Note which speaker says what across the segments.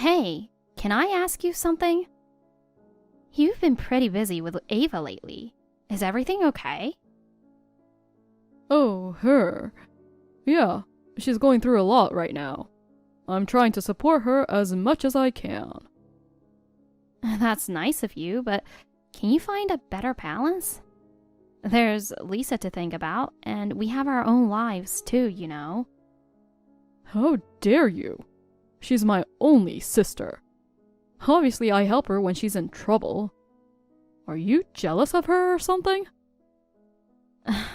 Speaker 1: Hey, can I ask you something? You've been pretty busy with Ava lately. Is everything okay?
Speaker 2: Oh, her. Yeah, she's going through a lot right now. I'm trying to support her as much as I can.
Speaker 1: That's nice of you, but can you find a better balance? There's Lisa to think about, and we have our own lives too, you know.
Speaker 2: How dare you? She's my only sister. Obviously, I help her when she's in trouble. Are you jealous of her or something?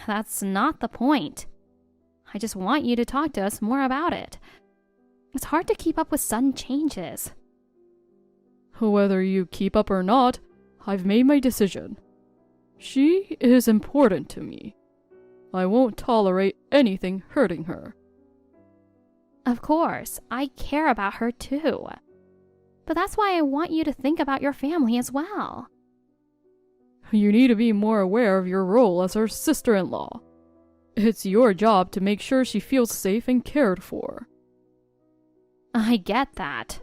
Speaker 1: That's not the point. I just want you to talk to us more about it. It's hard to keep up with sudden changes.
Speaker 2: Whether you keep up or not, I've made my decision. She is important to me. I won't tolerate anything hurting her.
Speaker 1: Of course, I care about her too. But that's why I want you to think about your family as well.
Speaker 2: You need to be more aware of your role as her sister-in-law. It's your job to make sure she feels safe and cared for.
Speaker 1: I get that.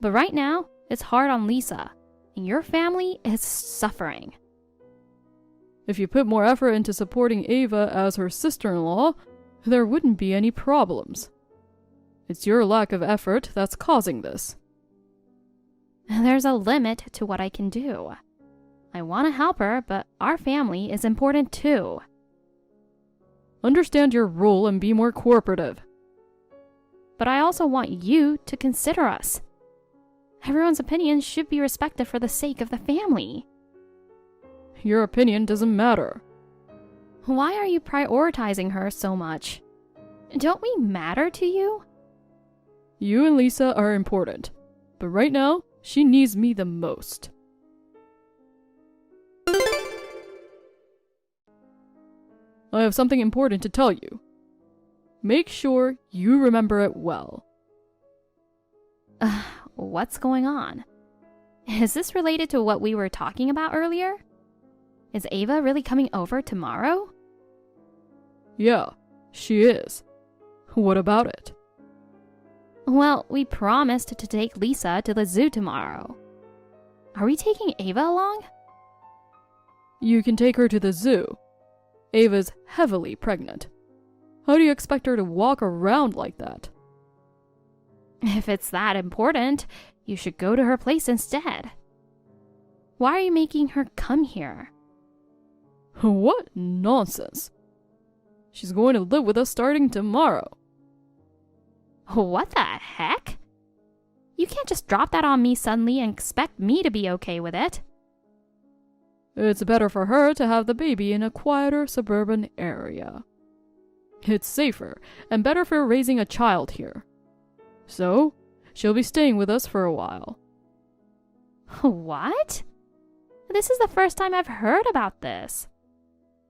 Speaker 1: But right now, it's hard on Lisa, and your family is suffering.
Speaker 2: If you put more effort into supporting Ava as her sister-in-law, there wouldn't be any problems. It's your lack of effort that's causing this.
Speaker 1: There's a limit to what I can do. I want to help her, but our family is important too.
Speaker 2: Understand your role and be more cooperative.
Speaker 1: But I also want you to consider us. Everyone's opinion should be respected for the sake of the family.
Speaker 2: Your opinion doesn't matter.
Speaker 1: Why are you prioritizing her so much? Don't we matter to you?
Speaker 2: You and Lisa are important, but right now, she needs me the most. I have something important to tell you. Make sure you remember it well.
Speaker 1: What's going on? Is this related to what we were talking about earlier? Is Ava really coming over tomorrow?
Speaker 2: Yeah, she is. What about it?
Speaker 1: Well, we promised to take Lisa to the zoo tomorrow. Are we taking Ava along?
Speaker 2: You can take her to the zoo. Ava's heavily pregnant. How do you expect her to walk around like that?
Speaker 1: If it's that important, you should go to her place instead. Why are you making her come here?
Speaker 2: What nonsense. She's going to live with us starting tomorrow.
Speaker 1: What the heck? You can't just drop that on me suddenly and expect me to be okay with it.
Speaker 2: It's better for her to have the baby in a quieter suburban area. It's safer and better for raising a child here. So, she'll be staying with us for a while.
Speaker 1: What? This is the first time I've heard about this.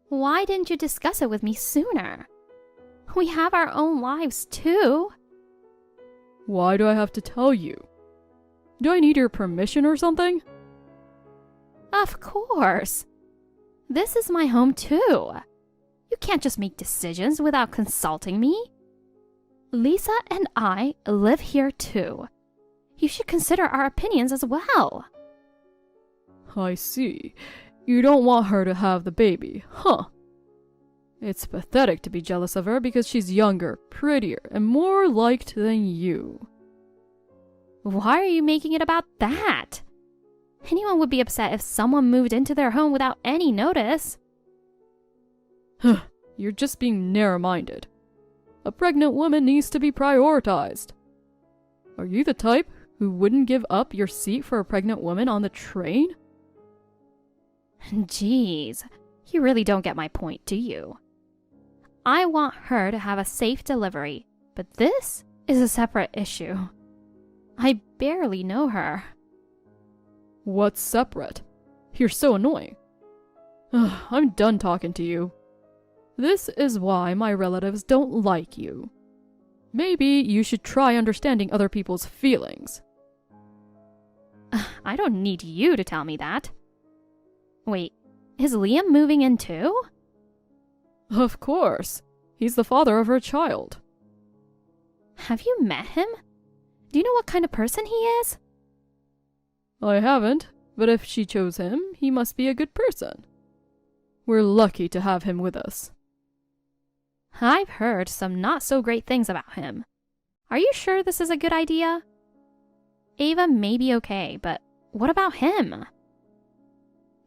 Speaker 1: Why didn't you discuss it with me sooner? We have our own lives too.
Speaker 2: Why do I have to tell you? Do I need your permission or something?
Speaker 1: Of course. This is my home too. You can't just make decisions without consulting me. Lisa and I live here too. You should consider our opinions as well.
Speaker 2: I see. You don't want her to have the baby, huh? It's pathetic to be jealous of her because she's younger, prettier, and more liked than you.
Speaker 1: Why are you making it about that? Anyone would be upset if someone moved into their home without any notice.
Speaker 2: You're just being narrow-minded. A pregnant woman needs to be prioritized. Are you the type who wouldn't give up your seat for a pregnant woman on the train?
Speaker 1: Jeez, you really don't get my point, do you? I want her to have a safe delivery, but this is a separate issue. I barely know her.
Speaker 2: What's separate? You're so annoying. I'm done talking to you. This is why my relatives don't like you. Maybe you should try understanding other people's feelings.
Speaker 1: I don't need you to tell me that. Wait, is Liam moving in too?
Speaker 2: Of course. He's the father of her child.
Speaker 1: Have you met him? Do you know what kind of person he is?
Speaker 2: I haven't, but if she chose him, he must be a good person. We're lucky to have him with us.
Speaker 1: I've heard some not so great things about him. Are you sure this is a good idea? Ava may be okay, but what about him?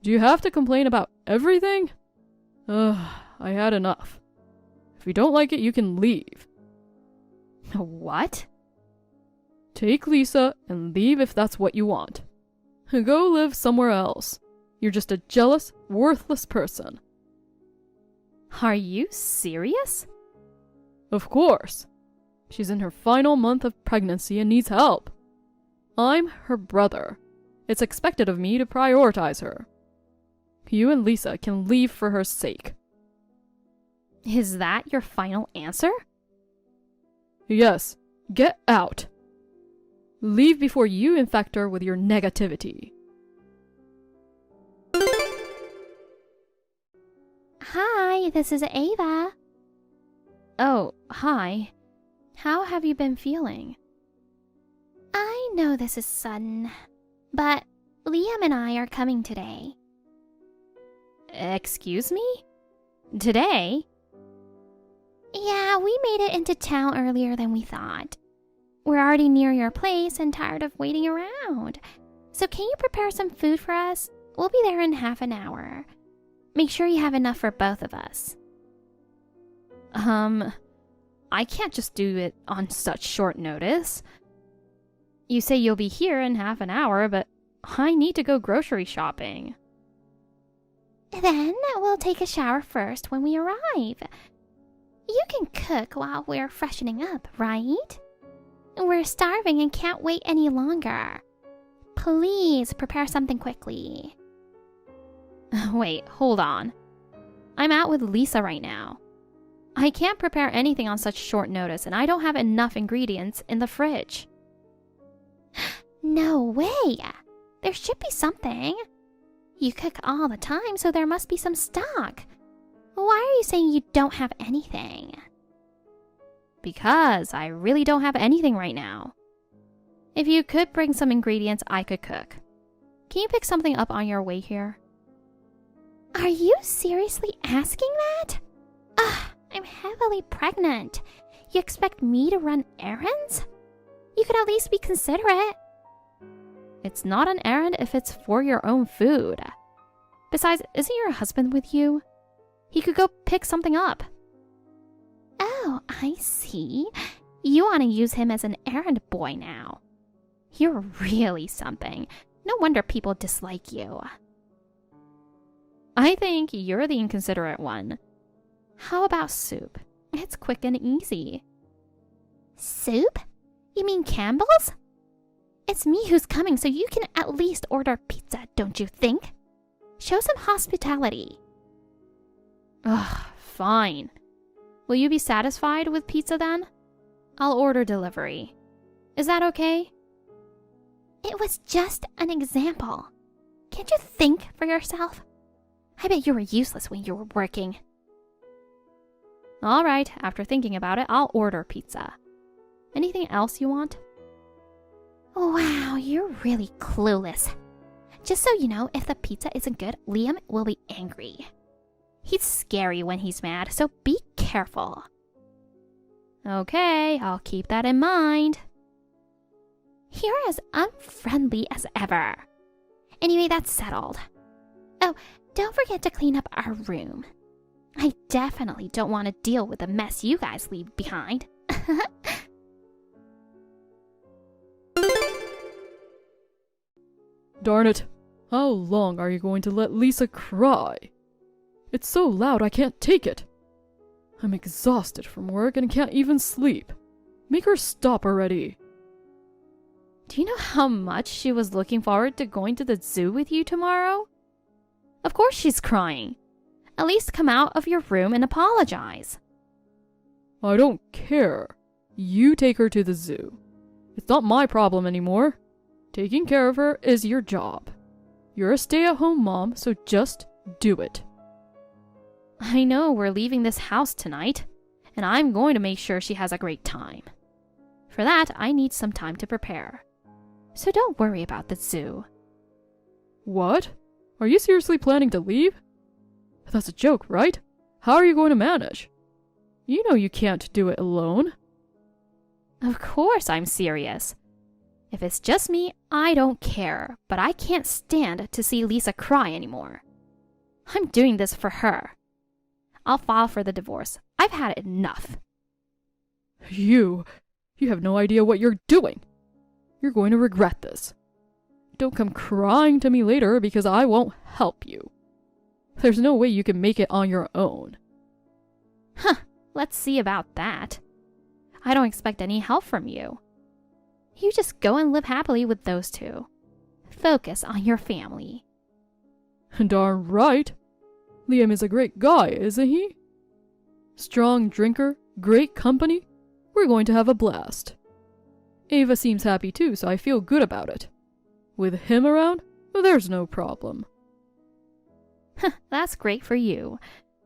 Speaker 2: Do you have to complain about everything? I had enough. If you don't like it, you can leave.
Speaker 1: What?
Speaker 2: Take Lisa and leave if that's what you want. Go live somewhere else. You're just a jealous, worthless person.
Speaker 1: Are you serious?
Speaker 2: Of course. She's in her final month of pregnancy and needs help. I'm her brother. It's expected of me to prioritize her. You and Lisa can leave for her sake.
Speaker 1: Is that your final answer?
Speaker 2: Yes, get out. Leave before you infect her with your negativity.
Speaker 1: Hi, this is Ava. Oh, hi. How have you been feeling? I know this is sudden, but Liam and I are coming today. Excuse me? Today? Yeah, we made it into town earlier than we thought. We're already near your place and tired of waiting around. So can you prepare some food for us? We'll be there in half an hour. Make sure you have enough for both of us. I can't just do it on such short notice. You say you'll be here in half an hour, but I need to go grocery shopping. Then we'll take a shower first when we arrive. You can cook while we're freshening up, right? We're starving and can't wait any longer. Please prepare something quickly. Wait, hold on. I'm out with Lisa right now. I can't prepare anything on such short notice, and I don't have enough ingredients in the fridge. No way! There should be something. You cook all the time, so there must be some stock. Why are you saying you don't have anything? Because I really don't have anything right now. If you could bring some ingredients, I could cook. Can you pick something up on your way here? Are you seriously asking that? Ugh, I'm heavily pregnant. You expect me to run errands? You could at least be considerate. It's not an errand if it's for your own food. Besides, isn't your husband with you? He could go pick something up. Oh, I see. You want to use him as an errand boy now. You're really something. No wonder people dislike you. I think you're the inconsiderate one. How about soup? It's quick and easy. Soup? You mean Campbell's? It's me who's coming, so you can at least order pizza, don't you think? Show some hospitality. Ugh, fine. Will you be satisfied with pizza then? I'll order delivery. Is that okay? It was just an example. Can't you think for yourself? I bet you were useless when you were working. All right, after thinking about it, I'll order pizza. Anything else you want? Wow, you're really clueless. Just so you know, if the pizza isn't good, Liam will be angry. He's scary when he's mad, so be careful. Okay, I'll keep that in mind. You're as unfriendly as ever. Anyway, that's settled. Oh, don't forget to clean up our room. I definitely don't want to deal with the mess you guys leave behind.
Speaker 2: Darn it. How long are you going to let Lisa cry? It's so loud I can't take it. I'm exhausted from work and can't even sleep. Make her stop already.
Speaker 1: Do you know how much she was looking forward to going to the zoo with you tomorrow? Of course she's crying. At least come out of your room and apologize.
Speaker 2: I don't care. You take her to the zoo. It's not my problem anymore. Taking care of her is your job. You're a stay-at-home mom, so just do it.
Speaker 1: I know we're leaving this house tonight, and I'm going to make sure she has a great time. For that, I need some time to prepare. So don't worry about the zoo.
Speaker 2: What? Are you seriously planning to leave? That's a joke, right? How are you going to manage? You know you can't do it alone.
Speaker 1: Of course I'm serious. If it's just me, I don't care, but I can't stand to see Lisa cry anymore. I'm doing this for her. I'll file for the divorce. I've had enough.
Speaker 2: You have no idea what you're doing. You're going to regret this. Don't come crying to me later because I won't help you. There's no way you can make it on your own.
Speaker 1: Huh, let's see about that. I don't expect any help from you. You just go and live happily with those two. Focus on your family.
Speaker 2: Darn right. Liam is a great guy, isn't he? Strong drinker, great company. We're going to have a blast. Ava seems happy too, so I feel good about it. With him around, there's no problem.
Speaker 1: That's great for you.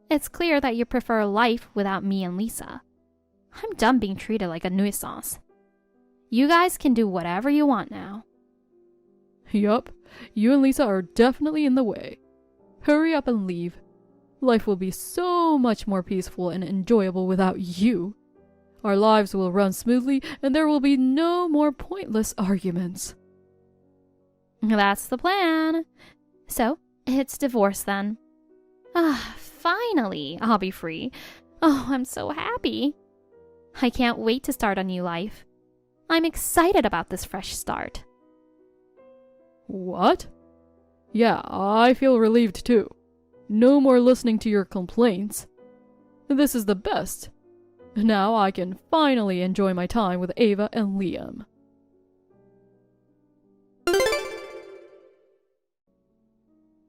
Speaker 1: It's clear that you prefer life without me and Lisa. I'm done being treated like a nuisance. You guys can do whatever you want now.
Speaker 2: Yup, you and Lisa are definitely in the way. Hurry up and leave. Life will be so much more peaceful and enjoyable without you. Our lives will run smoothly and there will be no more pointless arguments.
Speaker 1: That's the plan. So, it's divorce then. Finally, I'll be free. Oh, I'm so happy. I can't wait to start a new life. I'm excited about this fresh start.
Speaker 2: What? Yeah, I feel relieved too. No more listening to your complaints. This is the best. Now I can finally enjoy my time with Ava and Liam.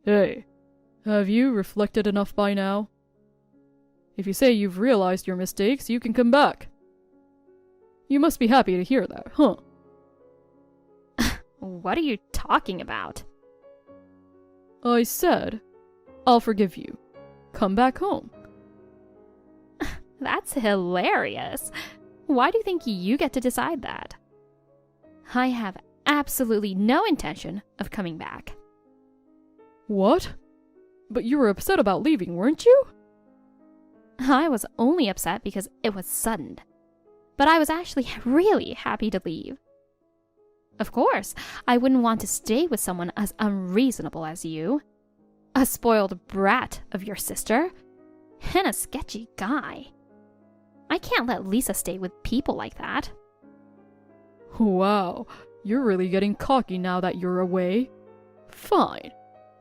Speaker 2: Hey, have you reflected enough by now? If you say you've realized your mistakes, you can come back. You must be happy to hear that, huh?
Speaker 1: What are you talking about?
Speaker 2: I said, I'll forgive you. Come back home.
Speaker 1: That's hilarious. Why do you think you get to decide that? I have absolutely no intention of coming back.
Speaker 2: What? But you were upset about leaving, weren't you?
Speaker 1: I was only upset because it was sudden. But I was actually really happy to leave. Of course, I wouldn't want to stay with someone as unreasonable as you. A spoiled brat of your sister. And a sketchy guy. I can't let Lisa stay with people like that.
Speaker 2: Wow, you're really getting cocky now that you're away. Fine,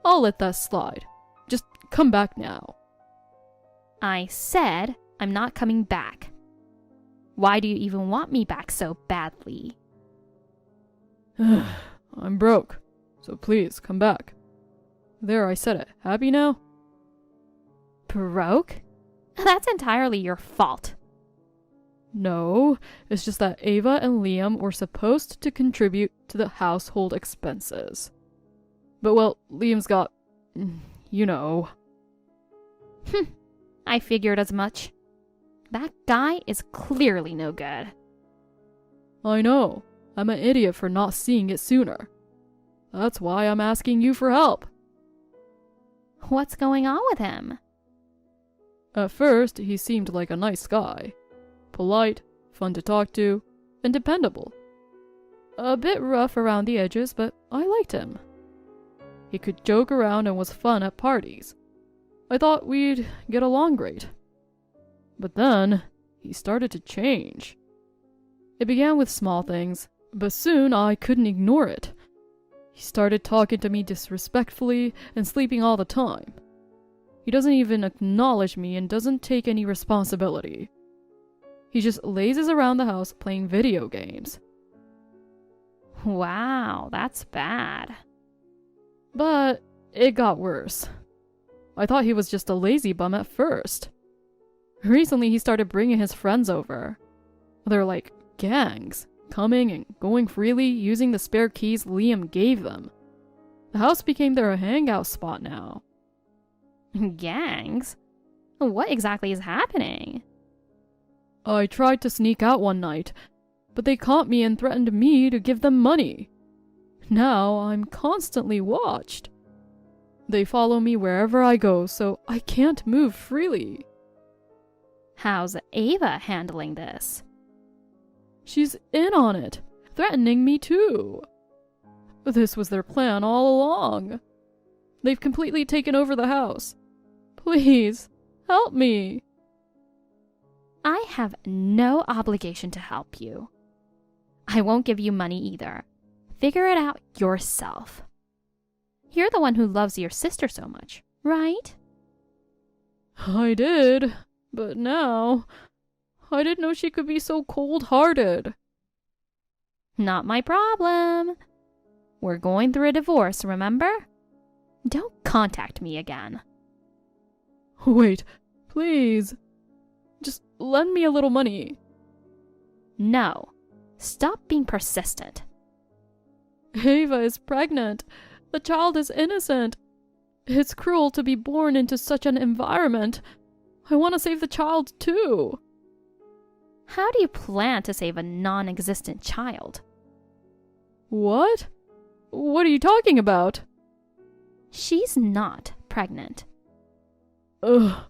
Speaker 2: I'll let that slide. Just come back now.
Speaker 1: I said I'm not coming back. Why do you even want me back so badly?
Speaker 2: I'm broke, so please come back. There, I said it. Happy now?
Speaker 1: Broke? That's entirely your fault.
Speaker 2: No, it's just that Ava and Liam were supposed to contribute to the household expenses. But well, Liam's got, you know.
Speaker 1: I figured as much. That guy is clearly no good.
Speaker 2: I know. I'm an idiot for not seeing it sooner. That's why I'm asking you for help.
Speaker 1: What's going on with him?
Speaker 2: At first, he seemed like a nice guy. Polite, fun to talk to, and dependable. A bit rough around the edges, but I liked him. He could joke around and was fun at parties. I thought we'd get along great. But then, he started to change. It began with small things, but soon I couldn't ignore it. He started talking to me disrespectfully and sleeping all the time. He doesn't even acknowledge me and doesn't take any responsibility. He just lazes around the house playing video games.
Speaker 1: Wow, that's bad.
Speaker 2: But it got worse. I thought he was just a lazy bum at first. Recently he started bringing his friends over. They're like gangs, coming and going freely using the spare keys Liam gave them. The house became their hangout spot now.
Speaker 1: Gangs? What exactly is happening?
Speaker 2: I tried to sneak out one night, but they caught me and threatened me to give them money. Now I'm constantly watched. They follow me wherever I go, so I can't move freely.
Speaker 1: How's Ava handling this?
Speaker 2: She's in on it, threatening me too. This was their plan all along. They've completely taken over the house. Please, help me.
Speaker 1: I have no obligation to help you. I won't give you money either. Figure it out yourself. You're the one who loves your sister so much, right?
Speaker 2: I did, but now I didn't know she could be so cold-hearted.
Speaker 1: Not my problem. We're going through a divorce, remember? Don't contact me again.
Speaker 2: Wait, please. Just lend me a little money.
Speaker 1: No. Stop being persistent.
Speaker 2: Ava is pregnant. The child is innocent. It's cruel to be born into such an environment. I want to save the child too.
Speaker 1: How do you plan to save a non-existent child?
Speaker 2: What? What are you talking about?
Speaker 1: She's not pregnant.
Speaker 2: Ugh.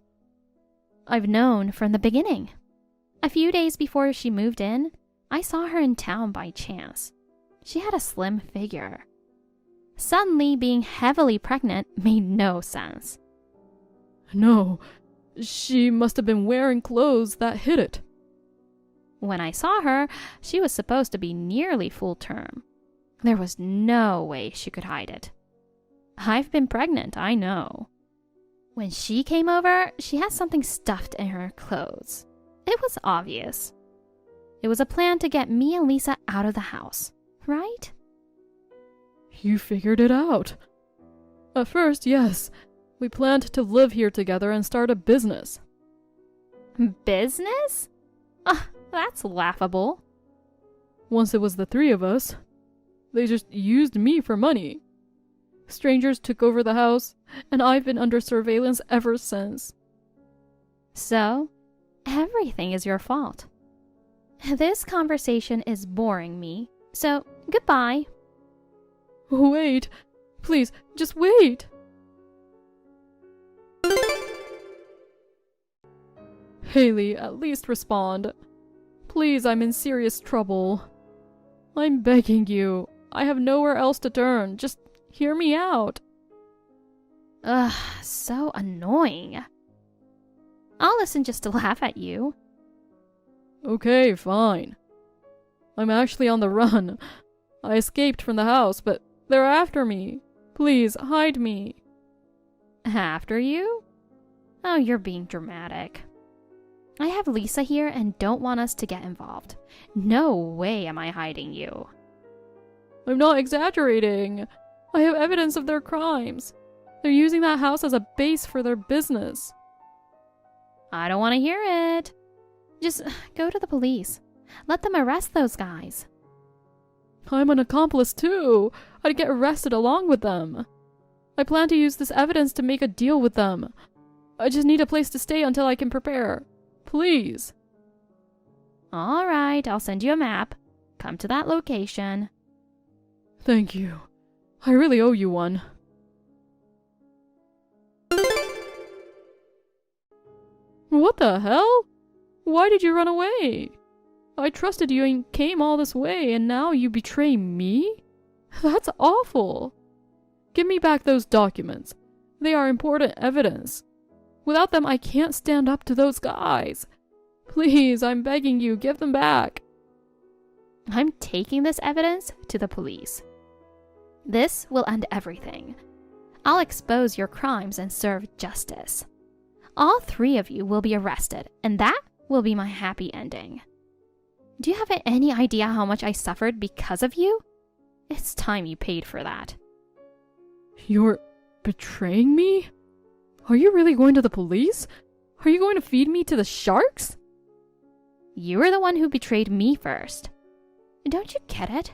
Speaker 1: I've known from the beginning. A few days before she moved in, I saw her in town by chance. She had a slim figure. Suddenly, being heavily pregnant made no sense.
Speaker 2: No, she must have been wearing clothes that hid it.
Speaker 1: When I saw her, she was supposed to be nearly full term. There was no way she could hide it. I've been pregnant, I know. When she came over, she had something stuffed in her clothes. It was obvious. It was a plan to get me and Lisa out of the house, right?
Speaker 2: You figured it out. At first, yes. We planned to live here together and start a business.
Speaker 1: Business? That's laughable.
Speaker 2: Once it was the three of us, they just used me for money. Strangers took over the house, and I've been under surveillance ever since.
Speaker 1: So, everything is your fault. This conversation is boring me, so goodbye.
Speaker 2: Wait. Please, just wait. Haley, at least respond. Please, I'm in serious trouble. I'm begging you. I have nowhere else to turn. Just hear me out.
Speaker 1: Ugh, so annoying. I'll listen just to laugh at you.
Speaker 2: Okay, fine. I'm actually on the run. I escaped from the house, but they're after me. Please, hide me.
Speaker 1: After you? Oh, you're being dramatic. I have Lisa here and don't want us to get involved. No way am I hiding you.
Speaker 2: I'm not exaggerating. I have evidence of their crimes. They're using that house as a base for their business.
Speaker 1: I don't want to hear it. Just go to the police. Let them arrest those guys.
Speaker 2: I'm an accomplice too. I'd get arrested along with them. I plan to use this evidence to make a deal with them. I just need a place to stay until I can prepare. Please.
Speaker 1: All right, I'll send you a map. Come to that location.
Speaker 2: Thank you. I really owe you one. What the hell? Why did you run away? I trusted you and came all this way, and now you betray me? That's awful. Give me back those documents. They are important evidence. Without them, I can't stand up to those guys. Please, I'm begging you, give them back.
Speaker 1: I'm taking this evidence to the police. This will end everything. I'll expose your crimes and serve justice. All three of you will be arrested, and that will be my happy ending. Do you have any idea how much I suffered because of you? It's time you paid for that.
Speaker 2: You're betraying me? Are you really going to the police? Are you going to feed me to the sharks?
Speaker 1: You were the one who betrayed me first. Don't you get it?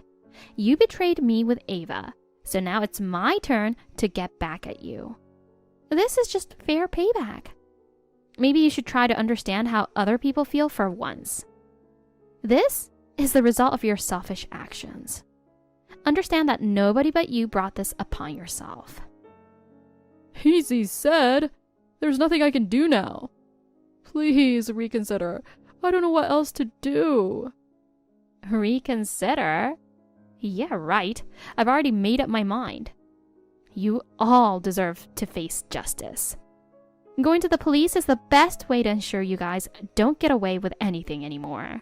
Speaker 1: You betrayed me with Ava, so now it's my turn to get back at you. This is just fair payback. Maybe you should try to understand how other people feel for once. This is the result of your selfish actions. Understand that nobody but you brought this upon yourself.
Speaker 2: Easy said. There's nothing I can do now. Please reconsider. I don't know what else to do.
Speaker 1: Reconsider? Yeah, right. I've already made up my mind. You all deserve to face justice. Going to the police is the best way to ensure you guys don't get away with anything anymore.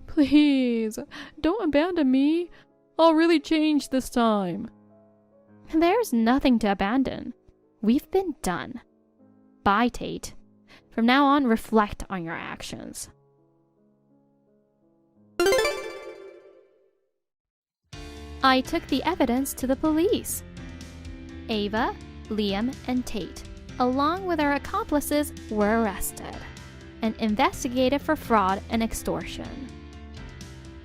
Speaker 2: Please, don't abandon me. I'll really change this time.
Speaker 1: There's nothing to abandon. We've been done. Bye, Tate. From now on, reflect on your actions. I took the evidence to the police. Ava, Liam, and Tate, along with our accomplices, were arrested and investigated for fraud and extortion.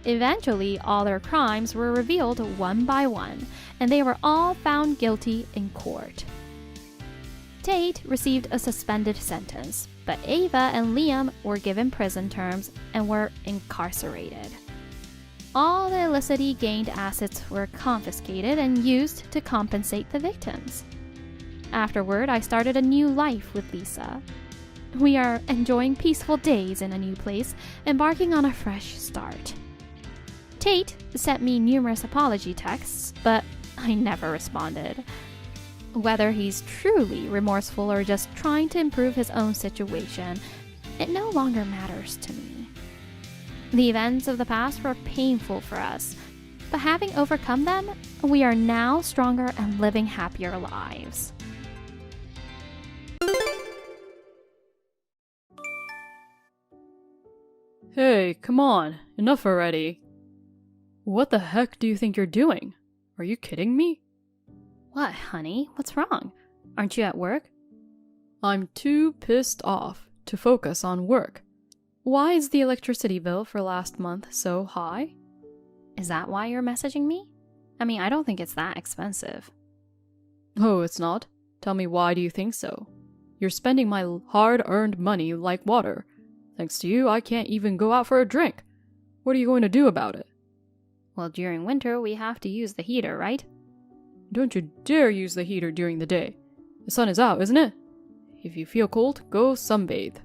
Speaker 1: Eventually, all their crimes were revealed one by one, and they were all found guilty in court. Tate received a suspended sentence, but Ava and Liam were given prison terms and were incarcerated. All the illicitly gained assets were confiscated and used to compensate the victims. Afterward, I started a new life with Lisa. We are enjoying peaceful days in a new place, embarking on a fresh start. Tate sent me numerous apology texts, but I never responded. Whether he's truly remorseful or just trying to improve his own situation, it no longer matters to me. The events of the past were painful for us, but having overcome them, we are now stronger and living happier lives.
Speaker 2: Hey, come on. Enough already. What the heck do you think you're doing? Are you kidding me?
Speaker 1: What, honey? What's wrong? Aren't you at work?
Speaker 2: I'm too pissed off to focus on work. Why is the electricity bill for last month so high?
Speaker 1: Is that why you're messaging me? I mean, I don't think it's that expensive.
Speaker 2: Oh, it's not? Tell me, why do you think so? You're spending my hard-earned money like water. Thanks to you, I can't even go out for a drink. What are you going to do about it?
Speaker 1: Well, during winter, we have to use the heater, right?
Speaker 2: Don't you dare use the heater during the day. The sun is out, isn't it? If you feel cold, go sunbathe.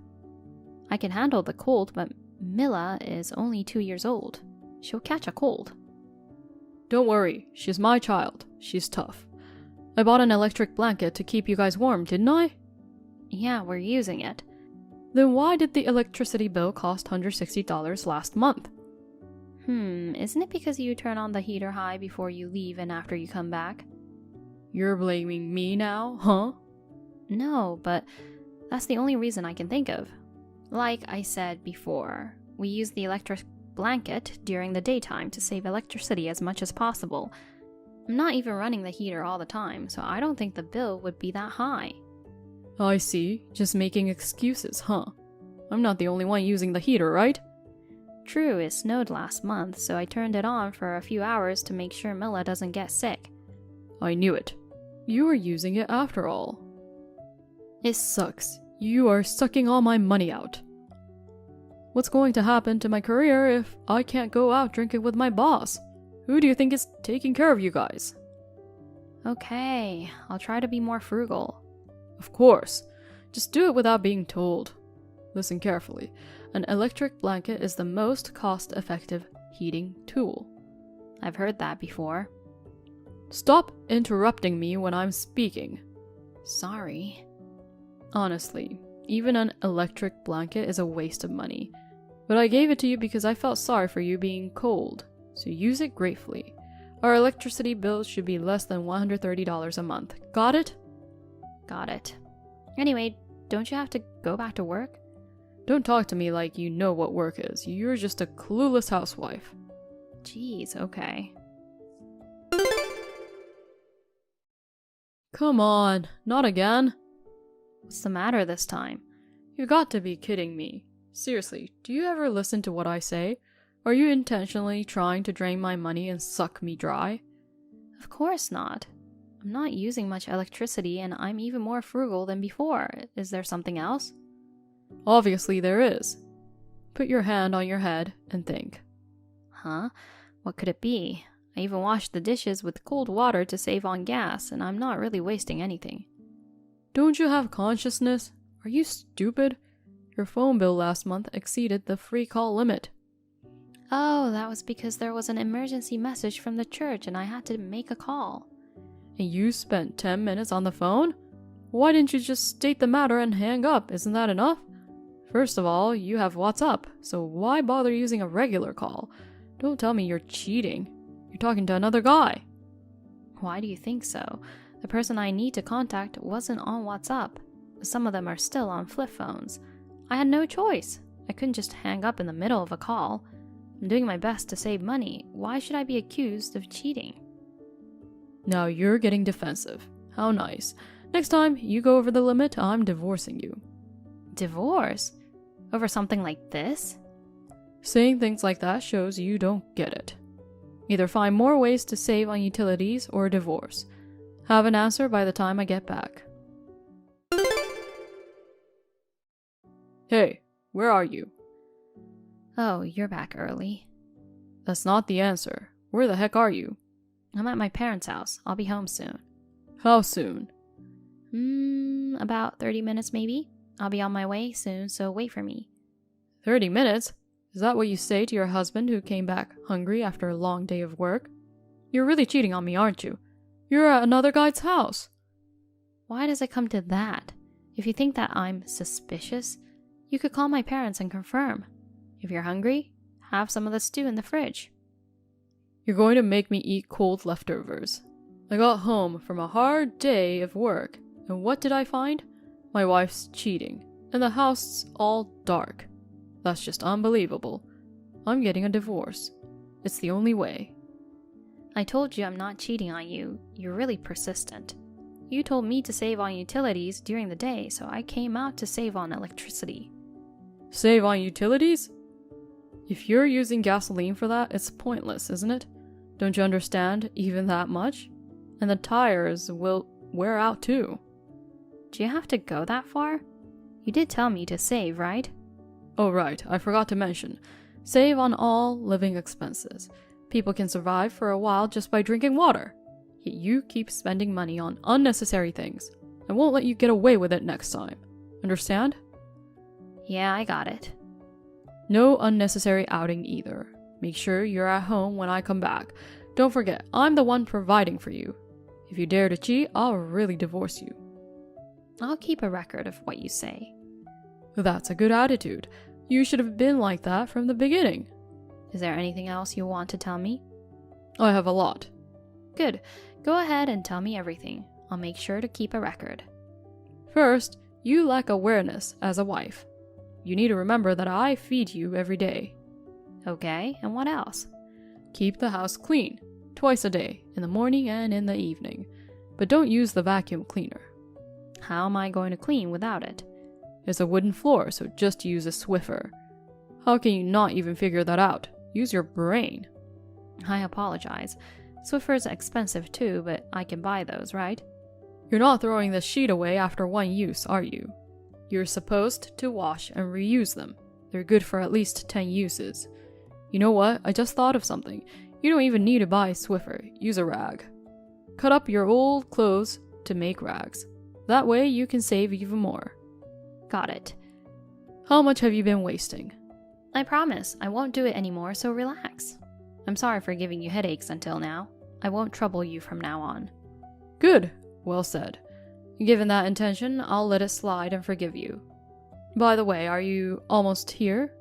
Speaker 1: I can handle the cold, but Mila is only 2 years old. She'll catch a cold.
Speaker 2: Don't worry, she's my child. She's tough. I bought an electric blanket to keep you guys warm, didn't I?
Speaker 1: Yeah, we're using it.
Speaker 2: Then why did the electricity bill cost $160 last month?
Speaker 1: Isn't it because you turn on the heater high before you leave and after you come back?
Speaker 2: You're blaming me now, huh?
Speaker 1: No, but that's the only reason I can think of. Like I said before, we use the electric blanket during the daytime to save electricity as much as possible. I'm not even running the heater all the time, so I don't think the bill would be that high.
Speaker 2: I see. Just making excuses, huh? I'm not the only one using the heater, right?
Speaker 1: True, it snowed last month, so I turned it on for a few hours to make sure Mila doesn't get sick.
Speaker 2: I knew it. You were using it after all. It sucks. You are sucking all my money out. What's going to happen to my career if I can't go out drinking with my boss? Who do you think is taking care of you guys?
Speaker 1: Okay, I'll try to be more frugal.
Speaker 2: Of course. Just do it without being told. Listen carefully. An electric blanket is the most cost-effective heating tool.
Speaker 1: I've heard that before.
Speaker 2: Stop interrupting me when I'm speaking.
Speaker 1: Sorry.
Speaker 2: Honestly, even an electric blanket is a waste of money. But I gave it to you because I felt sorry for you being cold, so use it gratefully. Our electricity bills should be less than $130 a month. Got it?
Speaker 1: Got it. Anyway, don't you have to go back to work?
Speaker 2: Don't talk to me like you know what work is. You're just a clueless housewife.
Speaker 1: Jeez, okay.
Speaker 2: Come on, not again.
Speaker 1: What's the matter this time?
Speaker 2: You got to be kidding me. Seriously, do you ever listen to what I say? Are you intentionally trying to drain my money and suck me dry?
Speaker 1: Of course not. I'm not using much electricity and I'm even more frugal than before. Is there something else?
Speaker 2: Obviously there is. Put your hand on your head and think.
Speaker 1: Huh? What could it be? I even washed the dishes with cold water to save on gas, and I'm not really wasting anything.
Speaker 2: Don't you have consciousness? Are you stupid? Your phone bill last month exceeded the free call limit.
Speaker 1: Oh, that was because there was an emergency message from the church and I had to make a call.
Speaker 2: And you spent 10 minutes on the phone? Why didn't you just state the matter and hang up? Isn't that enough? First of all, you have WhatsApp, so why bother using a regular call? Don't tell me you're cheating. You're talking to another guy.
Speaker 1: Why do you think so? The person I need to contact wasn't on WhatsApp. Some of them are still on flip phones. I had no choice. I couldn't just hang up in the middle of a call. I'm doing my best to save money. Why should I be accused of cheating?
Speaker 2: Now you're getting defensive. How nice. Next time you go over the limit, I'm divorcing you.
Speaker 1: Divorce? Over something like this?
Speaker 2: Saying things like that shows you don't get it. Either find more ways to save on utilities or divorce. Have an answer by the time I get back. Hey, where are you?
Speaker 1: Oh, you're back early.
Speaker 2: That's not the answer. Where the heck are you?
Speaker 1: I'm at my parents' house. I'll be home soon.
Speaker 2: How soon?
Speaker 1: About 30 minutes maybe. I'll be on my way soon, so wait for me.
Speaker 2: 30 minutes? Is that what you say to your husband who came back hungry after a long day of work? You're really cheating on me, aren't you? You're at another guy's house.
Speaker 1: Why does it come to that? If you think that I'm suspicious, you could call my parents and confirm. If you're hungry, have some of the stew in the fridge.
Speaker 2: You're going to make me eat cold leftovers. I got home from a hard day of work, and what did I find? My wife's cheating, and the house all dark. That's just unbelievable. I'm getting a divorce. It's the only way.
Speaker 1: I told you I'm not cheating on you. You're really persistent. You told me to save on utilities during the day, so I came out to save on electricity.
Speaker 2: Save on utilities? If you're using gasoline for that, it's pointless, isn't it? Don't you understand even that much? And the tires will wear out too.
Speaker 1: Do you have to go that far? You did tell me to save, right?
Speaker 2: Oh right, I forgot to mention. Save on all living expenses. People can survive for a while just by drinking water. Yet you keep spending money on unnecessary things. I won't let you get away with it next time. Understand?
Speaker 1: Yeah, I got it.
Speaker 2: No unnecessary outing either. Make sure you're at home when I come back. Don't forget, I'm the one providing for you. If you dare to cheat, I'll really divorce you.
Speaker 1: I'll keep a record of what you say.
Speaker 2: That's a good attitude. You should have been like that from the beginning.
Speaker 1: Is there anything else you want to tell me?
Speaker 2: I have a lot.
Speaker 1: Good. Go ahead and tell me everything. I'll make sure to keep a record.
Speaker 2: First, you lack awareness as a wife. You need to remember that I feed you every day.
Speaker 1: Okay, and what else?
Speaker 2: Keep the house clean, twice a day, in the morning and in the evening. But don't use the vacuum cleaner.
Speaker 1: How am I going to clean without it?
Speaker 2: It's a wooden floor, so just use a Swiffer. How can you not even figure that out? Use your brain.
Speaker 1: I apologize. Swiffer's expensive too, but I can buy those, right?
Speaker 2: You're not throwing the sheet away after one use, are you? You're supposed to wash and reuse them. They're good for at least 10 uses. You know what? I just thought of something. You don't even need to buy a Swiffer. Use a rag. Cut up your old clothes to make rags. That way you can save even more.
Speaker 1: Got it.
Speaker 2: How much have you been wasting?
Speaker 1: I promise I won't do it anymore, so relax. I'm sorry for giving you headaches until now. I won't trouble you from now on.
Speaker 2: Good. Well said. Given that intention, I'll let it slide and forgive you. By the way, are you almost here?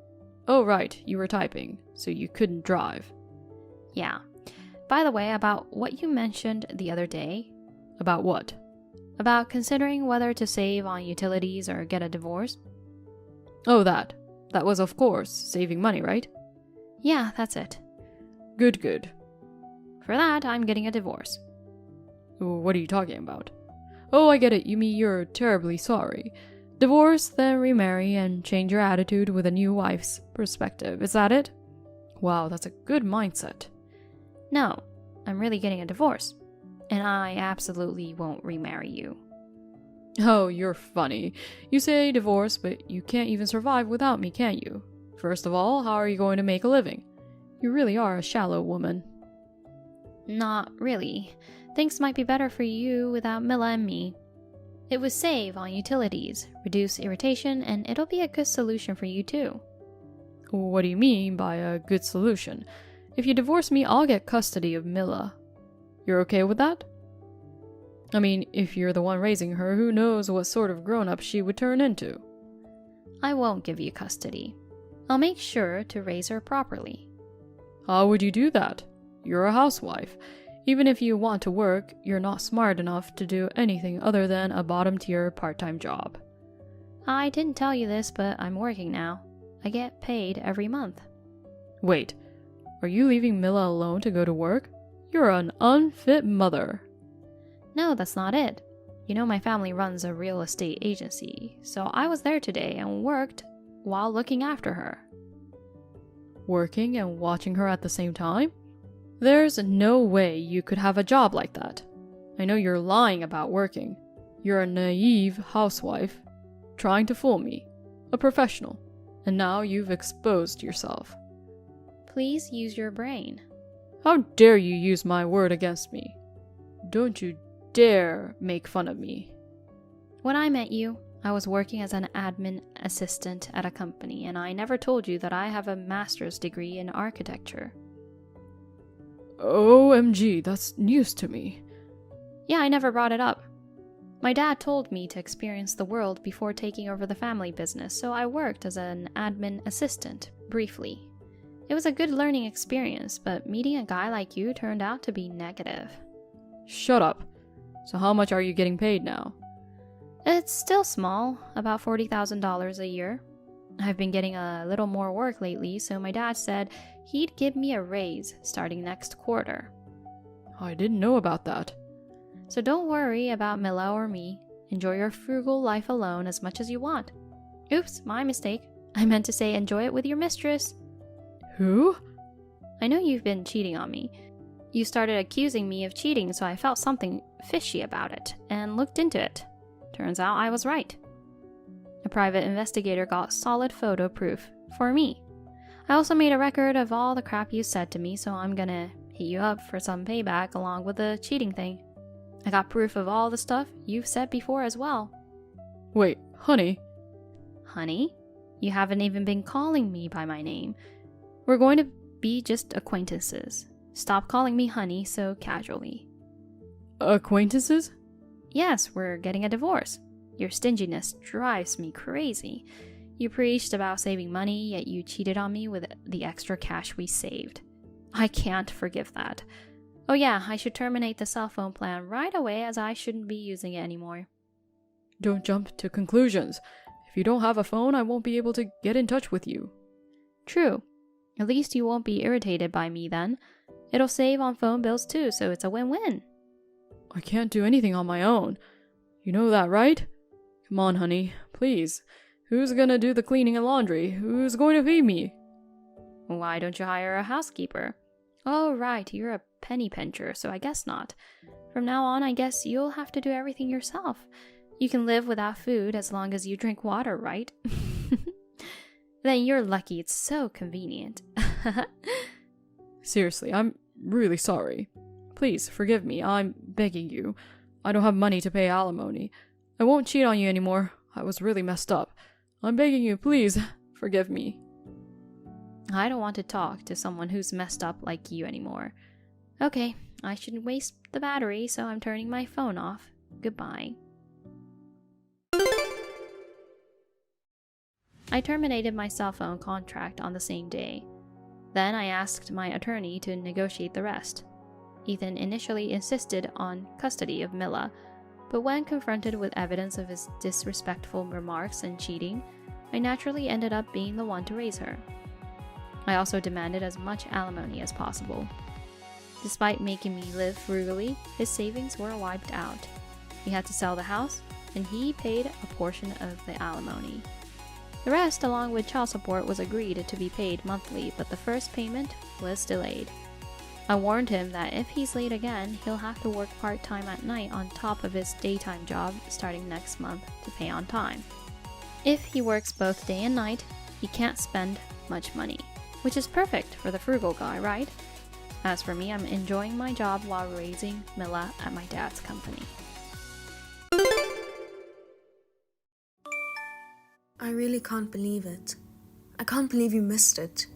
Speaker 2: Oh right, you were typing, so you couldn't drive.
Speaker 1: Yeah. By the way, about what you mentioned the other day.
Speaker 2: About what?
Speaker 1: About considering whether to save on utilities or get a divorce.
Speaker 2: Oh, that. That was, of course, saving money, right?
Speaker 1: Yeah, that's it.
Speaker 2: Good, good.
Speaker 1: For that, I'm getting a divorce.
Speaker 2: What are you talking about? Oh, I get it. You mean you're terribly sorry. Divorce, then remarry, and change your attitude with a new wife's perspective. Is that it? Wow, that's a good mindset.
Speaker 1: No, I'm really getting a divorce. And I absolutely won't remarry you.
Speaker 2: Oh, you're funny. You say divorce, but you can't even survive without me, can you? First of all, how are you going to make a living? You really are a shallow woman.
Speaker 1: Not really. Things might be better for you without Mila and me. It would save on utilities, reduce irritation, and it'll be a good solution for you too.
Speaker 2: What do you mean by a good solution? If you divorce me, I'll get custody of Mila. You're okay with that? I mean, if you're the one raising her, who knows what sort of grown-up she would turn into?
Speaker 1: I won't give you custody. I'll make sure to raise her properly.
Speaker 2: How would you do that? You're a housewife. Even if you want to work, you're not smart enough to do anything other than a bottom-tier part-time job.
Speaker 1: I didn't tell you this, but I'm working now. I get paid every month.
Speaker 2: Wait, are you leaving Mila alone to go to work? You're an unfit mother.
Speaker 1: No, that's not it. You know my family runs a real estate agency, so I was there today and worked while looking after her.
Speaker 2: Working and watching her at the same time? There's no way you could have a job like that. I know you're lying about working. You're a naive housewife, trying to fool me, a professional, and now you've exposed yourself.
Speaker 1: Please use your brain.
Speaker 2: How dare you use my word against me? Don't you dare make fun of me.
Speaker 1: When I met you, I was working as an admin assistant at a company, and I never told you that I have a master's degree in architecture.
Speaker 2: OMG, that's news to me.
Speaker 1: Yeah, I never brought it up. My dad told me to experience the world before taking over the family business, so I worked as an admin assistant, briefly. It was a good learning experience, but meeting a guy like you turned out to be negative.
Speaker 2: Shut up. So how much are you getting paid now?
Speaker 1: It's still small, about $40,000 a year. I've been getting a little more work lately, so my dad said he'd give me a raise starting next quarter.
Speaker 2: I didn't know about that.
Speaker 1: So don't worry about Mila or me. Enjoy your frugal life alone as much as you want. Oops, my mistake. I meant to say enjoy it with your mistress.
Speaker 2: Who?
Speaker 1: I know you've been cheating on me. You started accusing me of cheating, so I felt something fishy about it and looked into it. Turns out I was right. A private investigator got solid photo proof for me. I also made a record of all the crap you said to me, so I'm gonna hit you up for some payback along with the cheating thing. I got proof of all the stuff you've said before as well.
Speaker 2: Wait, honey?
Speaker 1: Honey? You haven't even been calling me by my name. We're going to be just acquaintances. Stop calling me honey so casually.
Speaker 2: Acquaintances?
Speaker 1: Yes, we're getting a divorce. Your stinginess drives me crazy. You preached about saving money, yet you cheated on me with the extra cash we saved. I can't forgive that. Oh yeah, I should terminate the cell phone plan right away as I shouldn't be using it anymore.
Speaker 2: Don't jump to conclusions. If you don't have a phone, I won't be able to get in touch with you.
Speaker 1: True. At least you won't be irritated by me then. It'll save on phone bills too, so it's a win-win.
Speaker 2: I can't do anything on my own. You know that, right? Come on, honey, please. Who's gonna do the cleaning and laundry? Who's going to feed me?
Speaker 1: Why don't you hire a housekeeper? Oh, right, you're a penny pincher, so I guess not. From now on, I guess you'll have to do everything yourself. You can live without food as long as you drink water, right? Then you're lucky it's so convenient.
Speaker 2: Seriously, I'm really sorry. Please, forgive me, I'm begging you. I don't have money to pay alimony. I won't cheat on you anymore. I was really messed up. I'm begging you, please, forgive me.
Speaker 1: I don't want to talk to someone who's messed up like you anymore. Okay, I shouldn't waste the battery, so I'm turning my phone off. Goodbye. I terminated my cell phone contract on the same day. Then I asked my attorney to negotiate the rest. Ethan initially insisted on custody of Mila, but when confronted with evidence of his disrespectful remarks and cheating, I naturally ended up being the one to raise her. I also demanded as much alimony as possible. Despite making me live frugally, his savings were wiped out. He had to sell the house, and he paid a portion of the alimony. The rest, along with child support, was agreed to be paid monthly, but the first payment was delayed. I warned him that if he's late again, he'll have to work part-time at night on top of his daytime job starting next month to pay on time. If he works both day and night, he can't spend much money. which is perfect for the frugal guy, right? As for me, I'm enjoying my job while raising Mila at my dad's company.
Speaker 3: I really can't believe it. I can't believe you missed it.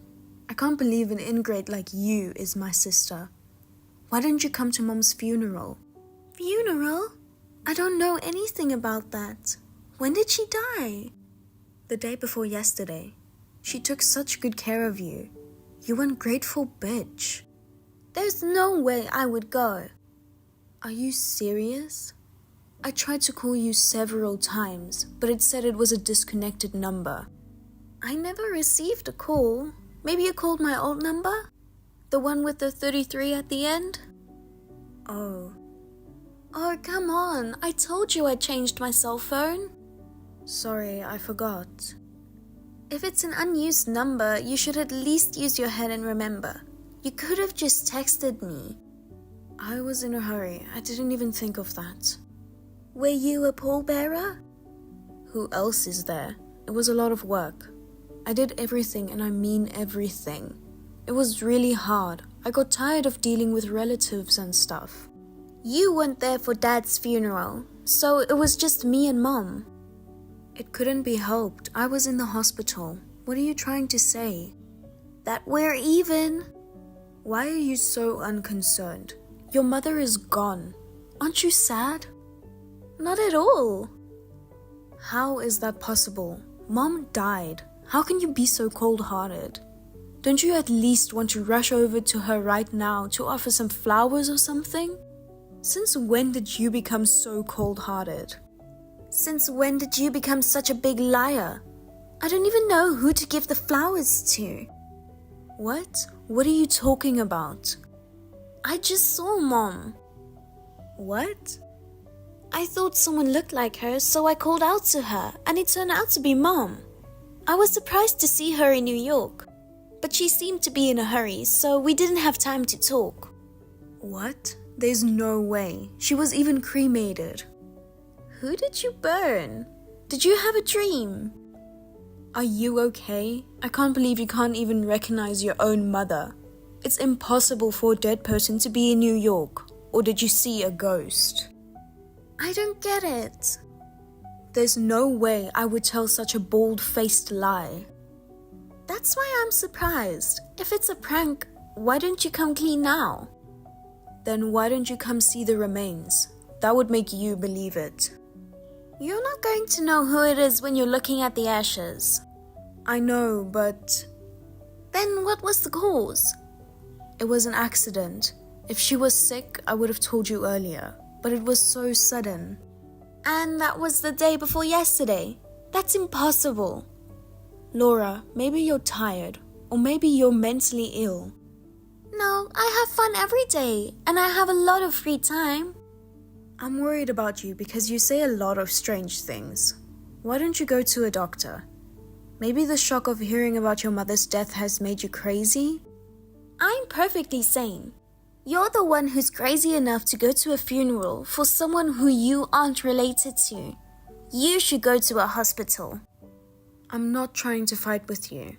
Speaker 3: I can't believe an ingrate like you is my sister. Why didn't you come to Mom's funeral? Funeral? I don't know anything about that. When did she die? The day before yesterday. She took such good care of you. You ungrateful bitch. There's no way I would go. Are you serious? I tried to call you several times, but it said it was a disconnected number. I never received a call. Maybe you called my old number? The one with the 33 at the end? Oh, come on. I told you I changed my cell phone. Sorry, I forgot. If it's an unused number, you should at least use your head and remember. You could have just texted me. I was in a hurry. I didn't even think of that. Were you a pallbearer? Who else is there? It was a lot of work. I did everything, and I mean everything. It was really hard. I got tired of dealing with relatives and stuff. You weren't there for Dad's funeral, so it was just me and Mom. It couldn't be helped. I was in the hospital. What are you trying to say? That we're even. Why are you so unconcerned? Your mother is gone. Aren't you sad? Not at all. How is that possible? Mom died. How can you be so cold-hearted? Don't you at least want to rush over to her right now to offer some flowers or something? Since when did you become so cold-hearted? Since when did you become such a big liar? I don't even know who to give the flowers to. What? What are you talking about? I just saw Mom. What? I thought someone looked like her, so I called out to her, and it turned out to be Mom. I was surprised to see her in New York, but she seemed to be in a hurry, so we didn't have time to talk. What? There's no way. She was even cremated. Who did you burn? Did you have a dream? Are you okay? I can't believe you can't even recognize your own mother. It's impossible for a dead person to be in New York. Or did you see a ghost? I don't get it. There's no way I would tell such a bald-faced lie. That's why I'm surprised. If it's a prank, why don't you come clean now? Then why don't you come see the remains? That would make you believe it. You're not going to know who it is when you're looking at the ashes. I know, but... Then what was the cause? It was an accident. If she was sick, I would have told you earlier. But it was so sudden. And that was the day before yesterday. That's impossible. Laura, maybe you're tired. Or maybe you're mentally ill. No, I have fun every day. And I have a lot of free time. I'm worried about you because you say a lot of strange things. Why don't you go to a doctor? Maybe the shock of hearing about your mother's death has made you crazy? I'm perfectly sane. You're the one who's crazy enough to go to a funeral for someone who you aren't related to. You should go to a hospital. I'm not trying to fight with you.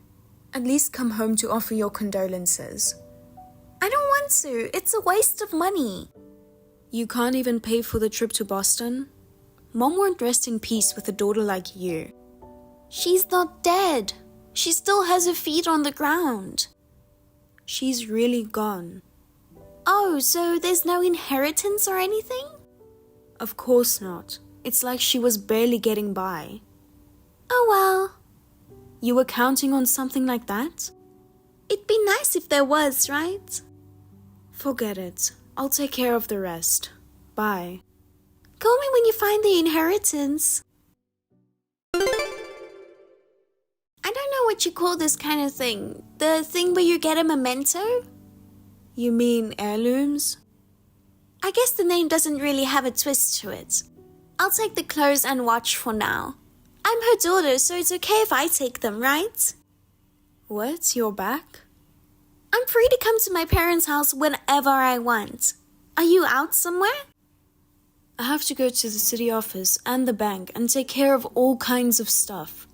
Speaker 3: At least come home to offer your condolences. I don't want to. It's a waste of money. You can't even pay for the trip to Boston? Mom won't rest in peace with a daughter like you. She's not dead. She still has her feet on the ground. She's really gone. Oh, so there's no inheritance or anything? Of course not. It's like she was barely getting by. Oh well. You were counting on something like that? It'd be nice if there was, right? Forget it. I'll take care of the rest. Bye. Call me when you find the inheritance. I don't know what you call this kind of thing. The thing where you get a memento? You mean heirlooms? I guess the name doesn't really have a twist to it. I'll take the clothes and watch for now. I'm her daughter, so it's okay if I take them, right? What? You're back? I'm free to come to my parents' house whenever I want. Are you out somewhere? I have to go to the city office and the bank and take care of all kinds of stuff.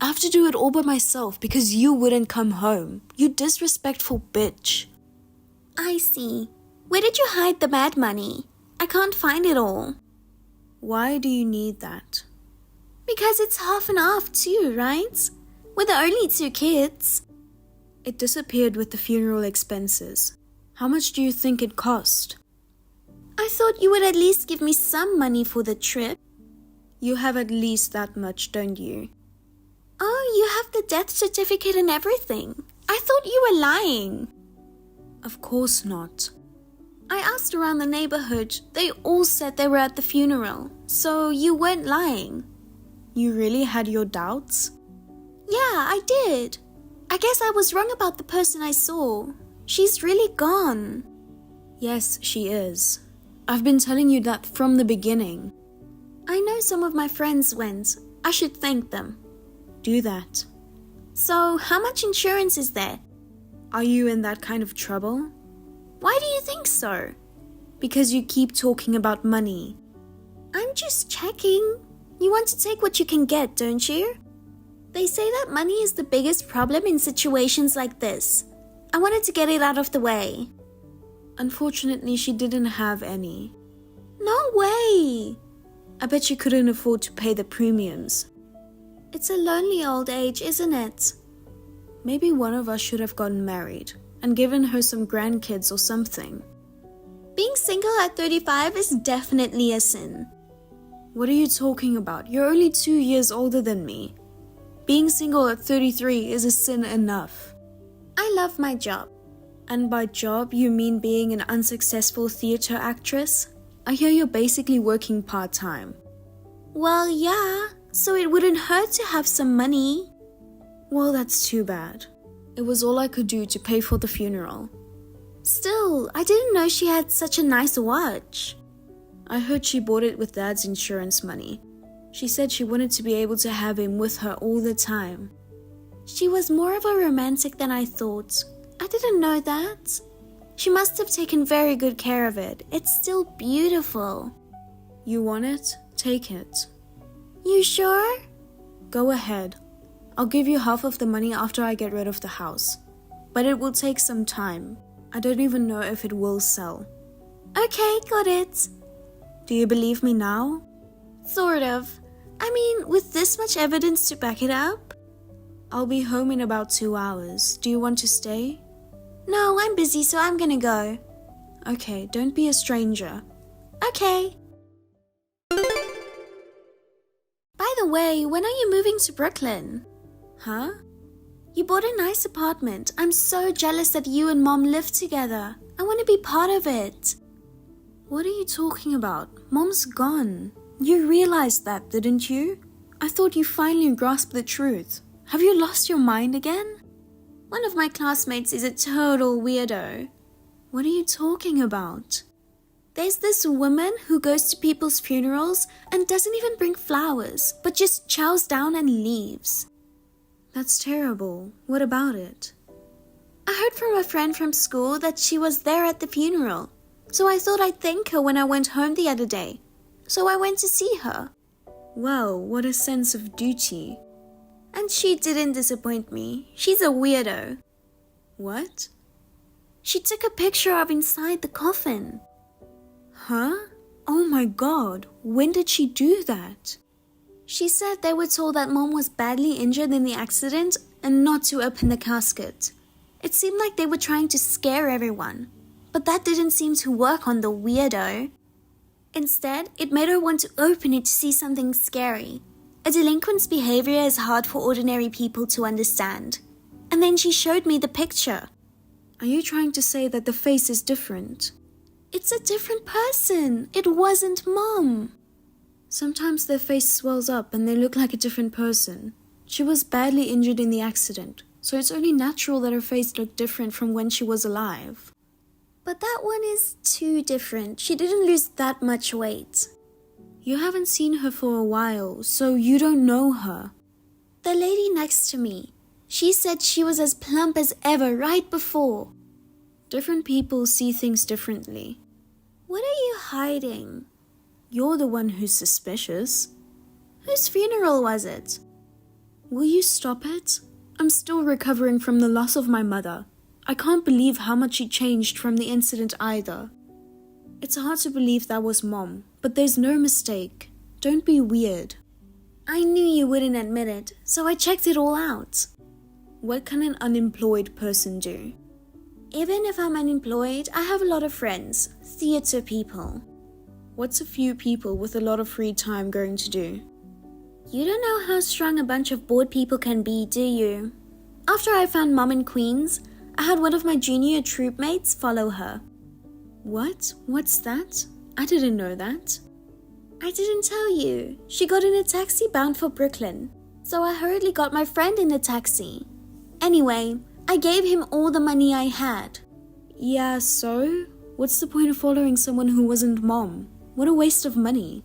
Speaker 3: I have to do it all by myself because you wouldn't come home. You disrespectful bitch.
Speaker 4: I see. Where did you hide the bad money? I can't find it all.
Speaker 3: Why do you need that?
Speaker 4: Because it's half and half too, right? We're the only 2 kids.
Speaker 3: It disappeared with the funeral expenses. How much do you think it cost?
Speaker 4: I thought you would at least give me some money for the trip.
Speaker 3: You have at least that much, don't you?
Speaker 4: Oh, you have the death certificate and everything. I thought you were lying.
Speaker 3: Of course not.
Speaker 4: I asked around the neighborhood. They all said they were at the funeral, so you weren't lying.
Speaker 3: You really had your doubts?
Speaker 4: Yeah, I did. I guess I was wrong about the person I saw. She's really gone.
Speaker 3: Yes, she is. I've been telling you that from the beginning.
Speaker 4: I know some of my friends went. I should thank them.
Speaker 3: Do that.
Speaker 4: So, how much insurance is there?
Speaker 3: Are you in that kind of trouble?
Speaker 4: Why do you think so?
Speaker 3: Because you keep talking about money.
Speaker 4: I'm just checking. You want to take what you can get, don't you? They say that money is the biggest problem in situations like this. I wanted to get it out of the way.
Speaker 3: Unfortunately, she didn't have any.
Speaker 4: No way!
Speaker 3: I bet you couldn't afford to pay the premiums.
Speaker 4: It's a lonely old age, isn't it?
Speaker 3: Maybe one of us should have gotten married and given her some grandkids or something.
Speaker 4: Being single at 35 is definitely a sin.
Speaker 3: What are you talking about? You're only 2 years older than me. Being single at 33 is a sin enough.
Speaker 4: I love my job.
Speaker 3: And by job, you mean being an unsuccessful theater actress? I hear you're basically working part-time.
Speaker 4: Well, yeah, so it wouldn't hurt to have some money.
Speaker 3: Well, that's too bad. It was all I could do to pay for the funeral.
Speaker 4: Still, I didn't know she had such a nice watch.
Speaker 3: I heard she bought it with Dad's insurance money. She said she wanted to be able to have him with her all the time.
Speaker 4: She was more of a romantic than I thought. I didn't know that. She must have taken very good care of it. It's still beautiful.
Speaker 3: You want it? Take it.
Speaker 4: You sure?
Speaker 3: Go ahead. I'll give you half of the money after I get rid of the house. But it will take some time. I don't even know if it will sell.
Speaker 4: Okay, got it.
Speaker 3: Do you believe me now?
Speaker 4: Sort of. I mean, with this much evidence to back it up?
Speaker 3: I'll be home in about 2 hours. Do you want to stay?
Speaker 4: No, I'm busy, so I'm gonna go.
Speaker 3: Okay, don't be a stranger.
Speaker 4: Okay. By the way, when are you moving to Brooklyn?
Speaker 3: Huh?
Speaker 4: You bought a nice apartment. I'm so jealous that you and Mom live together. I want to be part of it.
Speaker 3: What are you talking about? Mom's gone. You realized that, didn't you? I thought you finally grasped the truth. Have you lost your mind again?
Speaker 4: One of my classmates is a total weirdo.
Speaker 3: What are you talking about?
Speaker 4: There's this woman who goes to people's funerals and doesn't even bring flowers, but just chows down and leaves.
Speaker 3: That's terrible. What about it?
Speaker 4: I heard from a friend from school that she was there at the funeral, so I thought I'd thank her when I went home the other day. So I went to see her.
Speaker 3: Wow, what a sense of duty.
Speaker 4: And she didn't disappoint me. She's a weirdo.
Speaker 3: What?
Speaker 4: She took a picture of inside the coffin.
Speaker 3: Huh? Oh my god, when did she do that?
Speaker 4: She said they were told that Mom was badly injured in the accident and not to open the casket. It seemed like they were trying to scare everyone, but that didn't seem to work on the weirdo. Instead, it made her want to open it to see something scary. A delinquent's behavior is hard for ordinary people to understand. And then she showed me the picture.
Speaker 3: Are you trying to say that the face is different?
Speaker 4: It's a different person. It wasn't Mom.
Speaker 3: Sometimes their face swells up and they look like a different person. She was badly injured in the accident, so it's only natural that her face looked different from when she was alive.
Speaker 4: But that one is too different. She didn't lose that much weight.
Speaker 3: You haven't seen her for a while, so you don't know her.
Speaker 4: The lady next to me, she said she was as plump as ever right before.
Speaker 3: Different people see things differently.
Speaker 4: What are you hiding?
Speaker 3: You're the one whose suspicious.
Speaker 4: Whose funeral was it?
Speaker 3: Will you stop it? I'm still recovering from the loss of my mother. I can't believe how much she changed from the incident either. It's hard to believe that was Mom, but there's no mistake. Don't be weird.
Speaker 4: I knew you wouldn't admit it, so I checked it all out.
Speaker 3: What can an unemployed person do?
Speaker 4: Even if I'm unemployed, I have a lot of friends, theater people.
Speaker 3: What's a few people with a lot of free time going to do?
Speaker 4: You don't know how strong a bunch of bored people can be, do you? After I found Mom in Queens, I had one of my junior troop mates follow her.
Speaker 3: What? What's that? I didn't know that.
Speaker 4: I didn't tell you. She got in a taxi bound for Brooklyn, so I hurriedly got my friend in the taxi. Anyway, I gave him all the money I had.
Speaker 3: Yeah, so? What's the point of following someone who wasn't Mom? What a waste of money.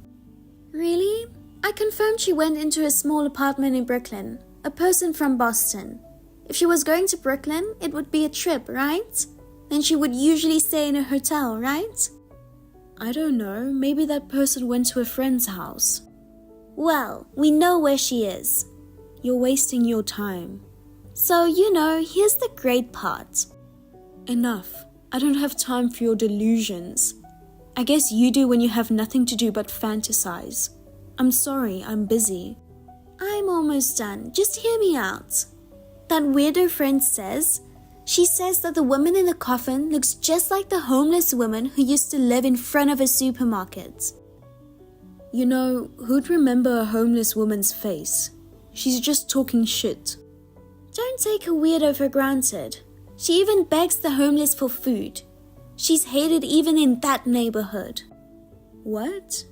Speaker 4: Really? I confirmed she went into a small apartment in Brooklyn, a person from Boston. If she was going to Brooklyn, it would be a trip, right? Then she would usually stay in a hotel, right?
Speaker 3: I don't know, maybe that person went to a friend's house.
Speaker 4: Well, we know where she is.
Speaker 3: You're wasting your time.
Speaker 4: So, here's the great part.
Speaker 3: Enough. I don't have time for your delusions. I guess you do when you have nothing to do but fantasize. I'm sorry, I'm busy.
Speaker 4: I'm almost done. Just hear me out. That weirdo friend says that the woman in the coffin looks just like the homeless woman who used to live in front of a supermarket.
Speaker 3: You know, who'd remember a homeless woman's face? She's just talking shit.
Speaker 4: Don't take a weirdo for granted. She even begs the homeless for food. She's hated even in that neighborhood.
Speaker 3: What?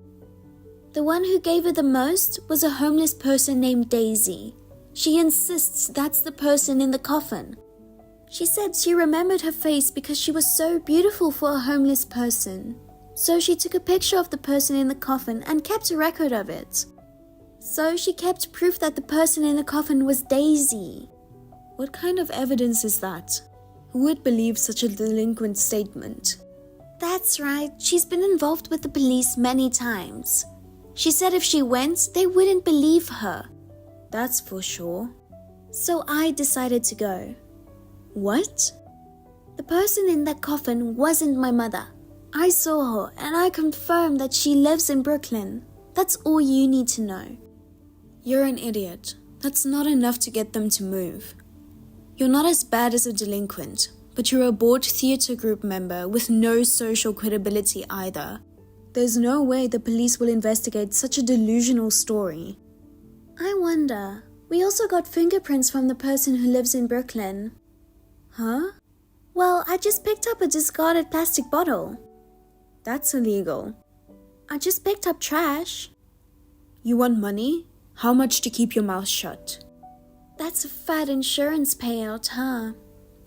Speaker 4: The one who gave her the most was a homeless person named Daisy. She insists that's the person in the coffin. She said she remembered her face because she was so beautiful for a homeless person. So she took a picture of the person in the coffin and kept a record of it. So she kept proof that the person in the coffin was Daisy.
Speaker 3: What kind of evidence is that? Who would believe such a delinquent statement?
Speaker 4: That's right, she's been involved with the police many times. She said if she went, they wouldn't believe her.
Speaker 3: That's for sure.
Speaker 4: So I decided to go.
Speaker 3: What?
Speaker 4: The person in that coffin wasn't my mother. I saw her and I confirmed that she lives in Brooklyn. That's all you need to know.
Speaker 3: You're an idiot. That's not enough to get them to move. You're not as bad as a delinquent, but you're a bored theater group member with no social credibility either. There's no way the police will investigate such a delusional story.
Speaker 4: I wonder. We also got fingerprints from the person who lives in Brooklyn.
Speaker 3: Huh?
Speaker 4: Well, I just picked up a discarded plastic bottle.
Speaker 3: That's illegal.
Speaker 4: I just picked up trash.
Speaker 3: You want money? How much to keep your mouth shut?
Speaker 4: That's a fat insurance payout, huh?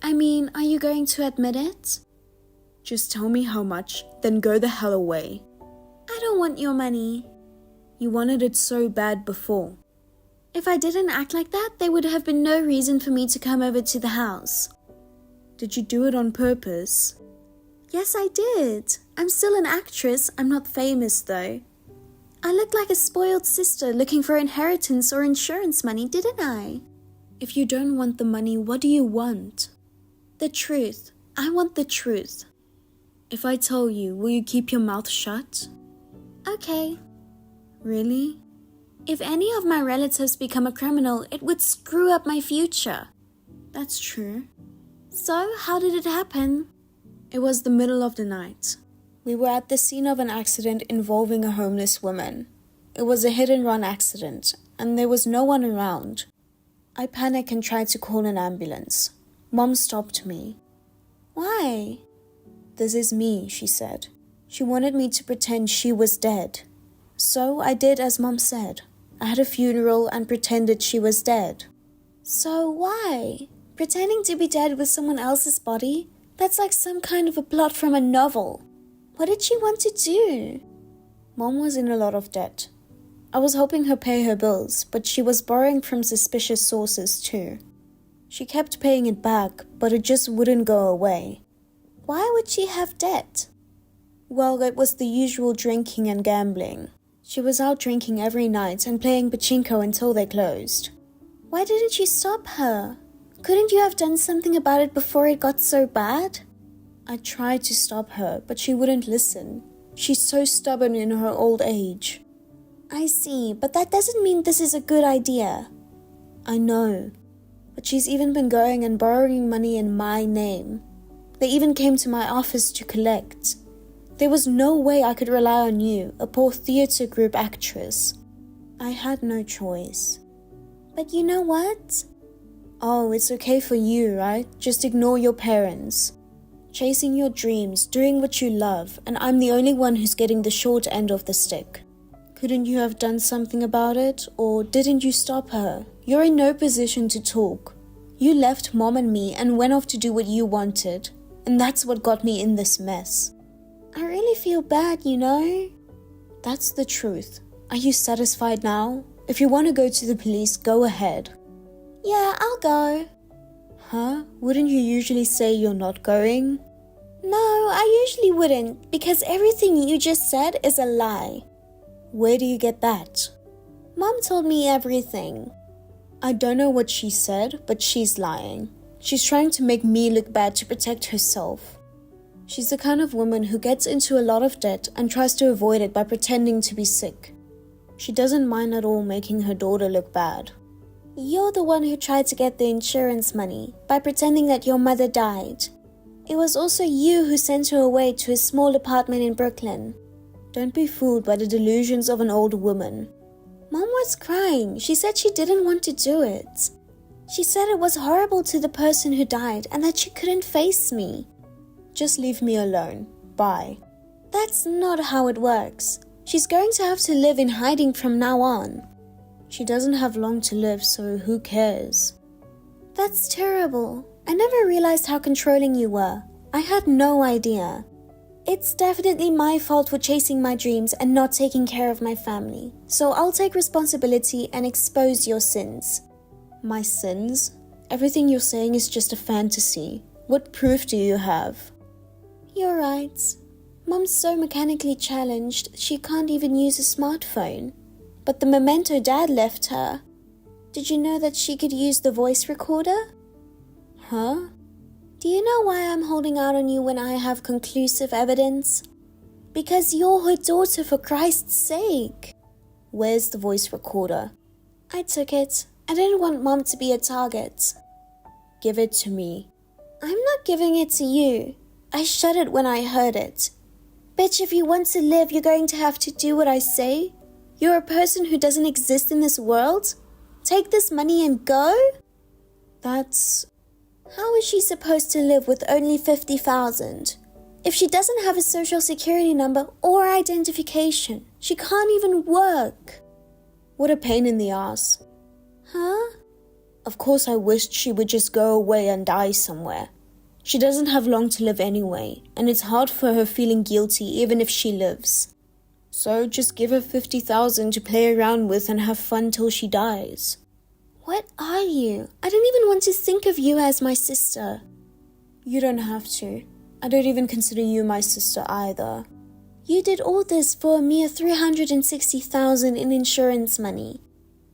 Speaker 4: I mean, are you going to admit it?
Speaker 3: Just tell me how much, then go the hell away.
Speaker 4: I don't want your money.
Speaker 3: You wanted it so bad before.
Speaker 4: If I didn't act like that, there would have been no reason for me to come over to the house.
Speaker 3: Did you do it on purpose?
Speaker 4: Yes, I did. I'm still an actress. I'm not famous, though. I looked like a spoiled sister looking for inheritance or insurance money, didn't I?
Speaker 3: If you don't want the money, what do you want?
Speaker 4: The truth. I want the truth.
Speaker 3: If I tell you, will you keep your mouth shut?
Speaker 4: Okay.
Speaker 3: Really?
Speaker 4: If any of my relatives become a criminal, it would screw up my future.
Speaker 3: That's true.
Speaker 4: So, how did it happen?
Speaker 3: It was the middle of the night. We were at the scene of an accident involving a homeless woman. It was a hit-and-run accident, and there was no one around. I panicked and tried to call an ambulance. Mom stopped me.
Speaker 4: Why?
Speaker 3: This is me, she said. She wanted me to pretend she was dead. So I did as Mom said. I had a funeral and pretended she was dead.
Speaker 4: So why? Pretending to be dead with someone else's body? That's like some kind of a plot from a novel. What did she want to do?
Speaker 3: Mom was in a lot of debt. I was helping her pay her bills, but she was borrowing from suspicious sources too. She kept paying it back, but it just wouldn't go away.
Speaker 4: Why would she have debt?
Speaker 3: Well, it was the usual drinking and gambling. She was out drinking every night and playing pachinko until they closed.
Speaker 4: Why didn't you stop her? Couldn't you have done something about it before it got so bad?
Speaker 3: I tried to stop her, but she wouldn't listen. She's so stubborn in her old age.
Speaker 4: I see, but that doesn't mean this is a good idea.
Speaker 3: I know, but she's even been going and borrowing money in my name. They even came to my office to collect. There was no way I could rely on you, a poor theatre group actress. I had no choice.
Speaker 4: But you know what?
Speaker 3: Oh, it's okay for you, right? Just ignore your parents. Chasing your dreams, doing what you love, and I'm the only one who's getting the short end of the stick. Couldn't you have done something about it? Or didn't you stop her? You're in no position to talk. You left Mom and me and went off to do what you wanted. And that's what got me in this mess.
Speaker 4: I really feel bad, you know?
Speaker 3: That's the truth. Are you satisfied now? If you want to go to the police, go ahead.
Speaker 4: Yeah, I'll go.
Speaker 3: Huh? Wouldn't you usually say you're not going?
Speaker 4: No, I usually wouldn't, because everything you just said is a lie.
Speaker 3: Where do you get that?
Speaker 4: Mom told me everything.
Speaker 3: I don't know what she said, but she's lying. She's trying to make me look bad to protect herself. She's the kind of woman who gets into a lot of debt and tries to avoid it by pretending to be sick. She doesn't mind at all making her daughter look bad.
Speaker 4: You're the one who tried to get the insurance money by pretending that your mother died. It was also you who sent her away to a small apartment in Brooklyn.
Speaker 3: Don't be fooled by the delusions of an old woman.
Speaker 4: Mom was crying. She said she didn't want to do it. She said it was horrible to the person who died and that she couldn't face me.
Speaker 3: Just leave me alone. Bye.
Speaker 4: That's not how it works. She's going to have to live in hiding from now on.
Speaker 3: She doesn't have long to live, so who cares?
Speaker 4: That's terrible. I never realized how controlling you were. I had no idea. It's definitely my fault for chasing my dreams and not taking care of my family. So I'll take responsibility and expose your sins.
Speaker 3: My sins? Everything you're saying is just a fantasy. What proof do you have?
Speaker 4: You're right. Mom's so mechanically challenged, she can't even use a smartphone. But the memento Dad left her. Did you know that she could use the voice recorder?
Speaker 3: Huh?
Speaker 4: Do you know why I'm holding out on you when I have conclusive evidence? Because you're her daughter, for Christ's sake.
Speaker 3: Where's the voice recorder?
Speaker 4: I took it. I didn't want Mom to be a target.
Speaker 3: Give it to me.
Speaker 4: I'm not giving it to you. I shut it when I heard it. Bitch, if you want to live, you're going to have to do what I say. You're a person who doesn't exist in this world? Take this money and go?
Speaker 3: That's...
Speaker 4: How is she supposed to live with only 50,000? If she doesn't have a social security number or identification, she can't even work.
Speaker 3: What a pain in the ass.
Speaker 4: Huh?
Speaker 3: Of course I wished she would just go away and die somewhere. She doesn't have long to live anyway, and it's hard for her feeling guilty even if she lives. So just give her 50,000 to play around with and have fun till she dies.
Speaker 4: What are you? I don't even want to think of you as my sister.
Speaker 3: You don't have to. I don't even consider you my sister either.
Speaker 4: You did all this for a mere 360,000 in insurance money.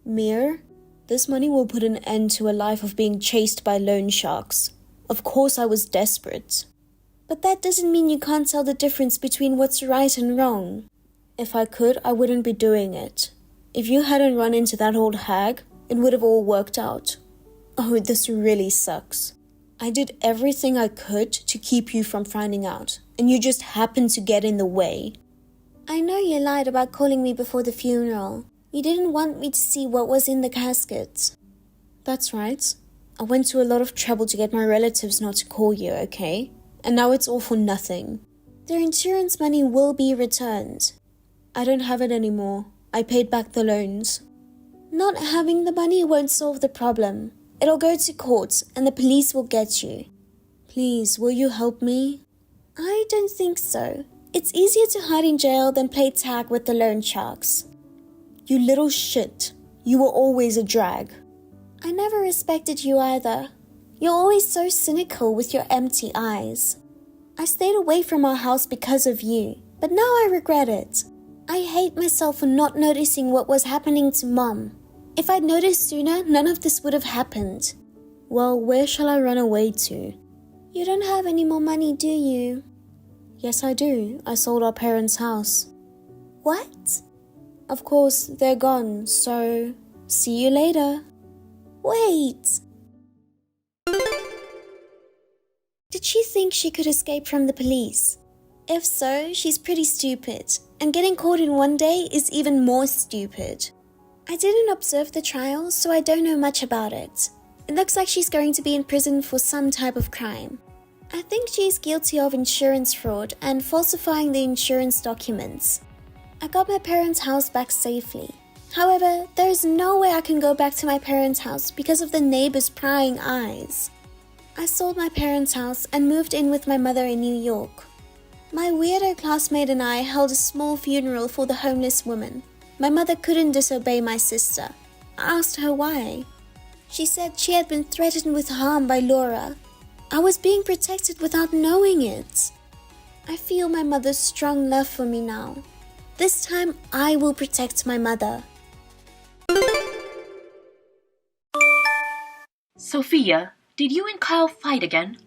Speaker 3: Mere? This money will put an end to a life of being chased by loan sharks. Of course I was desperate.
Speaker 4: But that doesn't mean you can't tell the difference between what's right and wrong.
Speaker 3: If I could, I wouldn't be doing it. If you hadn't run into that old hag, it would have all worked out. Oh, this really sucks. I did everything I could to keep you from finding out, and you just happened to get in the way.
Speaker 4: I know you lied about calling me before the funeral. You didn't want me to see what was in the casket.
Speaker 3: That's right. I went to a lot of trouble to get my relatives not to call you, okay? And now it's all for nothing.
Speaker 4: Their insurance money will be returned.
Speaker 3: I don't have it anymore. I paid back the loans.
Speaker 4: Not having the money won't solve the problem. It'll go to court and the police will get you.
Speaker 3: Please, will you help me?
Speaker 4: I don't think so. It's easier to hide in jail than play tag with the loan sharks.
Speaker 3: You little shit. You were always a drag.
Speaker 4: I never respected you either. You're always so cynical with your empty eyes. I stayed away from our house because of you, but now I regret it. I hate myself for not noticing what was happening to Mom. If I'd noticed sooner, none of this would have happened. Well, where shall I run away to? You don't have any more money, do you? Yes, I do. I sold our parents' house. What? Of course, they're gone, so see you later. Wait! Did she think she could escape from the police? If so, she's pretty stupid, and getting caught in one day is even more stupid. I didn't observe the trial, so I don't know much about it. It looks like she's going to be in prison for some type of crime. I think she's guilty of insurance fraud and falsifying the insurance documents. I got my parents' house back safely. However, there is no way I can go back to my parents' house because of the neighbors' prying eyes. I sold my parents' house and moved in with my mother in New York. My weirdo classmate and I held a small funeral for the homeless woman. My mother couldn't disobey my sister. I asked her why. She said she had been threatened with harm by Laura. I was being protected without knowing it. I feel my mother's strong love for me now. This time I will protect my mother.
Speaker 5: Sophia, did you and Kyle fight again?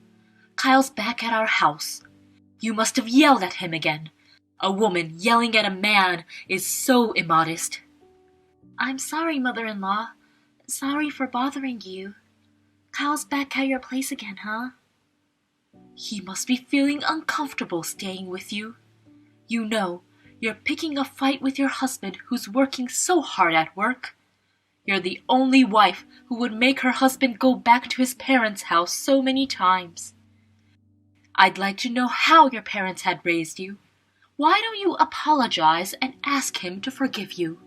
Speaker 5: Kyle's back at our house. You must have yelled at him again. A woman yelling at a man is so immodest. I'm sorry, mother-in-law. Sorry for bothering you. Kyle's back at your place again, huh? He must be feeling uncomfortable staying with you. You know, you're picking a fight with your husband who's working so hard at work. You're the only wife who would make her husband go back to his parents' house so many times. I'd like to know how your parents had raised you. Why don't you apologize and ask him to forgive you?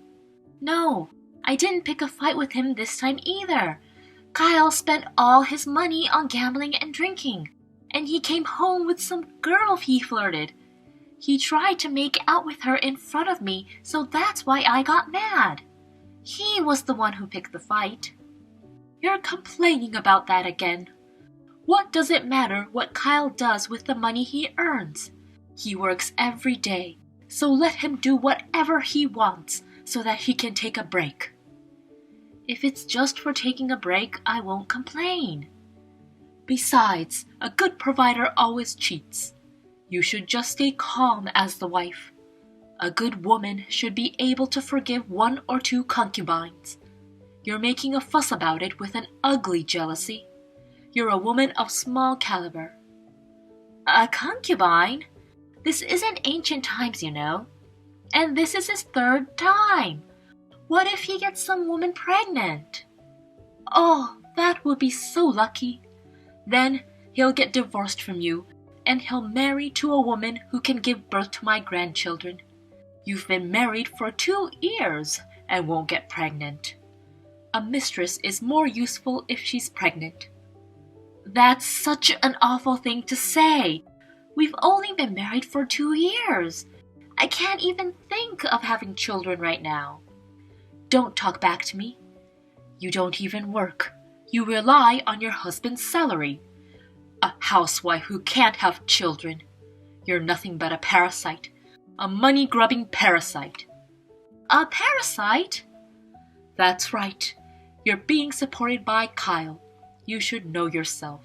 Speaker 5: No, I didn't pick a fight with him this time either. Kyle spent all his money on gambling and drinking, and he came home with some girl he flirted. He tried to make out with her in front of me, so that's why I got mad. He was the one who picked the fight. You're complaining about that again. What does it matter what Kyle does with the money he earns? He works every day, so let him do whatever he wants so that he can take a break. If it's just for taking a break, I won't complain. Besides, a good provider always cheats. You should just stay calm as the wife. A good woman should be able to forgive 1 or 2 concubines. You're making a fuss about it with an ugly jealousy. You're a woman of small caliber. A concubine? This isn't ancient times, you know. And this is his 3rd time. What if he gets some woman pregnant? Oh, that would be so lucky. Then he'll get divorced from you, and he'll marry to a woman who can give birth to my grandchildren. You've been married for 2 years and won't get pregnant. A mistress is more useful if she's pregnant. That's such an awful thing to say. We've only been married for 2 years. I can't even think of having children right now. Don't talk back to me. You don't even work. You rely on your husband's salary. A housewife who can't have children. You're nothing but a parasite. A money-grubbing parasite. A parasite? That's right. You're being supported by Kyle. You should know yourself.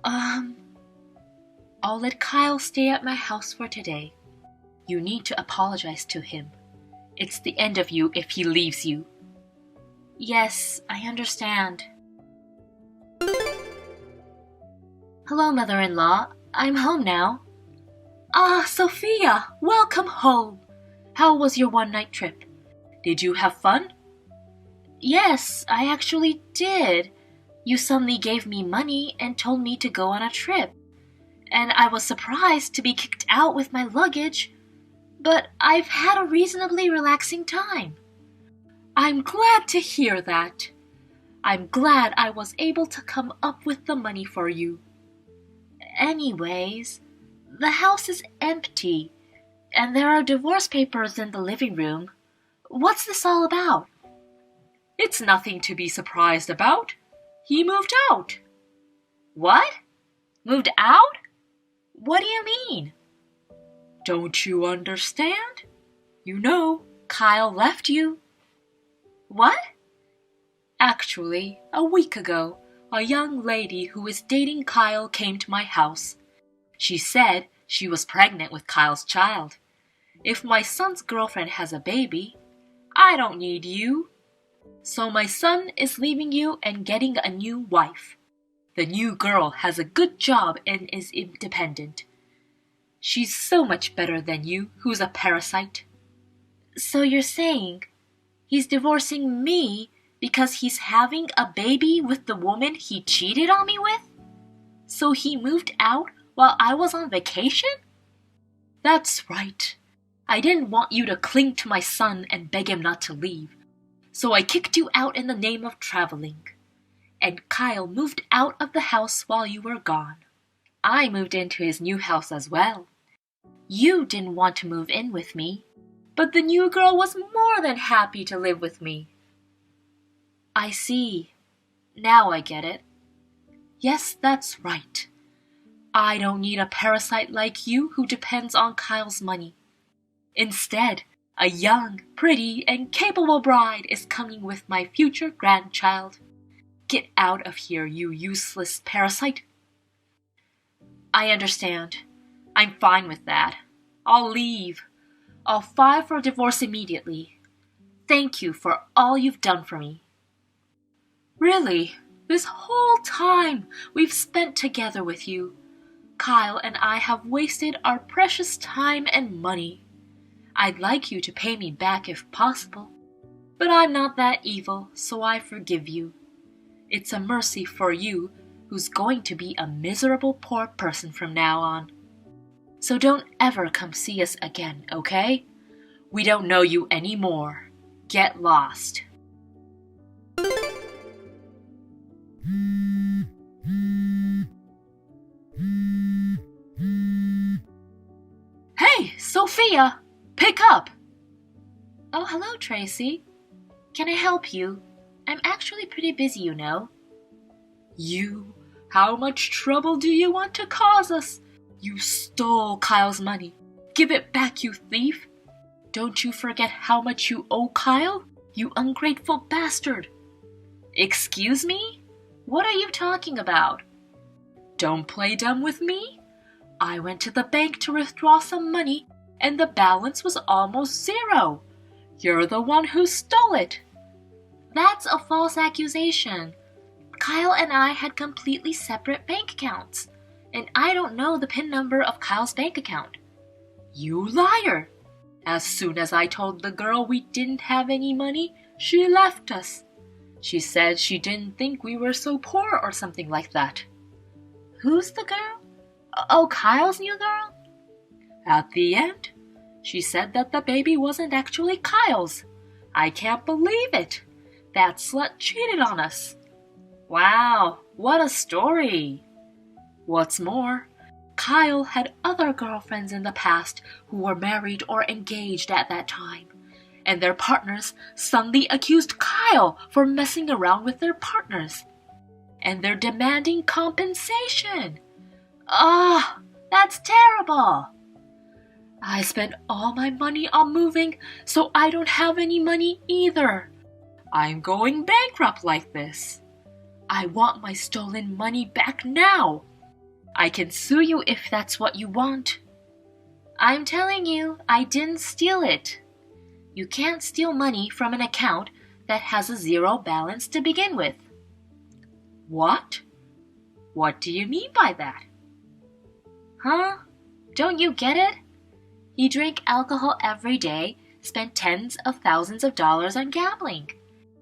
Speaker 5: I'll let Kyle stay at my house for today. You need to apologize to him. It's the end of you if he leaves you. Yes, I understand. Hello, mother-in-law. I'm home now. Ah, Sophia, welcome home. How was your one-night trip? Did you have fun? Yes, I actually did. You suddenly gave me money and told me to go on a trip. And I was surprised to be kicked out with my luggage. But I've had a reasonably relaxing time. I'm glad to hear that. I'm glad I was able to come up with the money for you. Anyways, the house is empty, and there are divorce papers in the living room. What's this all about? It's nothing to be surprised about. He moved out. What? Moved out? What do you mean? Don't you understand? You know, Kyle left you. What? Actually, a week ago, a young lady who is dating Kyle came to my house. She said she was pregnant with Kyle's child. If my son's girlfriend has a baby, I don't need you. So my son is leaving you and getting a new wife. The new girl has a good job and is independent. She's so much better than you, who's a parasite. So you're saying he's divorcing me because he's having a baby with the woman he cheated on me with? So he moved out while I was on vacation? That's right. I didn't want you to cling to my son and beg him not to leave. So I kicked you out in the name of traveling. And Kyle moved out of the house while you were gone. I moved into his new house as well. You didn't want to move in with me, but the new girl was more than happy to live with me. I see. Now I get it. Yes, that's right. I don't need a parasite like you who depends on Kyle's money. Instead, a young, pretty, and capable bride is coming with my future grandchild. Get out of here, you useless parasite. I understand. I'm fine with that. I'll leave. I'll file for divorce immediately. Thank you for all you've done for me. Really, this whole time we've spent together with you, Kyle and I have wasted our precious time and money. I'd like you to pay me back if possible, but I'm not that evil, so I forgive you. It's a mercy for you, who's going to be a miserable poor person from now on. So don't ever come see us again, okay? We don't know you anymore. Get lost. Hey, Sophia! Pick up!
Speaker 1: Oh, hello, Tracy. Can I help you? I'm actually pretty busy, you know.
Speaker 5: You? How much trouble do you want to cause us? You stole Kyle's money. Give it back, you thief! Don't you forget how much you owe Kyle, you ungrateful bastard!
Speaker 1: Excuse me? What are you talking about?
Speaker 5: Don't play dumb with me. I went to the bank to withdraw some money, and the balance was almost zero. You're the one who stole it.
Speaker 1: That's a false accusation. Kyle and I had completely separate bank accounts, and I don't know the PIN number of Kyle's bank account.
Speaker 5: You liar! As soon as I told the girl we didn't have any money, she left us. She said she didn't think we were so poor or something like that.
Speaker 1: Who's the girl? Oh, Kyle's new girl?
Speaker 5: At the end, she said that the baby wasn't actually Kyle's. I can't believe it. That slut cheated on us.
Speaker 1: Wow, what a story.
Speaker 5: What's more, Kyle had other girlfriends in the past who were married or engaged at that time, and their partners suddenly accused Kyle for messing around with their partners. And they're demanding compensation.
Speaker 1: Ah, that's terrible.
Speaker 5: I spent all my money on moving, so I don't have any money either. I'm going bankrupt like this. I want my stolen money back now. I can sue you if that's what you want.
Speaker 1: I'm telling you, I didn't steal it. You can't steal money from an account that has a zero balance to begin with.
Speaker 5: What? What do you mean by that?
Speaker 1: Huh? Don't you get it? He drank alcohol every day, spent tens of thousands of dollars on gambling.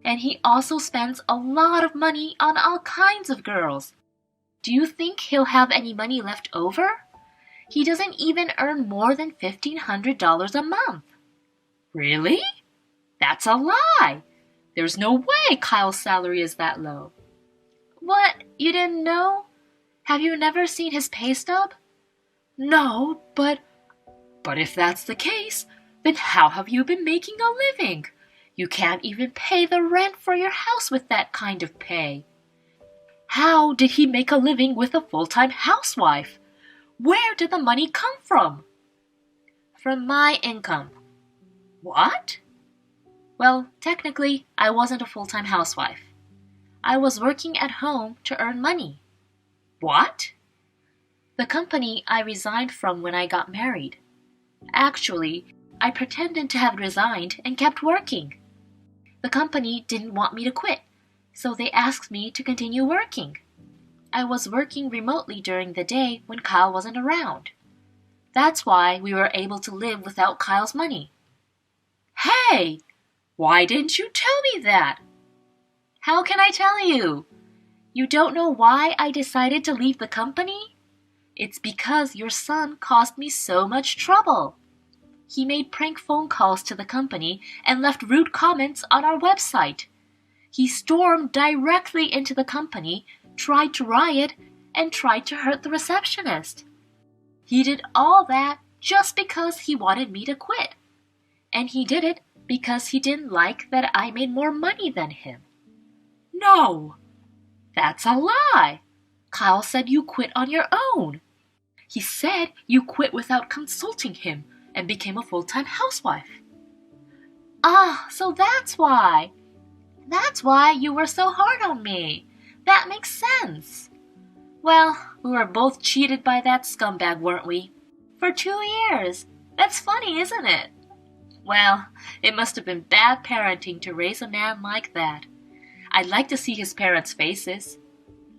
Speaker 1: And he also spends a lot of money on all kinds of girls. Do you think he'll have any money left over? He doesn't even earn more than $1,500 a month.
Speaker 5: Really? That's a lie. There's no way Kyle's salary is that low.
Speaker 1: What? You didn't know? Have you never seen his pay stub?
Speaker 5: No, but if that's the case, then how have you been making a living? You can't even pay the rent for your house with that kind of pay. How did he make a living with a full-time housewife? Where did the money come from?
Speaker 1: From my income.
Speaker 5: What?
Speaker 1: Well, technically, I wasn't a full-time housewife.
Speaker 5: I was working at home to earn money. What? The company I resigned from when I got married. Actually, I pretended to have resigned and kept working. The company didn't want me to quit, so they asked me to continue working. I was working remotely during the day when Kyle wasn't around. That's why we were able to live without Kyle's money. Hey! Why didn't you tell me that? How can I tell you? You don't know why I decided to leave the company? It's because your son caused me so much trouble. He made prank phone calls to the company and left rude comments on our website. He stormed directly into the company, tried to riot, and tried to hurt the receptionist. He did all that just because he wanted me to quit. And he did it because he didn't like that I made more money than him. No! That's a lie! Kyle said you quit on your own. He said you quit without consulting him and became a full-time housewife. Ah, so that's why. That's why you were so hard on me. That makes sense. Well, we were both cheated by that scumbag, weren't we? For 2 years. That's funny, isn't it? Well, it must have been bad parenting to raise a man like that. I'd like to see his parents' faces.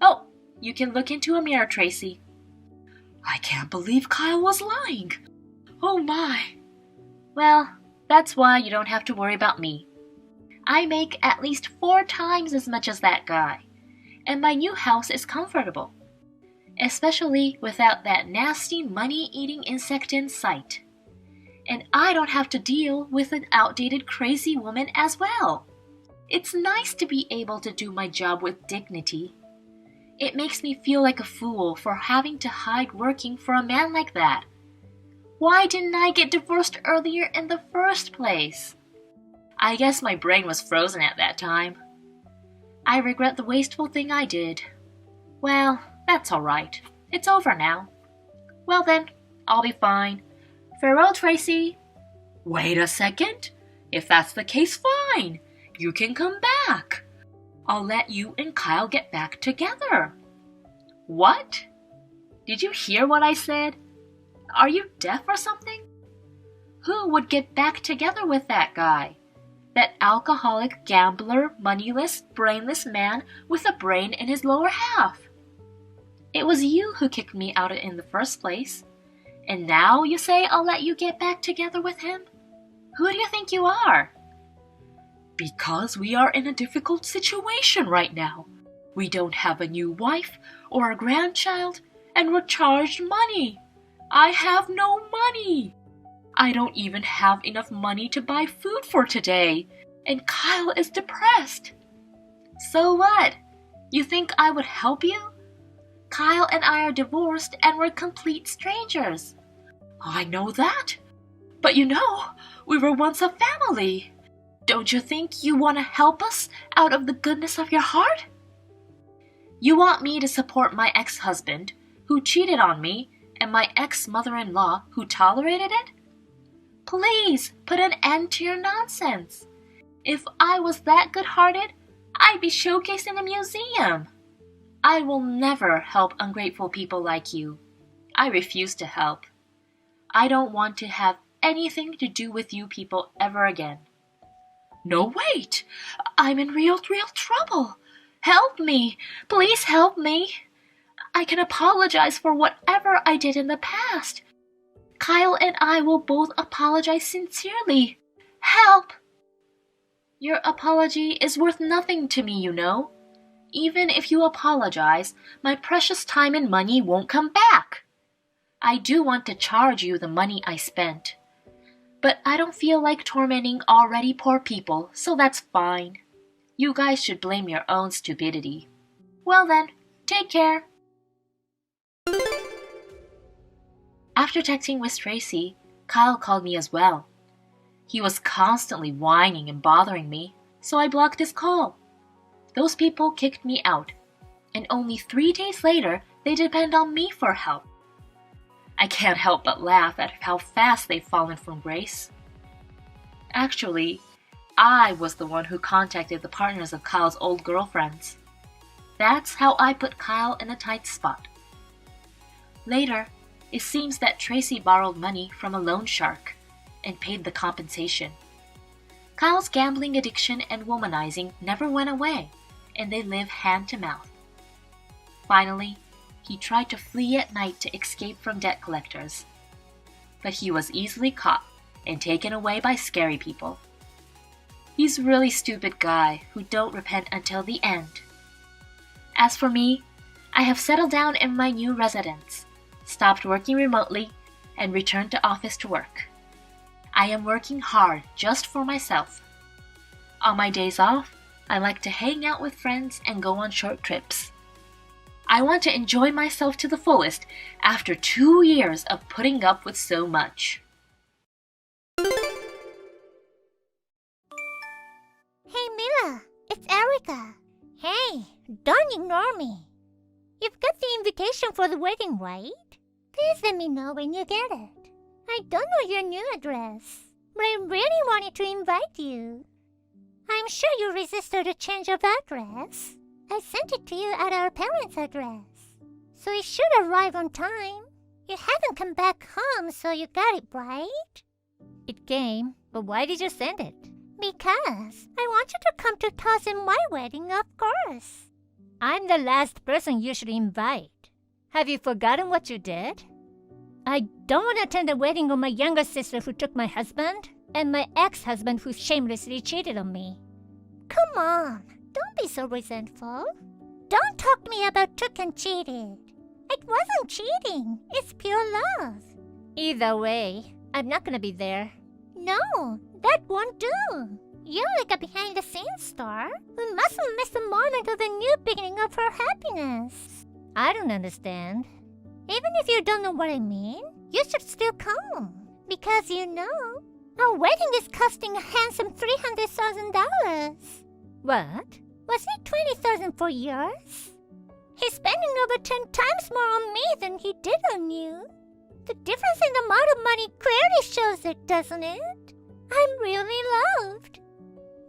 Speaker 5: Oh, you can look into a mirror, Tracy. I can't believe Kyle was lying. Oh my. Well, that's why you don't have to worry about me. I make at least 4 times as much as that guy, and my new house is comfortable, especially without that nasty money-eating insect in sight. And I don't have to deal with an outdated crazy woman as well. It's nice to be able to do my job with dignity. It makes me feel like a fool for having to hide working for a man like that. Why didn't I get divorced earlier in the first place? I guess my brain was frozen at that time. I regret the wasteful thing I did. Well, that's all right. It's over now. Well then, I'll be fine. Farewell, Tracy. Wait a second. If that's the case, fine. You can come back. I'll let you and Kyle get back together. What? Did you hear what I said? Are you deaf or something? Who would get back together with that guy? That alcoholic, gambler, moneyless, brainless man with a brain in his lower half. It was you who kicked me out in the first place. And now you say I'll let you get back together with him? Who do you think you are? Because we are in a difficult situation right now. We don't have a new wife or a grandchild, and we're charged money. I have no money. I don't even have enough money to buy food for today, and Kyle is depressed. So what? You think I would help you? Kyle and I are divorced and we're complete strangers. I know that. But you know, we were once a family. Don't you think you want to help us out of the goodness of your heart? You want me to support my ex-husband, who cheated on me, and my ex-mother-in-law, who tolerated it? Please, put an end to your nonsense. If I was that good-hearted, I'd be showcased in a museum. I will never help ungrateful people like you. I refuse to help. I don't want to have anything to do with you people ever again. No, wait! I'm in real trouble. Help me! Please help me! I can apologize for whatever I did in the past. Kyle and I will both apologize sincerely. Help! Your apology is worth nothing to me, you know. Even if you apologize, my precious time and money won't come back. I do want to charge you the money I spent. But I don't feel like tormenting already poor people, so that's fine. You guys should blame your own stupidity. Well then, take care. After texting with Tracy, Kyle called me as well. He was constantly whining and bothering me, so I blocked his call. Those people kicked me out, and only 3 days later, they depend on me for help. I can't help but laugh at how fast they've fallen from grace. Actually, I was the one who contacted the partners of Kyle's old girlfriends. That's how I put Kyle in a tight spot. Later, it seems that Tracy borrowed money from a loan shark and paid the compensation. Kyle's gambling addiction and womanizing never went away, and they live hand to mouth. Finally, he tried to flee at night to escape from debt collectors. But he was easily caught and taken away by scary people. He's a really stupid guy who don't repent until the end. As for me, I have settled down in my new residence, stopped working remotely, and returned to office to work. I am working hard just for myself. On my days off, I like to hang out with friends and go on short trips. I want to enjoy myself to the fullest after 2 years of putting up with so much.
Speaker 6: Hey Mila, it's Erica. Hey, don't ignore me. You've got the invitation for the wedding, right? Please let me know when you get it. I don't know your new address, but I really wanted to invite you. I'm sure you resisted a change of address. I sent it to you at our parents' address, so it should arrive on time. You haven't come back home, so you got it, right?
Speaker 7: It came, but why did you send it?
Speaker 6: Because I want you to come to toss in my wedding, of course.
Speaker 7: I'm the last person you should invite. Have you forgotten what you did? I don't want to attend the wedding of my younger sister who took my husband, and my ex-husband who shamelessly cheated on me.
Speaker 6: Come on, don't be so resentful. Don't talk to me about took and cheated. It wasn't cheating, it's pure love.
Speaker 7: Either way, I'm not gonna be there.
Speaker 6: No, that won't do. You're like a behind-the-scenes star who mustn't miss the moment of the new beginning of her happiness.
Speaker 7: I don't understand.
Speaker 6: Even if you don't know what I mean, you should still come. Because you know, our wedding is costing a handsome $300,000.
Speaker 7: What?
Speaker 6: Wasn't it $20,000 for yours? He's spending over 10 times more on me than he did on you. The difference in the amount of money clearly shows it, doesn't it? I'm really loved.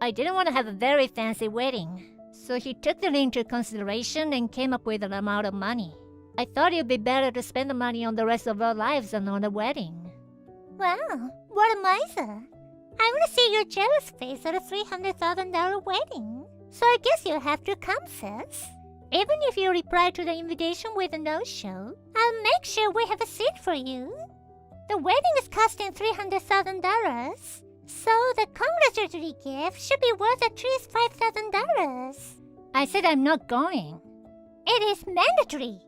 Speaker 7: I didn't want to have a very fancy wedding, so he took that into consideration and came up with an amount of money. I thought it would be better to spend the money on the rest of our lives than on a wedding.
Speaker 6: Wow, what a miser. I want to see your jealous face at a $300,000 wedding. So I guess you'll have to come, sis. Even if you reply to the invitation with a no-show, I'll make sure we have a seat for you. The wedding is costing $300,000, so the congratulatory gift should be worth at least $5,000.
Speaker 7: I said I'm not going.
Speaker 6: It is mandatory.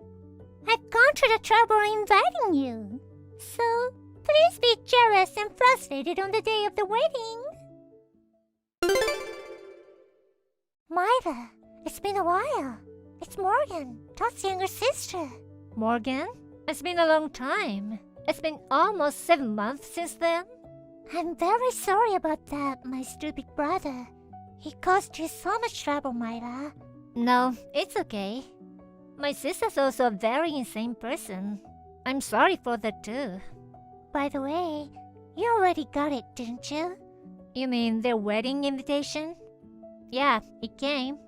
Speaker 6: I've gone to the trouble of inviting you. So, please be jealous and frustrated on the day of the wedding. Myra, it's been a while. It's Morgan, Todd's younger sister.
Speaker 7: Morgan? It's been a long time. It's been almost 7 months since then.
Speaker 6: I'm very sorry about that, my stupid brother. He caused you so much trouble, Myra.
Speaker 7: No, it's okay. My sister's also a very insane person. I'm sorry for that too.
Speaker 6: By the way, you already got it, didn't you?
Speaker 7: You mean their wedding invitation? Yeah, it came.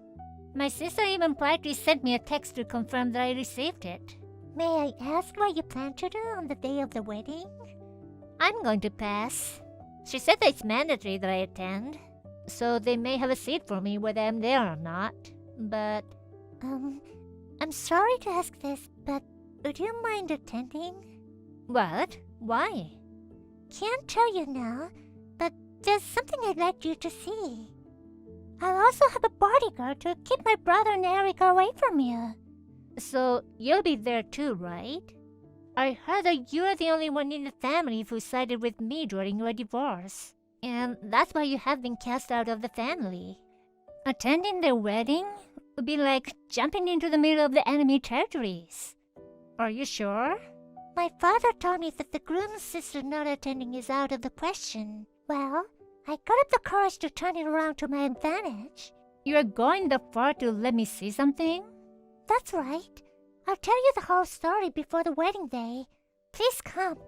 Speaker 7: My sister even politely sent me a text to confirm that I received it.
Speaker 6: May I ask what you plan to do on the day of the wedding?
Speaker 7: I'm going to pass. She said that it's mandatory that I attend, so they may have a seat for me whether I'm there or not, but...
Speaker 6: I'm sorry to ask this, but would you mind attending?
Speaker 7: What? Why?
Speaker 6: Can't tell you now, but there's something I'd like you to see. I'll also have a bodyguard to keep my brother and Eric away from you.
Speaker 7: So you'll be there too, right? I heard that you're the only one in the family who sided with me during your divorce, and that's why you have been cast out of the family. Attending their wedding would be like jumping into the middle of the enemy territories. Are you sure?
Speaker 6: My father told me that the groom's sister not attending is out of the question. Well, I got up the courage to turn it around to my advantage.
Speaker 7: You're going that far to let me see something?
Speaker 6: That's right. I'll tell you the whole story before the wedding day. Please come.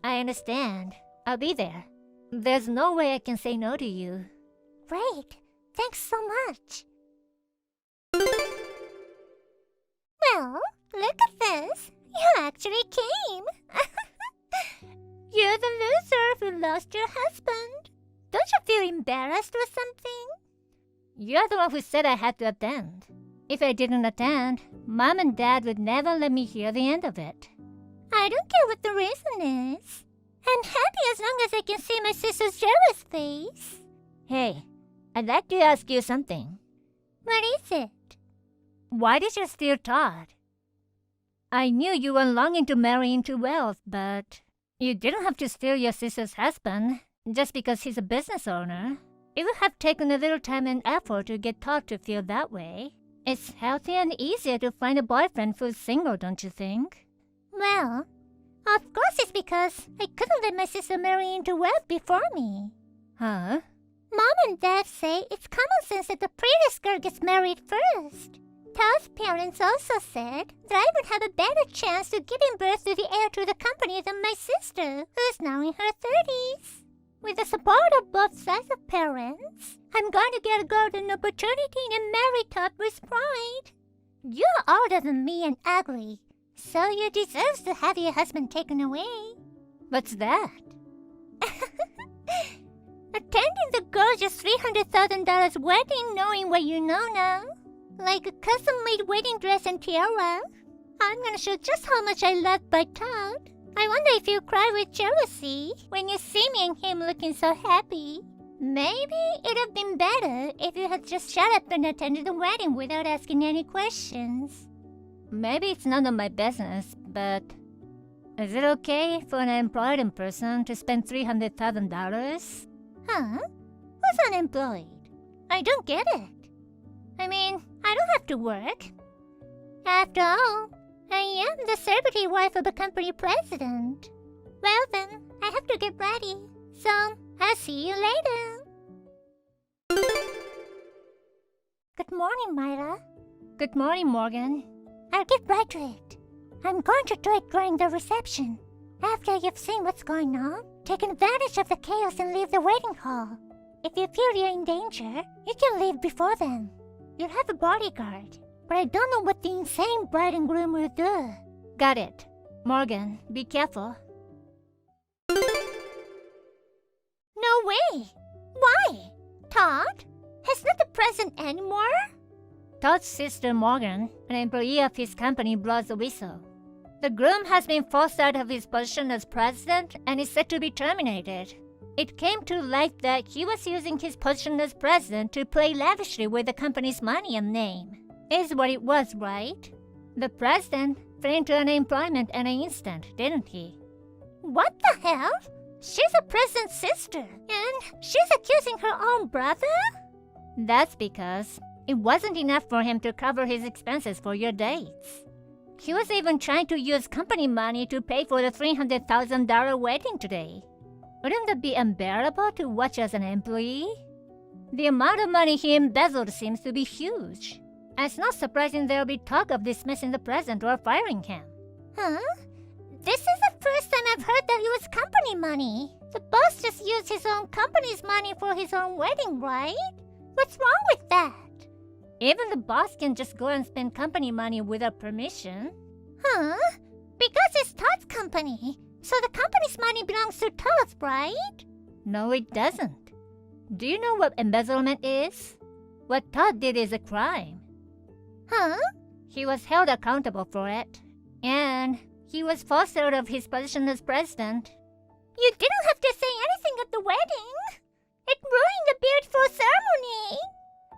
Speaker 7: I understand. I'll be there. There's no way I can say no to you.
Speaker 6: Great. Thanks so much. Well, look at this. You actually came. You're the loser who lost your husband. Don't you feel embarrassed or something?
Speaker 7: You're the one who said I had to attend. If I didn't attend, Mom and Dad would never let me hear the end of it.
Speaker 6: I don't care what the reason is. I'm happy as long as I can see my sister's jealous face.
Speaker 7: Hey, I'd like to ask you something.
Speaker 6: What is it?
Speaker 7: Why did you steal Todd? I knew you were longing to marry into wealth, but you didn't have to steal your sister's husband just because he's a business owner. It would have taken a little time and effort to get Todd to feel that way. It's healthier and easier to find a boyfriend who's single, don't you think?
Speaker 6: Well, of course it's because I couldn't let my sister marry into wealth before me.
Speaker 7: Huh?
Speaker 6: Mom and Dad say it's common sense that the prettiest girl gets married first. Todd's parents also said that I would have a better chance to giving birth to the heir to the company than my sister, who's now in her 30s. With the support of both sides of parents, I'm going to get a golden opportunity and marry Todd with pride. You're older than me and ugly, so you deserve to have your husband taken away.
Speaker 7: What's that?
Speaker 6: Attending the gorgeous $300,000 wedding knowing what you know now. Like a custom-made wedding dress and tiara. I'm gonna show just how much I love by Todd. I wonder if you cry with jealousy when you see me and him looking so happy. Maybe it'd have been better if you had just shut up and attended the wedding without asking any questions.
Speaker 7: Maybe it's none of my business, but is it okay for an unemployed person to spend $300,000?
Speaker 6: Huh? Who's unemployed? I don't get it. I mean, I don't have to work. After all, I am the celebrity wife of a company president. Well then, I have to get ready. So, I'll see you later. Good morning, Myra.
Speaker 7: Good morning, Morgan.
Speaker 6: I'll get right to it. I'm going to do it during the reception. After you've seen what's going on, take advantage of the chaos and leave the waiting hall. If you feel you're in danger, you can leave before then. You'll have a bodyguard, but I don't know what the insane bride and groom will do.
Speaker 7: Got it. Morgan, be careful.
Speaker 6: No way! Why? Todd? He's not the president anymore?
Speaker 7: Todd's sister Morgan, an employee of his company, blows the whistle. The groom has been forced out of his position as president and is set to be terminated. It came to light that he was using his position as president to play lavishly with the company's money and name. Is what it was, right? The president fell into unemployment in an instant, didn't he?
Speaker 6: What the hell? She's a president's sister, and she's accusing her own brother?
Speaker 7: That's because it wasn't enough for him to cover his expenses for your dates. He was even trying to use company money to pay for the $300,000 wedding today. Wouldn't that be unbearable to watch as an employee? The amount of money he embezzled seems to be huge. It's not surprising there'll be talk of dismissing the president or firing him.
Speaker 6: Huh? This is the first time I've heard that it was company money. The boss just used his own company's money for his own wedding, right? What's wrong with that?
Speaker 7: Even the boss can just go and spend company money without permission.
Speaker 6: Huh? Because it's Todd's company. So the company's money belongs to Todd, right?
Speaker 7: No, it doesn't. Do you know what embezzlement is? What Todd did is a crime.
Speaker 6: Huh?
Speaker 7: He was held accountable for it. And he was forced out of his position as president.
Speaker 6: You didn't have to say anything at the wedding. It ruined the beautiful ceremony.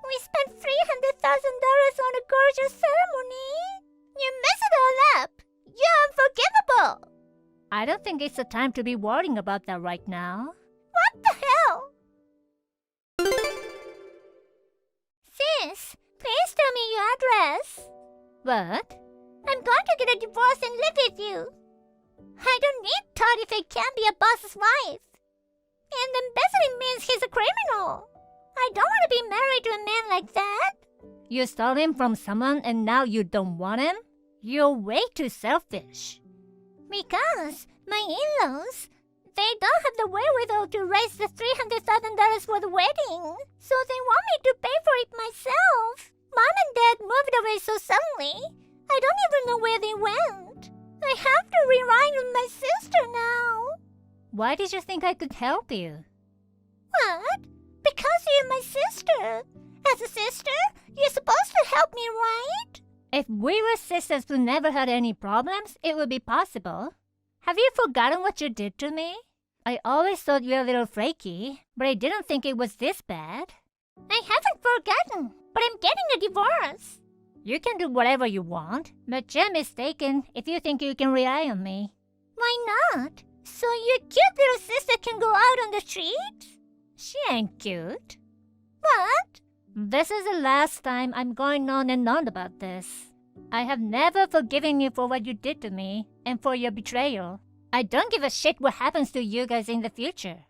Speaker 6: We spent $300,000 on a gorgeous ceremony. You messed it all up. You're unforgivable.
Speaker 7: I don't think it's the time to be worrying about that right now.
Speaker 6: What the hell? Sis, please tell me your address.
Speaker 7: What?
Speaker 6: I'm going to get a divorce and live with you. I don't need Todd if I can't be a boss's wife. And embezzling means he's a criminal. I don't want to be married to a man like that.
Speaker 7: You stole him from someone and now you don't want him? You're way too selfish.
Speaker 6: Because my in-laws, they don't have the wherewithal to raise the $300,000 for the wedding. So they want me to pay for it myself. Mom and Dad moved away so suddenly. I don't even know where they went. I have to rely on my sister now.
Speaker 7: Why did you think I could help you?
Speaker 6: What? Because you're my sister. As a sister, you're supposed to help me, right?
Speaker 7: If we were sisters who never had any problems, it would be possible. Have you forgotten what you did to me? I always thought you were a little flaky, but I didn't think it was this bad.
Speaker 6: I haven't forgotten, but I'm getting a divorce.
Speaker 7: You can do whatever you want, but you're mistaken if you think you can rely on me.
Speaker 6: Why not? So your cute little sister can go out on the streets?
Speaker 7: She ain't cute.
Speaker 6: What?
Speaker 7: This is the last time I'm going on and on about this. I have never forgiven you for what you did to me and for your betrayal. I don't give a shit what happens to you guys in the future.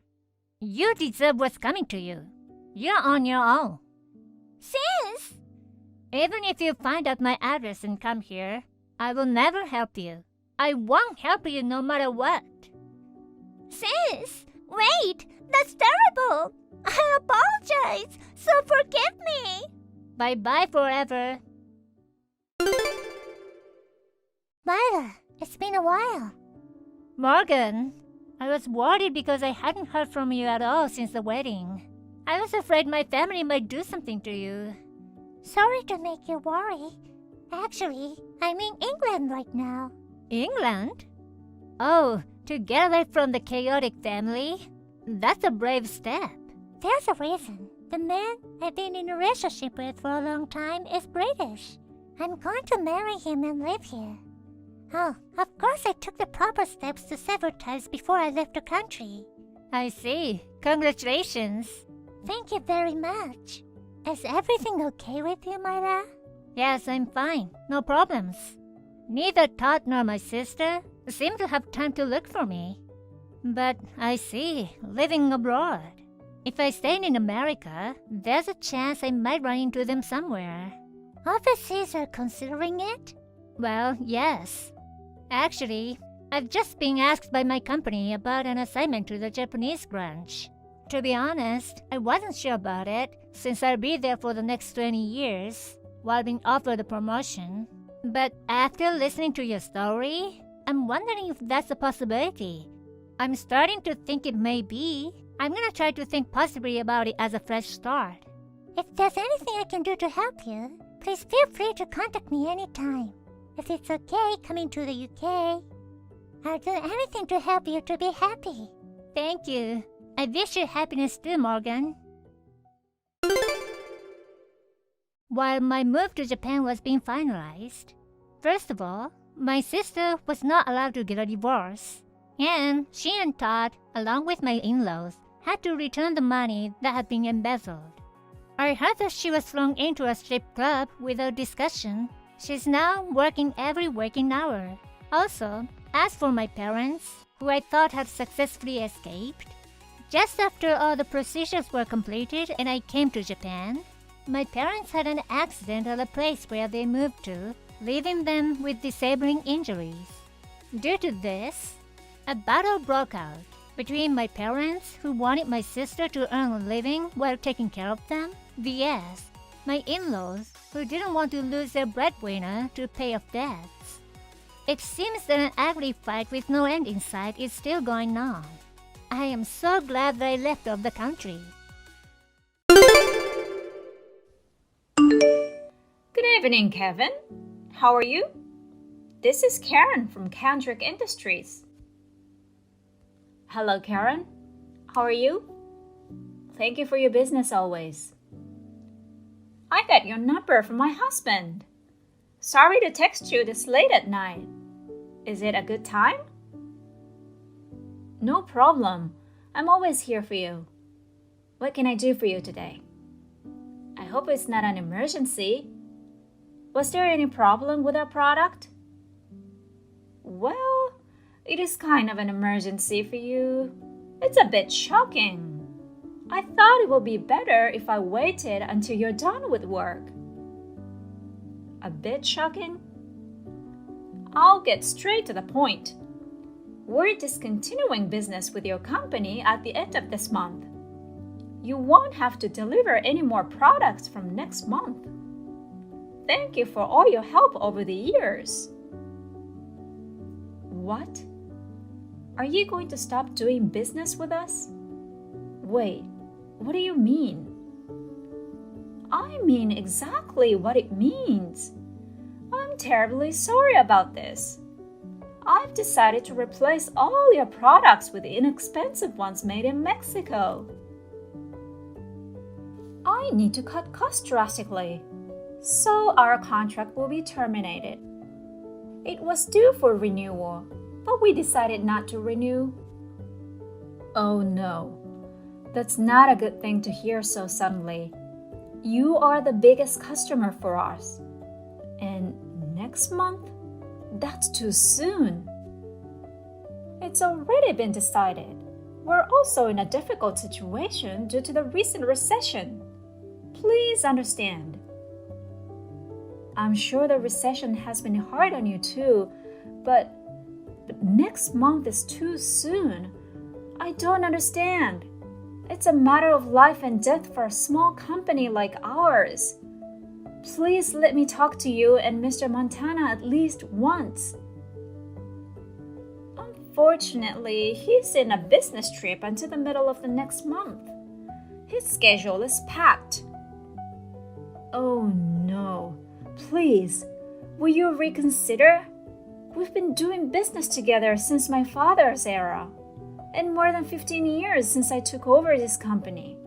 Speaker 7: You deserve what's coming to you. You're on your own.
Speaker 6: Sis!
Speaker 7: Even if you find out my address and come here, I will never help you. I won't help you no matter what.
Speaker 6: Sis! Wait! That's terrible! I apologize, so forgive me!
Speaker 7: Bye-bye forever.
Speaker 6: Myra, it's been a while.
Speaker 7: Morgan, I was worried because I hadn't heard from you at all since the wedding. I was afraid my family might do something to you.
Speaker 6: Sorry to make you worry. Actually, I'm in England right now.
Speaker 7: England? Oh, to get away from the chaotic family? That's a brave step.
Speaker 6: There's a reason. The man I've been in a relationship with for a long time is British. I'm going to marry him and live here. Oh, of course I took the proper steps to several times before I left the country.
Speaker 7: I see. Congratulations.
Speaker 6: Thank you very much. Is everything okay with you, Myra?
Speaker 7: Yes, I'm fine. No problems. Neither Tate nor my sister seem to have time to look for me. But I see, living abroad. If I stay in America, there's a chance I might run into them somewhere.
Speaker 6: Overseas are considering it?
Speaker 7: Well, yes. Actually, I've just been asked by my company about an assignment to the Japanese branch. To be honest, I wasn't sure about it since I'll be there for the next 20 years while being offered a promotion. But after listening to your story, I'm wondering if that's a possibility. I'm starting to think it may be. I'm gonna try to think positively about it as a fresh start.
Speaker 6: If there's anything I can do to help you, please feel free to contact me anytime. If it's okay coming to the UK, I'll do anything to help you to be happy.
Speaker 7: Thank you. I wish you happiness too, Morgan. While my move to Japan was being finalized, first of all, my sister was not allowed to get a divorce, and she and Tate, along with my in-laws, had to return the money that had been embezzled. I heard that she was thrown into a strip club without discussion. She's now working every waking hour. Also, as for my parents, who I thought had successfully escaped, just after all the procedures were completed and I came to Japan, my parents had an accident at the place where they moved to, leaving them with disabling injuries. Due to this, a battle broke out between my parents, who wanted my sister to earn a living while taking care of them, vs. my in-laws, who didn't want to lose their breadwinner to pay off debts. It seems that an ugly fight with no end in sight is still going on. I am so glad that I left of the country.
Speaker 8: Good evening, Kevin. How are you? This is Karen from Kendrick Industries. Hello, Karen. How are you? Thank you for your business always. I got your number from my husband. Sorry to text you this late at night. Is it a good time? No problem. I'm always here for you. What can I do for you today? I hope it's not an emergency. Was there any problem with our product? Well, it is kind of an emergency for you. It's a bit shocking. I thought it would be better if I waited until you're done with work. A bit shocking? I'll get straight to the point. We're discontinuing business with your company at the end of this month. You won't have to deliver any more products from next month. thank you for all your help over the years. What? Are you going to stop doing business with us? Wait, what do you mean? I mean exactly what it means. I'm terribly sorry about this. I've decided to replace all your products with inexpensive ones made in Mexico. I need to cut costs drastically, so our contract will be terminated. It was due for renewal, but we decided not to renew. Oh no, that's not a good thing to hear so suddenly. You are the biggest customer for us. And next month? That's too soon. It's already been decided. We're also in a difficult situation due to the recent recession. Please understand. I'm sure the recession has been hard on you too, but next month is too soon. I don't understand. It's a matter of life and death for a small company like ours. Please let me talk to you and Mr. Montana at least once. Unfortunately, he's in a business trip until the middle of the next month. His schedule is packed. Oh no. Please, will you reconsider? We've been doing business together since my father's era, and more than 15 years since I took over this company.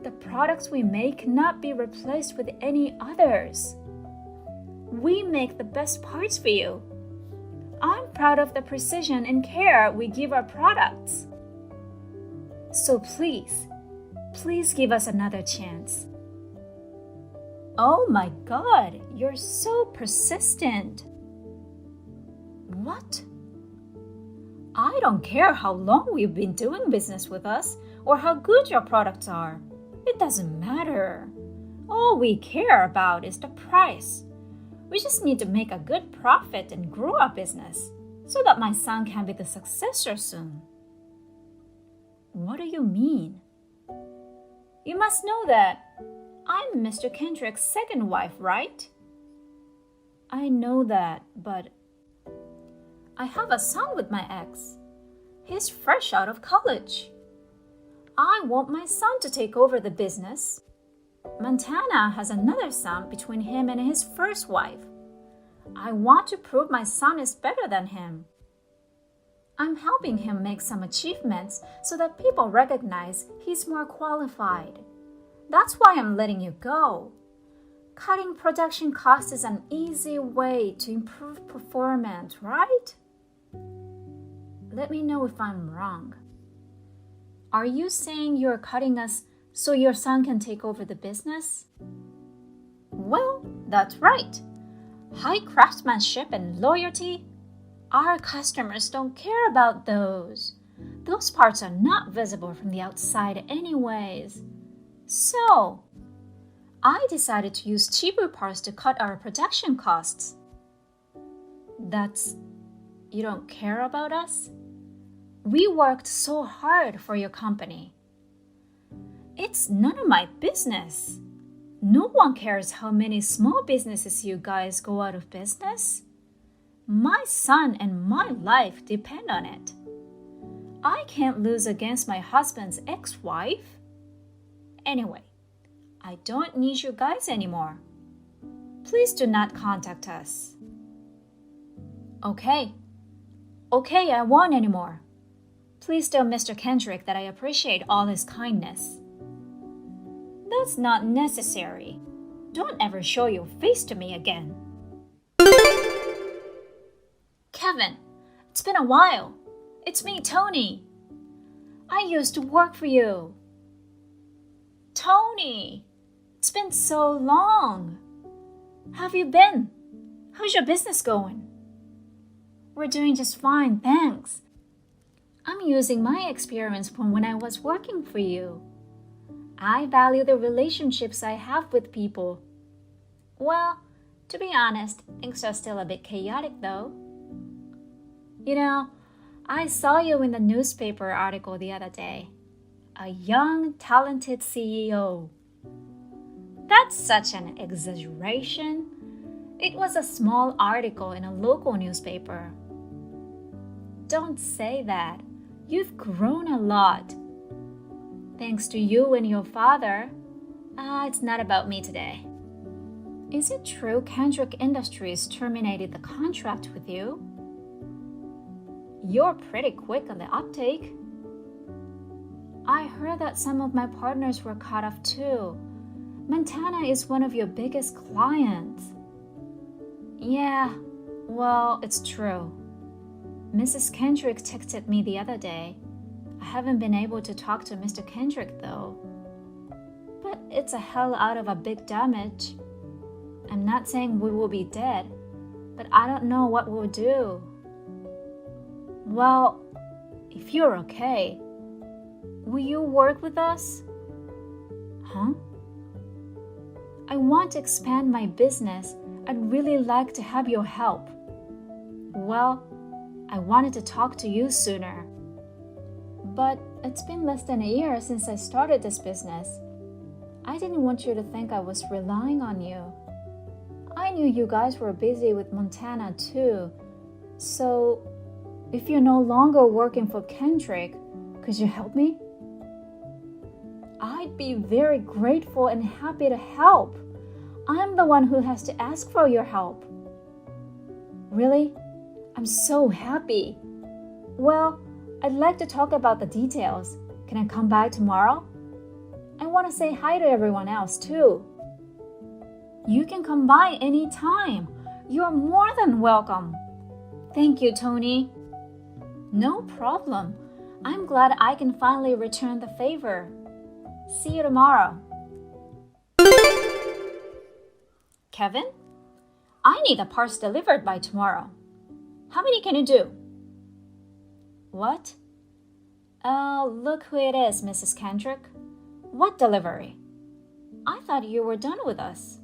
Speaker 8: The products we make cannot be replaced with any others. We make the best parts for you. I'm proud of the precision and care we give our products. So please give us another chance. Oh my God, you're so persistent. What? I don't care how long you've been doing business with us or how good your products are. It doesn't matter. All we care about is the price. We just need to make a good profit and grow our business so that my son can be the successor soon. What do you mean? You must know that I'm Mr. Kendrick's second wife, right? I know that, but I have a son with my ex. He's fresh out of college. I want my son to take over the business. Montana has another son between him and his first wife. I want to prove my son is better than him. I'm helping him make some achievements so that people recognize he's more qualified. That's why I'm letting you go. Cutting production costs is an easy way to improve performance, right? Let me know if I'm wrong. Are you saying you're cutting us so your son can take over the business? Well, that's right. High craftsmanship and loyalty? Our customers don't care about those. Those parts are not visible from the outside anyways. So, I decided to use cheaper parts to cut our production costs. You don't care about us? We worked so hard for your company. It's none of my business. No one cares how many small businesses you guys go out of business. My son and my life depend on it. I can't lose against my husband's ex-wife. Anyway, I don't need you guys anymore. Please do not contact us. Okay, I won't anymore. Please tell Mr. Kendrick that I appreciate all his kindness. That's not necessary. Don't ever show your face to me again. Kevin, it's been a while. It's me, Tony. I used to work for you. Tony, it's been so long. How have you been? How's your business going? We're doing just fine, thanks. I'm using my experience from when I was working for you. I value the relationships I have with people. Well, to be honest, things are still a bit chaotic though. You know, I saw you in the newspaper article the other day. A young, talented CEO. That's such an exaggeration. It was a small article in a local newspaper. Don't say that. You've grown a lot. Thanks to you and your father. It's not about me today. Is it true Kendrick Industries terminated the contract with you? You're pretty quick on the uptake. I heard that some of my partners were cut off too. Montana is one of your biggest clients. Yeah, well, it's true. Mrs. Kendrick texted me the other day. I haven't been able to talk to Mr. Kendrick though. But it's a hell out of a big damage. I'm not saying we will be dead, but I don't know what we'll do. Well, if you're okay, will you work with us? Huh? I want to expand my business. I'd really like to have your help. Well, I wanted to talk to you sooner. But it's been less than a year since I started this business. I didn't want you to think I was relying on you. I knew you guys were busy with Montana too. So, if you're no longer working for Kendrick, could you help me? I'd be very grateful and happy to help. I'm the one who has to ask for your help. Really? I'm so happy. Well, I'd like to talk about the details. Can I come by tomorrow? I want to say hi to everyone else too. You can come by anytime. You're more than welcome. Thank you, Tony. No problem. I'm glad I can finally return the favor. See you tomorrow. Kevin, I need the parts delivered by tomorrow. How many can you do? What? Look who it is, Mrs. Kendrick. What delivery? I thought you were done with us.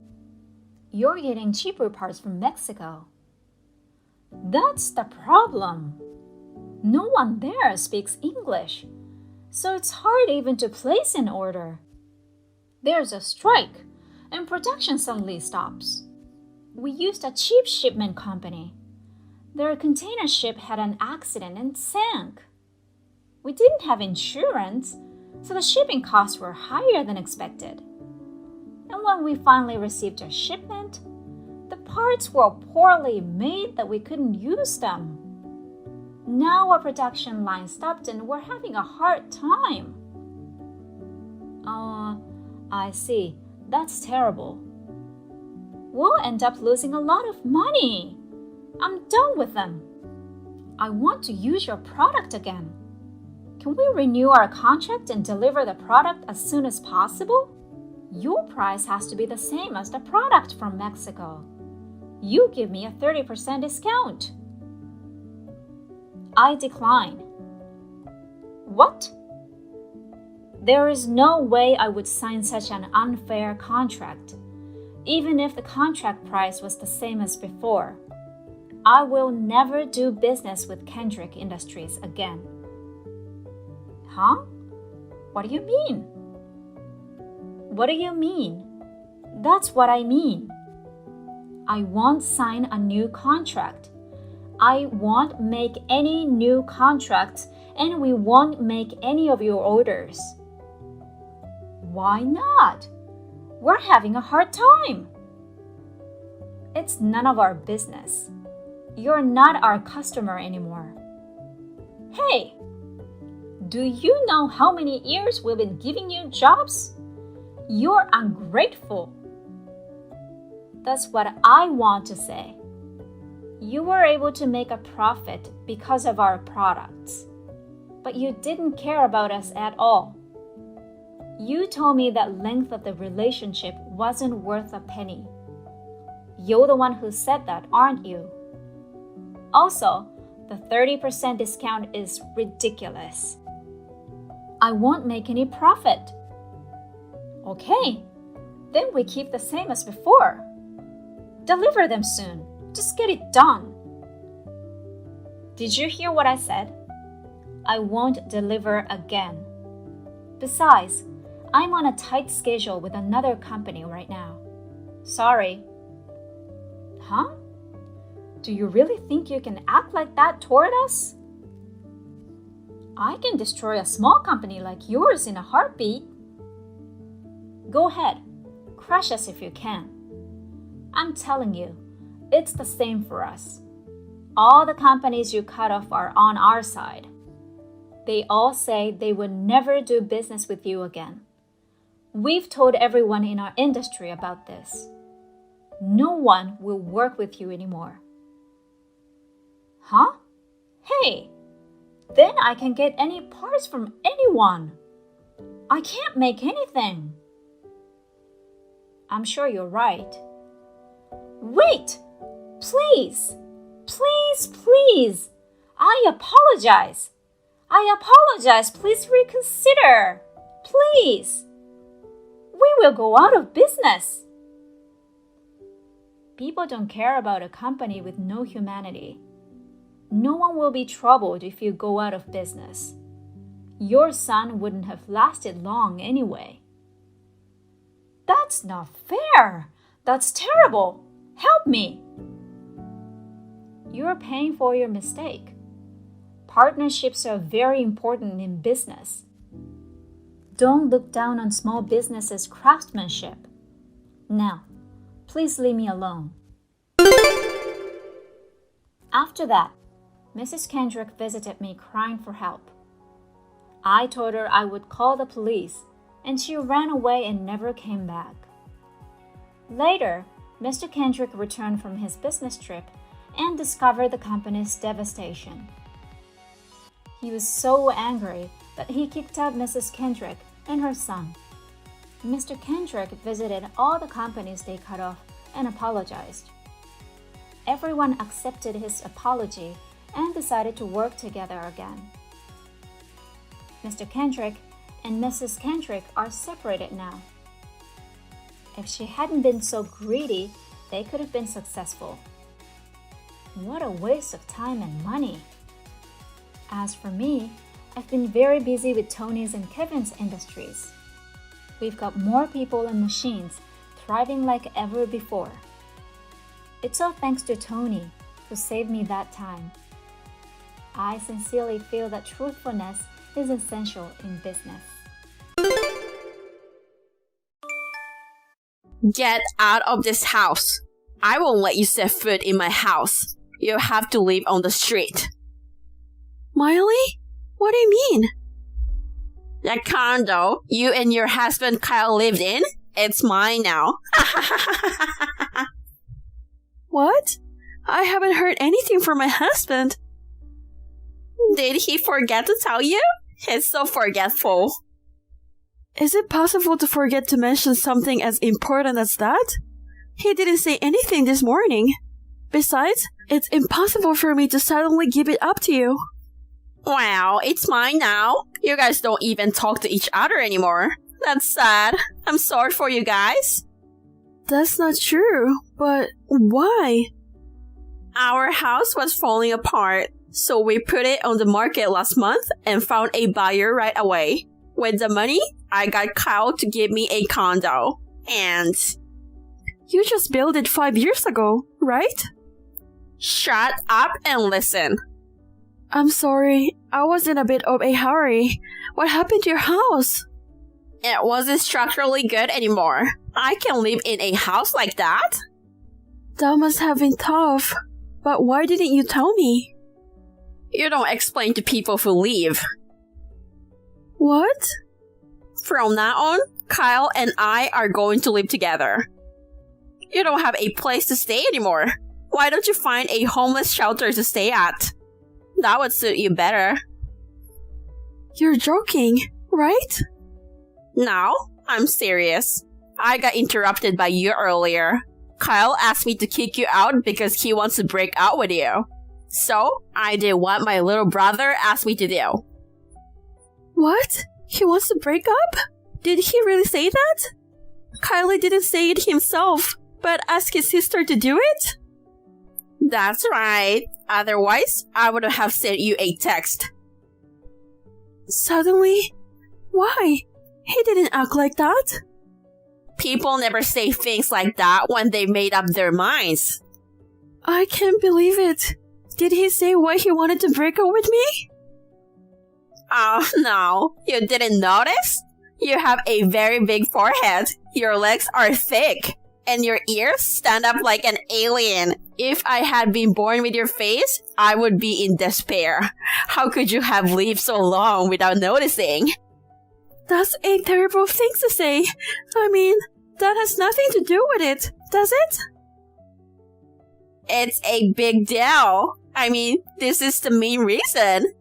Speaker 8: You're getting cheaper parts from Mexico. That's the problem. No one there speaks English, so it's hard even to place an order. There's a strike, and production suddenly stops. We used a cheap shipment company. Their container ship had an accident and sank. We didn't have insurance, so the shipping costs were higher than expected. And when we finally received our shipment, the parts were poorly made that we couldn't use them. Now our production line stopped and we're having a hard time. I see. That's terrible. We'll end up losing a lot of money. I'm done with them. I want to use your product again. Can we renew our contract and deliver the product as soon as possible? Your price has to be the same as the product from Mexico. You give me a 30% discount. I decline. What? There is no way I would sign such an unfair contract, even if the contract price was the same as before. I will never do business with Kendrick Industries again. Huh? What do you mean? What do you mean? That's what I mean. I won't sign a new contract. I won't make any new contracts, and we won't make any of your orders. Why not? We're having a hard time. It's none of our business. You're not our customer anymore. Hey, do you know how many years we've been giving you jobs? You're ungrateful. That's what I want to say. You were able to make a profit because of our products, but you didn't care about us at all. You told me that length of the relationship wasn't worth a penny. You're the one who said that, aren't you? Also, the 30% discount is ridiculous. I won't make any profit. Okay, then we keep the same as before. Deliver them soon. Just get it done. Did you hear what I said? I won't deliver again. Besides, I'm on a tight schedule with another company right now. Sorry. Huh? Do you really think you can act like that toward us? I can destroy a small company like yours in a heartbeat. Go ahead, crush us if you can. I'm telling you, it's the same for us. All the companies you cut off are on our side. They all say they would never do business with you again. We've told everyone in our industry about this. No one will work with you anymore. Huh? Hey, then I can get any parts from anyone. I can't make anything. I'm sure you're right. Wait! Please! Please, please! I apologize! I apologize! Please reconsider! Please! We will go out of business! People don't care about a company with no humanity. No one will be troubled if you go out of business. Your son wouldn't have lasted long anyway. That's not fair! That's terrible! Help me! You're paying for your mistake. Partnerships are very important in business. Don't look down on small businesses' craftsmanship. Now, please leave me alone. After that, Mrs. Kendrick visited me crying for help. I told her I would call the police, and she ran away and never came back. Later, Mr. Kendrick returned from his business trip and discovered the company's devastation. He was so angry that he kicked out Mrs. Kendrick and her son. Mr. Kendrick visited all the companies they cut off and apologized. Everyone accepted his apology and decided to work together again. Mr. Kendrick and Mrs. Kendrick are separated now. If she hadn't been so greedy, they could have been successful. What a waste of time and money. As for me, I've been very busy with Tony's and Kevin's industries. We've got more people and machines thriving like ever before. It's all thanks to Tony, who saved me that time. I sincerely feel that truthfulness is essential in business.
Speaker 9: Get out of this house. I won't let you set foot in my house. You'll have to live on the street. Miley? What do you mean? That condo you and your husband Kyle lived in, it's mine now. What? I haven't heard anything from my husband. Did he forget to tell you? He's so forgetful. Is it possible to forget to mention something as important as that? He didn't say anything this morning. Besides, it's impossible for me to suddenly give it up to you. Wow, it's mine now. You guys don't even talk to each other anymore. That's sad. I'm sorry for you guys. That's not true, but why? Our house was falling apart, so we put it on the market last month and found a buyer right away. With the money, I got Kyle to give me a condo. And you just built it 5 years ago, right? Shut up and listen. I'm sorry, I was in a bit of a hurry. What happened to your house? It wasn't structurally good anymore. I can't live in a house like that. That must have been tough. But why didn't you tell me? You don't explain to people who leave. What? From now on, Kyle and I are going to live together. You don't have a place to stay anymore. Why don't you find a homeless shelter to stay at? That would suit you better. You're joking, right? No, I'm serious. I got interrupted by you earlier. Kyle asked me to kick you out because he wants to break out with you. So, I did what my little brother asked me to do. What? He wants to break up? Did he really say that? Kylie didn't say it himself, but asked his sister to do it? That's right. Otherwise, I would have sent you a text. Suddenly? Why? He didn't act like that.
Speaker 10: People never say things like that when they made up their minds.
Speaker 9: I can't believe it. Did he say why he wanted to break up with me?
Speaker 10: Oh no, you didn't notice? You have a very big forehead, your legs are thick, and your ears stand up like an alien. If I had been born with your face, I would be in despair. How could you have lived so long without noticing?
Speaker 9: That's a terrible thing to say. I mean, that has nothing to do with it, does it?
Speaker 10: It's a big deal. I mean, this is the main reason.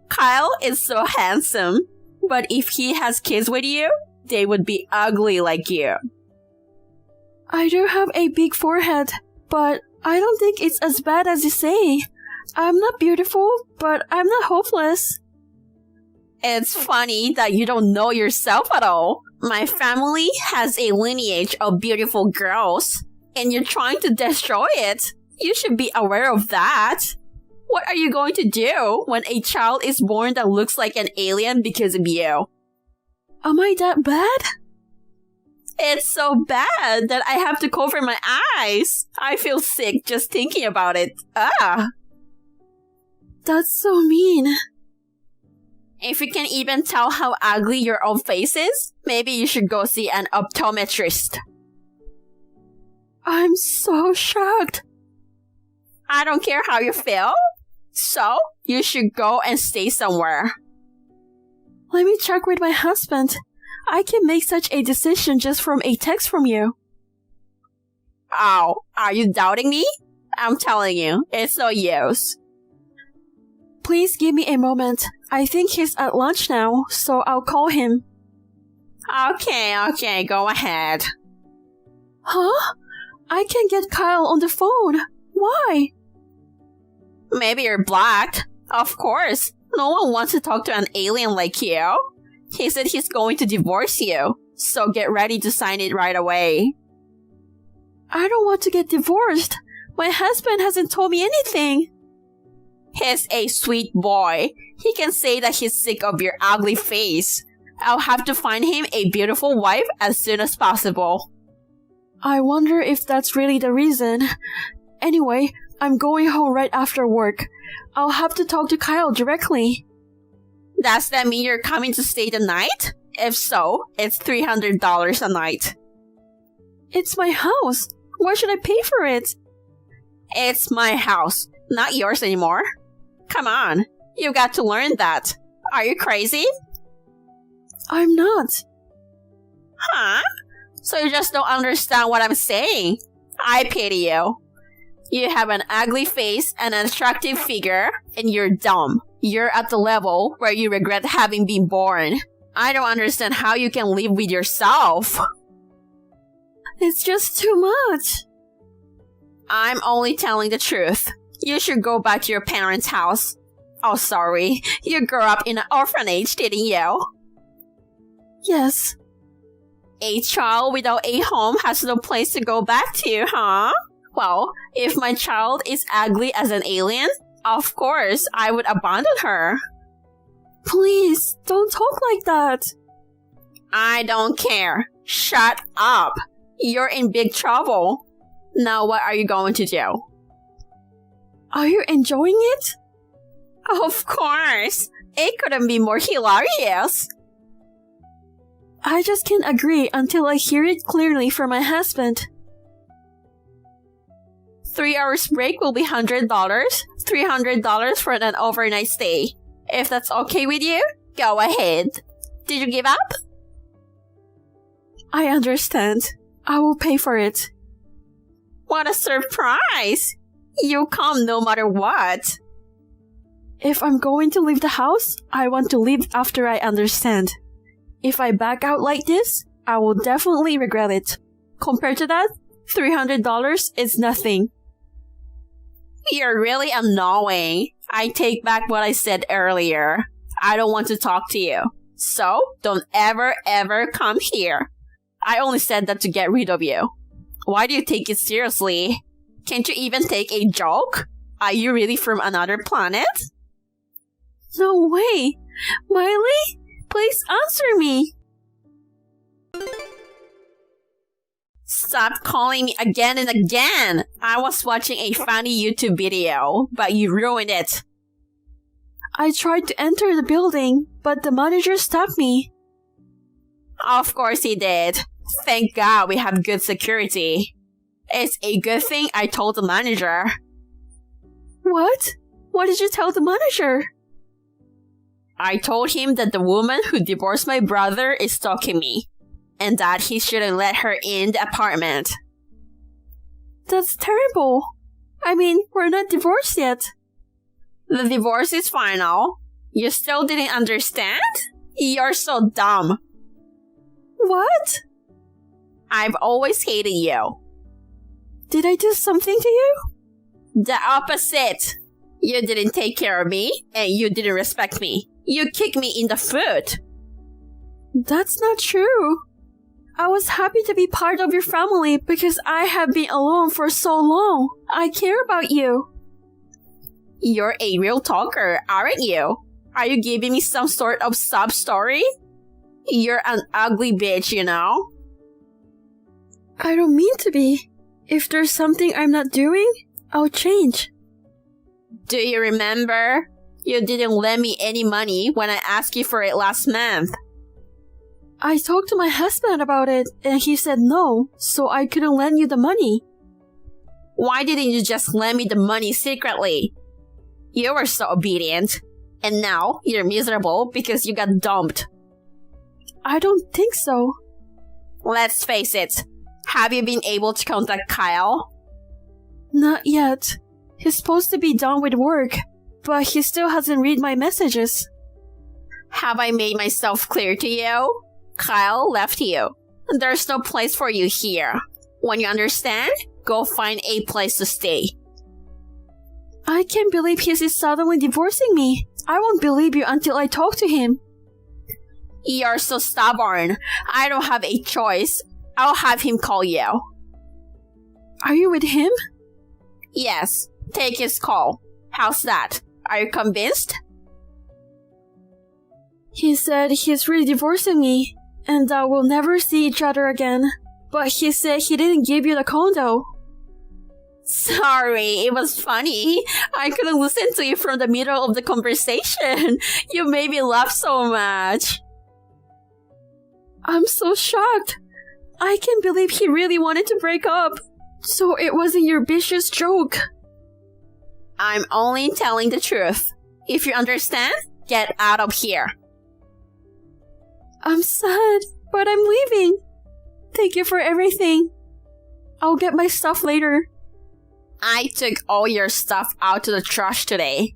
Speaker 10: Kyle is so handsome, but if he has kids with you, they would be ugly like you.
Speaker 9: I do have a big forehead, but I don't think it's as bad as you say. I'm not beautiful, but I'm not hopeless.
Speaker 10: It's funny that you don't know yourself at all. My family has a lineage of beautiful girls, and you're trying to destroy it. You should be aware of that. What are you going to do when a child is born that looks like an alien because of you?
Speaker 9: Am I that bad?
Speaker 10: It's so bad that I have to cover my eyes. I feel sick just thinking about it.
Speaker 9: That's so mean.
Speaker 10: If you can even tell how ugly your own face is, maybe you should go see an optometrist.
Speaker 9: I'm so shocked.
Speaker 10: I don't care how you feel. So, you should go and stay somewhere.
Speaker 9: Let me check with my husband. I can make such a decision just from a text from you.
Speaker 10: Oh, are you doubting me? I'm telling you, it's no use.
Speaker 9: Please give me a moment. I think he's at lunch now, so I'll call him.
Speaker 10: Okay, go ahead.
Speaker 9: Huh? I can't get Kyle on the phone. Why?
Speaker 10: Maybe you're blocked. Of course. No one wants to talk to an alien like you. He said he's going to divorce you, so get ready to sign it right away.
Speaker 9: I don't want to get divorced. My husband hasn't told me anything.
Speaker 10: He's a sweet boy. He can say that he's sick of your ugly face. I'll have to find him a beautiful wife as soon as possible.
Speaker 9: I wonder if that's really the reason. Anyway, I'm going home right after work. I'll have to talk to Kyle directly.
Speaker 10: Does that mean you're coming to stay the night? If so, it's $300 a night.
Speaker 9: It's my house. Why should I pay for it?
Speaker 10: It's my house, not yours anymore. Come on, you got to learn that. Are you crazy?
Speaker 9: I'm not.
Speaker 10: Huh? So you just don't understand what I'm saying. I pity you. You have an ugly face and an attractive figure, and you're dumb. You're at the level where you regret having been born. I don't understand how you can live with yourself.
Speaker 9: It's just too much.
Speaker 10: I'm only telling the truth. You should go back to your parents' house. Oh, sorry. You grew up in an orphanage, didn't you?
Speaker 9: Yes.
Speaker 10: A child without a home has no place to go back to, huh? Well, if my child is ugly as an alien, of course I would abandon her.
Speaker 9: Please, don't talk like that.
Speaker 10: I don't care. Shut up. You're in big trouble. Now what are you going to do?
Speaker 9: Are you enjoying it?
Speaker 10: Of course. It couldn't be more hilarious.
Speaker 9: I just can't agree until I hear it clearly from my husband.
Speaker 10: 3 hours break will be $100, $300 for an overnight stay. If that's okay with you, go ahead. Did you give up?
Speaker 9: I understand. I will pay for it.
Speaker 10: What a surprise! You come no matter what.
Speaker 9: If I'm going to leave the house, I want to leave after I understand. If I back out like this, I will definitely regret it. Compared to that, $300 is nothing.
Speaker 10: You're really annoying. I take back what I said earlier. I don't want to talk to you. So, don't ever come here. I only said that to get rid of you. Why do you take it seriously? Can't you even take a joke? Are you really from another planet?
Speaker 9: No way! Miley, please answer me.
Speaker 10: Stop calling me again and again. I was watching a funny YouTube video, but you ruined it.
Speaker 9: I tried to enter the building, but the manager stopped me.
Speaker 10: Of course he did. Thank God we have good security. It's a good thing I told the manager.
Speaker 9: What? What did you tell the manager?
Speaker 10: I told him that the woman who divorced my brother is stalking me, and that he shouldn't let her in the apartment.
Speaker 9: That's terrible. I mean, we're not divorced yet.
Speaker 10: The divorce is final. You still didn't understand? You're so dumb.
Speaker 9: What?
Speaker 10: I've always hated you.
Speaker 9: Did I do something to you?
Speaker 10: The opposite. You didn't take care of me, and you didn't respect me. You kicked me in the foot.
Speaker 9: That's not true. I was happy to be part of your family because I have been alone for so long. I care about you.
Speaker 10: You're a real talker, aren't you? Are you giving me some sort of sob story? You're an ugly bitch, you know?
Speaker 9: I don't mean to be. If there's something I'm not doing, I'll change.
Speaker 10: Do you remember? You didn't lend me any money when I asked you for it last month.
Speaker 9: I talked to my husband about it, and he said no, so I couldn't lend you the money.
Speaker 10: Why didn't you just lend me the money secretly? You were so obedient, and now you're miserable because you got dumped.
Speaker 9: I don't think so.
Speaker 10: Let's face it. Have you been able to contact Kyle?
Speaker 9: Not yet. He's supposed to be done with work, but he still hasn't read my messages.
Speaker 10: Have I made myself clear to you? Kyle left you. There's no place for you here. When you understand, go find a place to stay.
Speaker 9: I can't believe he's suddenly divorcing me. I won't believe you until I talk to him.
Speaker 10: You're so stubborn. I don't have a choice. I'll have him call you.
Speaker 9: Are you with him?
Speaker 10: Yes. Take his call. How's that? Are you convinced?
Speaker 9: He said he's really divorcing me, and that we'll never see each other again. But he said he didn't give you the condo.
Speaker 10: Sorry, it was funny. I couldn't listen to you from the middle of the conversation. You made me laugh so much.
Speaker 9: I'm so shocked. I can't believe he really wanted to break up. So it wasn't your vicious joke.
Speaker 10: I'm only telling the truth. If you understand, get out of here.
Speaker 9: I'm sad, but I'm leaving. Thank you for everything. I'll get my stuff later.
Speaker 10: I took all your stuff out to the trash today.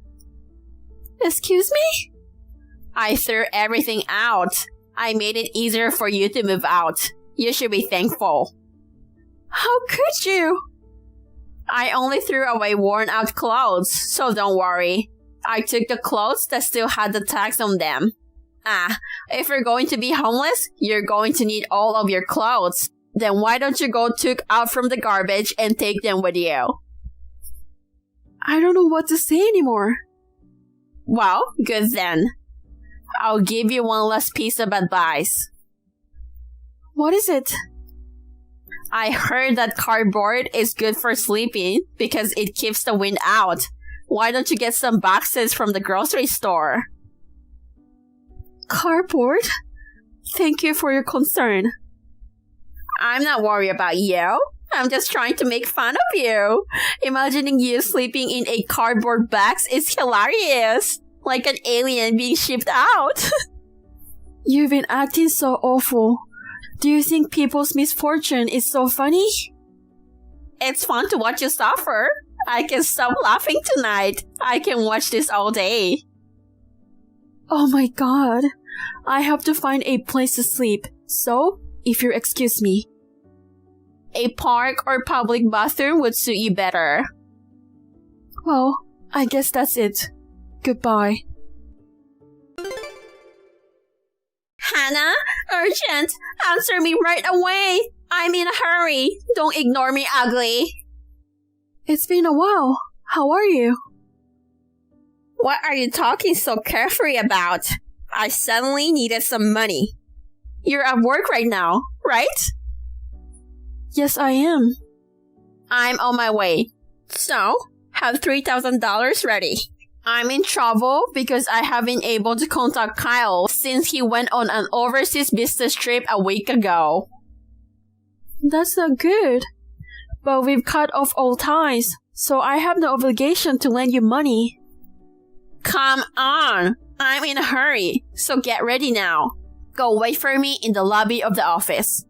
Speaker 9: Excuse me?
Speaker 10: I threw everything out. I made it easier for you to move out. You should be thankful.
Speaker 9: How could you?
Speaker 10: I only threw away worn-out clothes, so don't worry. I took the clothes that still had the tags on them. If you're going to be homeless, you're going to need all of your clothes. Then why don't you go took out from the garbage and take them with you?
Speaker 9: I don't know what to say anymore.
Speaker 10: Well, good then. I'll give you one last piece of advice.
Speaker 9: What is it?
Speaker 10: I heard that cardboard is good for sleeping because it keeps the wind out. Why don't you get some boxes from the grocery store?
Speaker 9: Cardboard? Thank you for your concern.
Speaker 10: I'm not worried about you. I'm just trying to make fun of you. Imagining you sleeping in a cardboard box is hilarious. Like an alien being shipped out.
Speaker 9: You've been acting so awful. Do you think people's misfortune is so funny?
Speaker 10: It's fun to watch you suffer. I can stop laughing tonight. I can watch this all day.
Speaker 9: Oh my god. I have to find a place to sleep. So, if you excuse me.
Speaker 10: A park or public bathroom would suit you better.
Speaker 9: Well, I guess that's it. Goodbye.
Speaker 10: Hannah, urgent! Answer me right away! I'm in a hurry. Don't ignore me, ugly.
Speaker 9: It's been a while. How are you?
Speaker 10: What are you talking so carefree about? I suddenly needed some money. You're at work right now, right?
Speaker 9: Yes, I am.
Speaker 10: I'm on my way. So, have $3,000 ready. I'm in trouble because I haven't been able to contact Kyle since he went on an overseas business trip a week ago.
Speaker 9: That's not good. But we've cut off all ties, so I have no obligation to lend you money.
Speaker 10: Come on! I'm in a hurry, so get ready now. Go wait for me in the lobby of the office.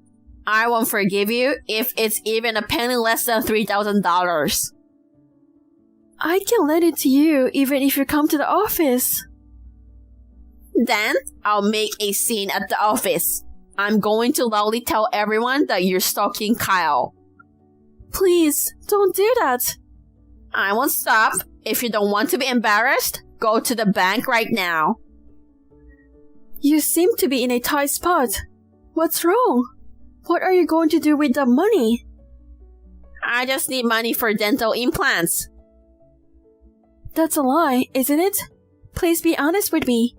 Speaker 10: I won't forgive you if it's even a penny less than $3,000.
Speaker 9: I can lend it to you even if you come to the office.
Speaker 10: Then, I'll make a scene at the office. I'm going to loudly tell everyone that you're stalking Kyle.
Speaker 9: Please, don't do that.
Speaker 10: I won't stop. If you don't want to be embarrassed, go to the bank right now.
Speaker 9: You seem to be in a tight spot. What's wrong? What are you going to do with the money?
Speaker 10: I just need money for dental implants.
Speaker 9: That's a lie, isn't it? Please be honest with me.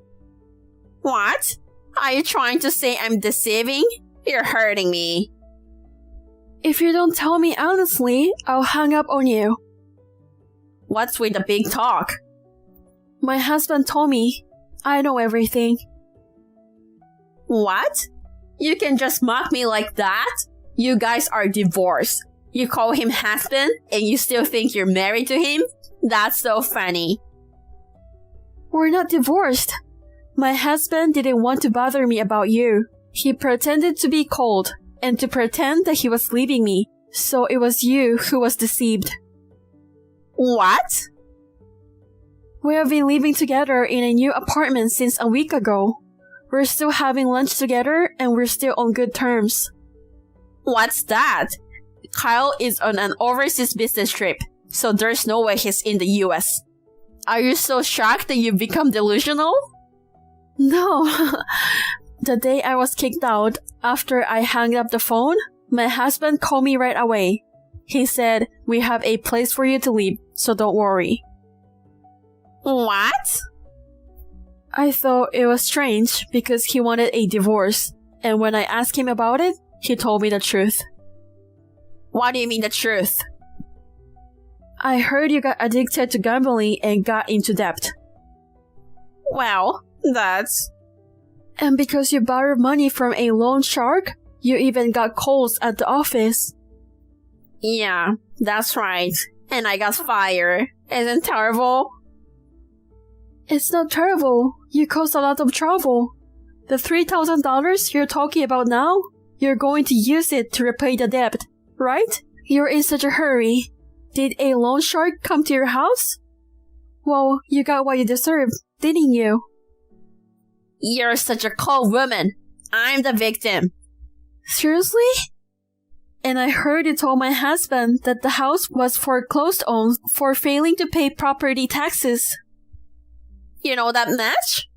Speaker 10: What? Are you trying to say I'm deceiving? You're hurting me.
Speaker 9: If you don't tell me honestly, I'll hang up on you.
Speaker 10: What's with the big talk?
Speaker 9: My husband told me. I know everything.
Speaker 10: What? You can just mock me like that? You guys are divorced. You call him husband and you still think you're married to him? That's so funny.
Speaker 9: We're not divorced. My husband didn't want to bother me about you. He pretended to be cold and to pretend that he was leaving me. So it was you who was deceived.
Speaker 10: What?
Speaker 9: We have been living together in a new apartment since a week ago. We're still having lunch together and we're still on good terms.
Speaker 10: What's that? Kyle is on an overseas business trip, so there's no way he's in the US. Are you so shocked that you've become delusional?
Speaker 9: No. The day I was kicked out, after I hung up the phone, my husband called me right away. He said, "We have a place for you to live, so don't worry."
Speaker 10: What?
Speaker 9: I thought it was strange because he wanted a divorce, and when I asked him about it, he told me the truth.
Speaker 10: What do you mean the truth?
Speaker 9: I heard you got addicted to gambling and got into debt.
Speaker 10: Well, that's...
Speaker 9: And because you borrowed money from a loan shark, you even got calls at the office.
Speaker 10: Yeah, that's right. And I got fired. Isn't terrible?
Speaker 9: It's not terrible. You caused a lot of trouble. The $3,000 you're talking about now, you're going to use it to repay the debt, right? You're in such a hurry. Did a loan shark come to your house? Well, you got what you deserved, didn't you?
Speaker 10: You're such a cold woman. I'm the victim.
Speaker 9: Seriously? And I heard you told my husband that the house was foreclosed on for failing to pay property taxes.
Speaker 10: You know that much?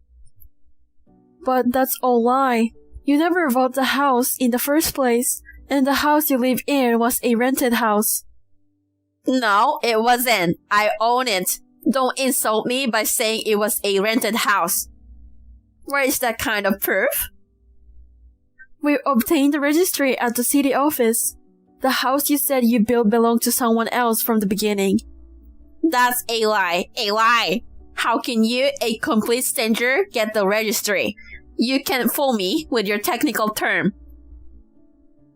Speaker 9: But that's all lie. You never bought the house in the first place, and the house you live in was a rented house.
Speaker 10: No, it wasn't. I own it. Don't insult me by saying it was a rented house. Where is that kind of proof?
Speaker 9: We obtained the registry at the city office. The house you said you built belonged to someone else from the beginning.
Speaker 10: That's a lie. A lie. How can you, a complete stranger, get the registry? You can't fool me with your technical term.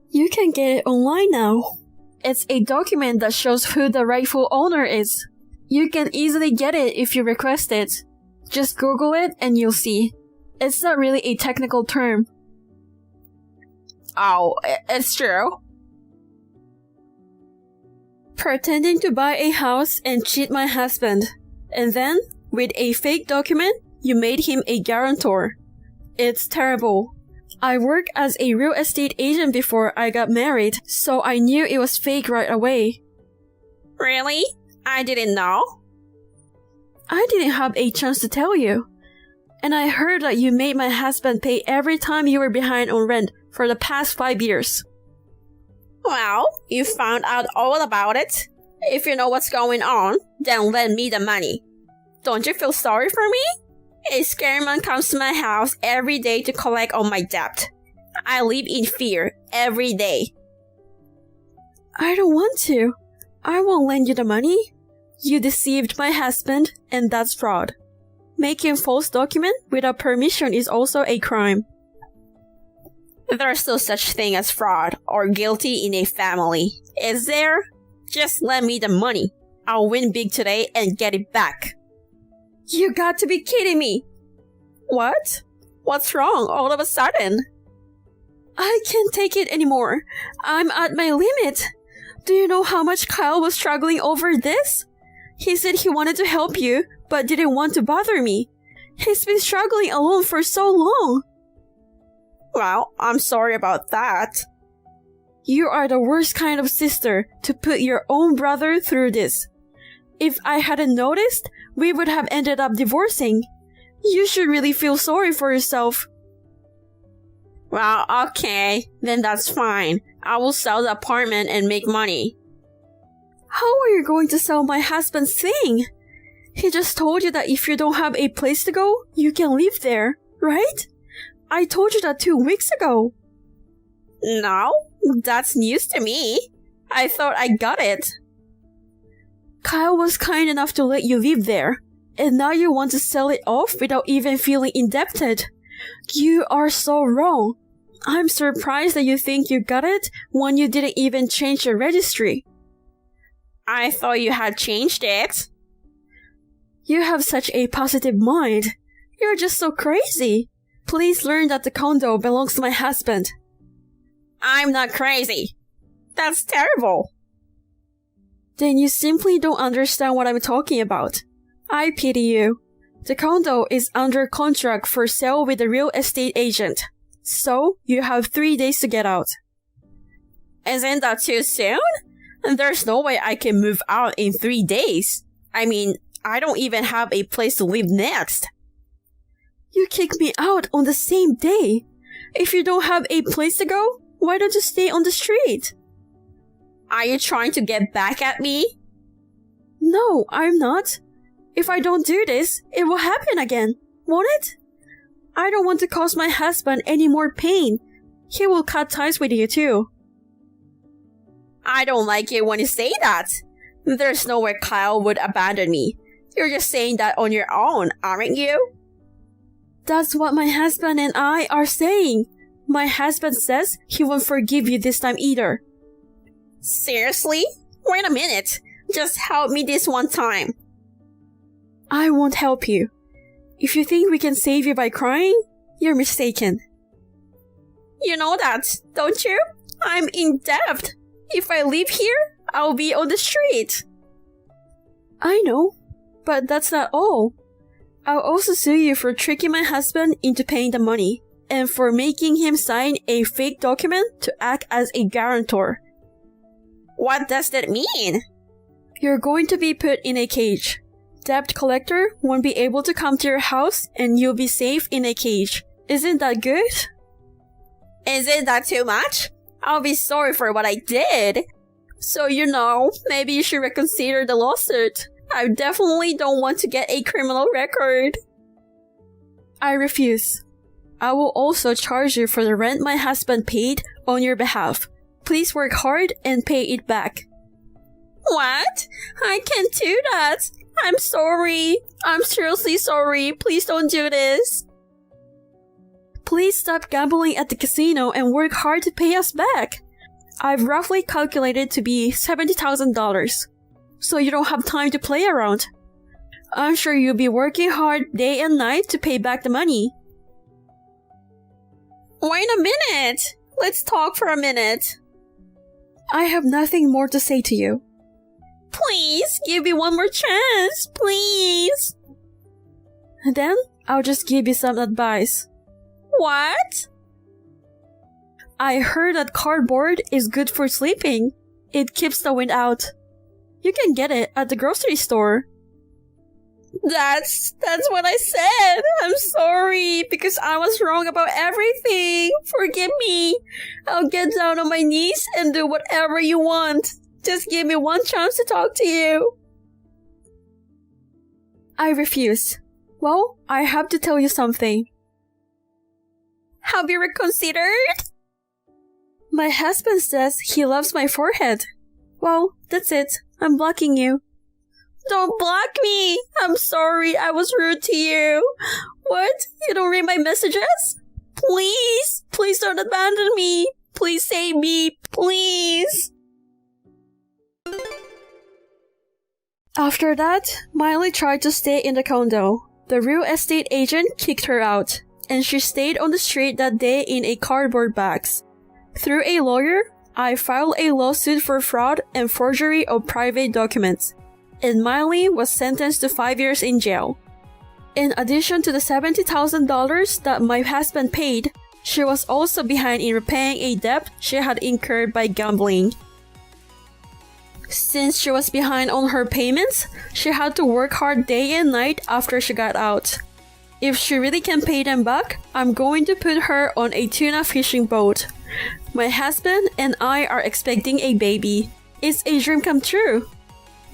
Speaker 9: You can get it online now. It's a document that shows who the rightful owner is. You can easily get it if you request it. Just Google it and you'll see. It's not really a technical term.
Speaker 10: Oh, it's true.
Speaker 9: Pretending to buy a house and cheat my husband. And then, with a fake document, you made him a guarantor. It's terrible. I worked as a real estate agent before I got married, so I knew it was fake right away.
Speaker 10: Really? I didn't know.
Speaker 9: I didn't have a chance to tell you. And I heard that you made my husband pay every time you were behind on rent for the past 5 years.
Speaker 10: Well, you found out all about it. If you know what's going on, then lend me the money. Don't you feel sorry for me? A scary man comes to my house every day to collect on my debt. I live in fear every day.
Speaker 9: I don't want to. I won't lend you the money. You deceived my husband, and that's fraud. Making false document without permission is also a crime.
Speaker 10: There's no such thing as fraud or guilty in a family, is there? Just lend me the money. I'll win big today and get it back.
Speaker 9: You got to be kidding me.
Speaker 10: What? What's wrong all of a sudden?
Speaker 9: I can't take it anymore. I'm at my limit. Do you know how much Kyle was struggling over this? He said he wanted to help you, but didn't want to bother me. He's been struggling alone for so long.
Speaker 10: Well, I'm sorry about that.
Speaker 9: You are the worst kind of sister to put your own brother through this. If I hadn't noticed, we would have ended up divorcing. You should really feel sorry for yourself.
Speaker 10: Well, okay, then that's fine. I will sell the apartment and make money.
Speaker 9: How are you going to sell my husband's thing? He just told you that if you don't have a place to go, you can live there, right? I told you that 2 weeks ago.
Speaker 10: No, that's news to me. I thought I got it.
Speaker 9: Kyle was kind enough to let you live there, and now you want to sell it off without even feeling indebted. You are so wrong. I'm surprised that you think you got it when you didn't even change your registry.
Speaker 10: I thought you had changed it.
Speaker 9: You have such a positive mind. You're just so crazy. Please learn that the condo belongs to my husband.
Speaker 10: I'm not crazy. That's terrible.
Speaker 9: Then you simply don't understand what I'm talking about. I pity you. The condo is under contract for sale with a real estate agent. So, you have 3 days to get out.
Speaker 10: Isn't that too soon? There's no way I can move out in 3 days. I mean, I don't even have a place to live next.
Speaker 9: You kick me out on the same day. If you don't have a place to go, why don't you stay on the street?
Speaker 10: Are you trying to get back at me?
Speaker 9: No, I'm not. If I don't do this, it will happen again, won't it? I don't want to cause my husband any more pain. He will cut ties with you too.
Speaker 10: I don't like it when you say that. There's no way Kyle would abandon me. You're just saying that on your own, aren't you?
Speaker 9: That's what my husband and I are saying. My husband says he won't forgive you this time either.
Speaker 10: Seriously? Wait a minute. Just help me this one time.
Speaker 9: I won't help you. If you think we can save you by crying, you're mistaken.
Speaker 10: You know that, don't you? I'm in debt. If I live here, I'll be on the street.
Speaker 9: I know, but that's not all. I'll also sue you for tricking my husband into paying the money and for making him sign a fake document to act as a guarantor.
Speaker 10: What does that mean?
Speaker 9: You're going to be put in a cage. Debt collector won't be able to come to your house and you'll be safe in a cage. Isn't that good?
Speaker 10: Isn't that too much? I'll be sorry for what I did. So, maybe you should reconsider the lawsuit. I definitely don't want to get a criminal record.
Speaker 9: I refuse. I will also charge you for the rent my husband paid on your behalf. Please work hard and pay it back.
Speaker 10: What? I can't do that. I'm sorry. I'm seriously sorry. Please don't do this.
Speaker 9: Please stop gambling at the casino and work hard to pay us back. I've roughly calculated to be $70,000, so you don't have time to play around. I'm sure you'll be working hard day and night to pay back the money.
Speaker 10: Wait a minute. Let's talk for a minute.
Speaker 9: I have nothing more to say to you.
Speaker 10: Please, give me one more chance, please.
Speaker 9: Then, I'll just give you some advice.
Speaker 10: What?
Speaker 9: I heard that cardboard is good for sleeping. It keeps the wind out. You can get it at the grocery store.
Speaker 10: That's what I said. I'm sorry because I was wrong about everything. Forgive me. I'll get down on my knees and do whatever you want. Just give me one chance to talk to you.
Speaker 9: I refuse. Well, I have to tell you something.
Speaker 10: Have you reconsidered?
Speaker 9: My husband says he loves my forehead. Well, that's it. I'm blocking you. Don't block me! I'm sorry, I was rude to you. What? You don't read my messages? Please! Please don't abandon me! Please save me! Please! After that, Miley tried to stay in the condo. The real estate agent kicked her out, and she stayed on the street that day in a cardboard box. Through a lawyer, I filed a lawsuit for fraud and forgery of private documents, and Miley was sentenced to 5 years in jail. In addition to the $70,000 that my husband paid, she was also behind in repaying a debt she had incurred by gambling. Since she was behind on her payments, she had to work hard day and night after she got out. If she really can pay them back, I'm going to put her on a tuna fishing boat. My husband and I are expecting a baby. It's a dream come true.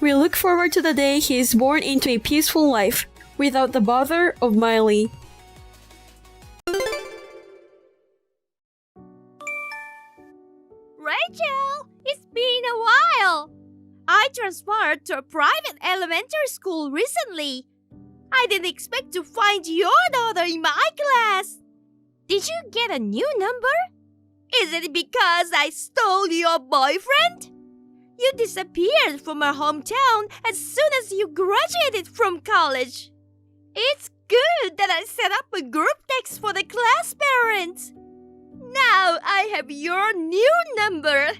Speaker 9: We look forward to the day he is born into a peaceful life, without the bother of Miley.
Speaker 11: Rachel, it's been a while. I transferred to a private elementary school recently. I didn't expect to find your daughter in my class. Did you get a new number? Is it because I stole your boyfriend? You disappeared from our hometown as soon as you graduated from college. It's good that I set up a group text for the class parents. Now I have your new number.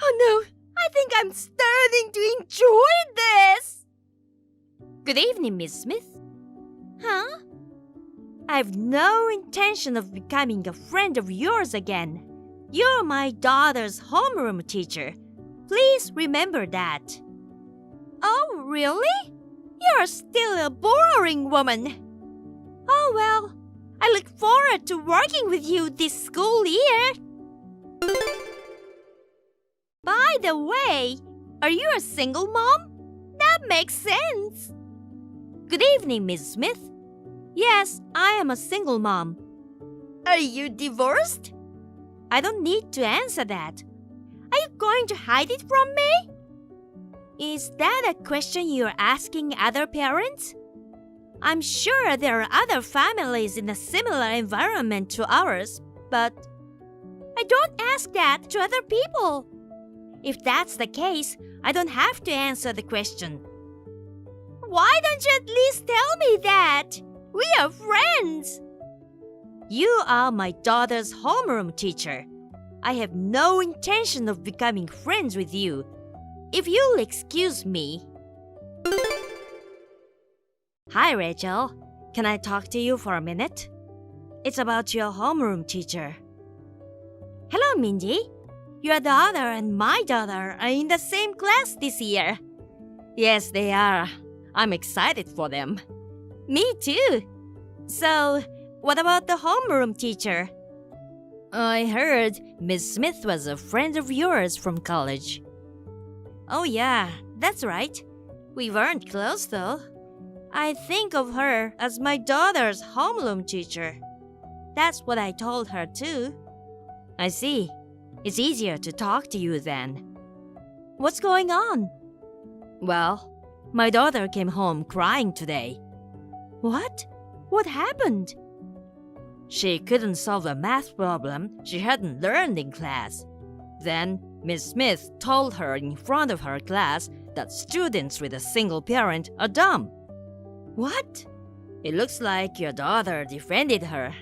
Speaker 11: Oh no, I think I'm starting to enjoy this. Good evening, Miss Smith. Huh? I've no intention of becoming a friend of yours again. You're my daughter's homeroom teacher. Please remember that. Oh, really? You're still a boring woman. Oh well, I look forward to working with you this school year. By the way, are you a single mom? That makes sense. Good evening, Miss Smith. Yes, I am a single mom. Are you divorced? I don't need to answer that. Are you going to hide it from me? Is that a question you're asking other parents? I'm sure there are other families in a similar environment to ours, but I don't ask that to other people. If that's the case, I don't have to answer the question. Why don't you at least tell me that? We are friends. You are my daughter's homeroom teacher. I have no intention of becoming friends with you. If you'll excuse me. Hi, Rachel. Can I talk to you for a minute? It's about your homeroom teacher. Hello, Mindy. Your daughter and my daughter are in the same class this year. Yes, they are. I'm excited for them. Me too. So, what about the homeroom teacher? I heard Miss Smith was a friend of yours from college. Oh yeah, that's right. We weren't close though. I think of her as my daughter's homeroom teacher. That's what I told her too. I see. It's easier to talk to you then. What's going on? Well, my daughter came home crying today. What? What happened? She couldn't solve a math problem she hadn't learned in class. Then, Miss Smith told her in front of her class that students with a single parent are dumb. What? It looks like your daughter defended her.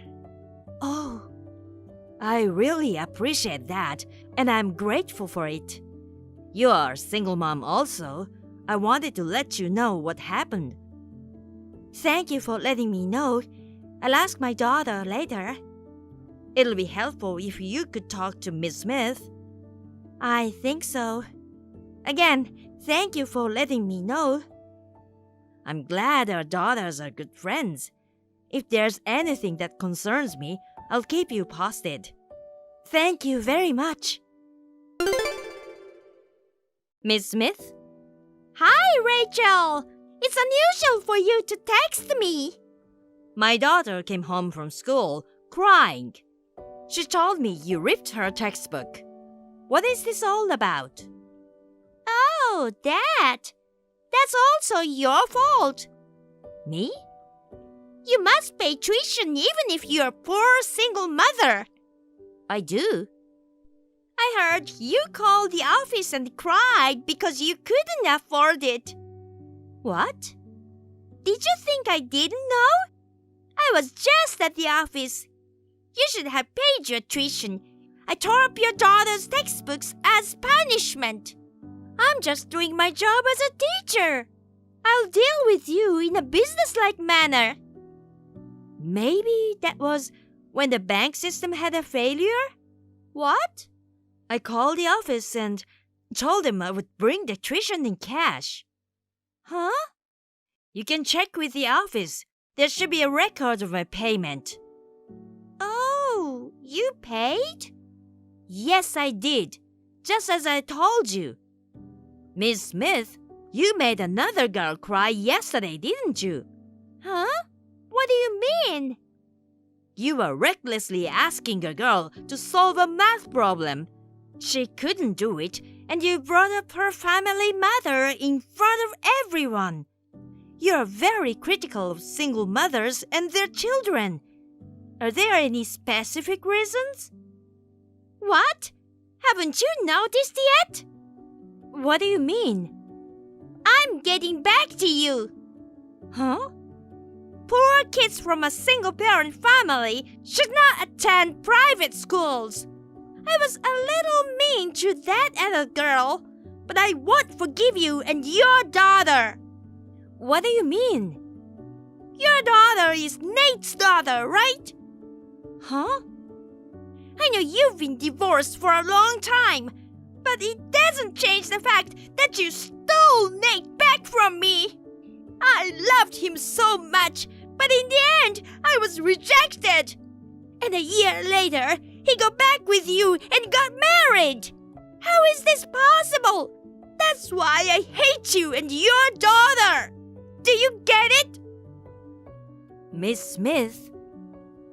Speaker 11: Oh, I really appreciate that, and I'm grateful for it. You are a single mom also. I wanted to let you know what happened. Thank you for letting me know. I'll ask my daughter later. It'll be helpful if you could talk to Miss Smith. I think so. Again, thank you for letting me know. I'm glad our daughters are good friends. If there's anything that concerns me, I'll keep you posted. Thank you very much. Miss Smith? Hi, Rachel! It's unusual for you to text me. My daughter came home from school crying. She told me you ripped her textbook. What is this all about? Oh, that. That's also your fault. Me? You must pay tuition even if you're a poor single mother. I do. I heard you called the office and cried because you couldn't afford it. What? Did you think I didn't know? I was just at the office. You should have paid your tuition. I tore up your daughter's textbooks as punishment. I'm just doing my job as a teacher. I'll deal with you in a businesslike manner. Maybe that was when the bank system had a failure? What? I called the office and told them I would bring the tuition in cash. Huh? You can check with the office. There should be a record of my payment. Oh, you paid? Yes, I did. Just as I told you. Miss Smith, you made another girl cry yesterday, didn't you? Huh? What do you mean? You were recklessly asking a girl to solve a math problem. She couldn't do it, and you brought up her family mother in front of everyone. You're very critical of single mothers and their children. Are there any specific reasons? What? Haven't you noticed yet? What do you mean? I'm getting back to you. Huh? Poor kids from a single-parent family should not attend private schools. I was a little mean to that other girl, but I won't forgive you and your daughter. What do you mean? Your daughter is Nate's daughter, right? Huh? I know you've been divorced for a long time, but it doesn't change the fact that you stole Nate back from me. I loved him so much, but in the end, I was rejected. And a year later, he got back with you and got married. How is this possible? That's why I hate you and your daughter. Do you get it? Miss Smith?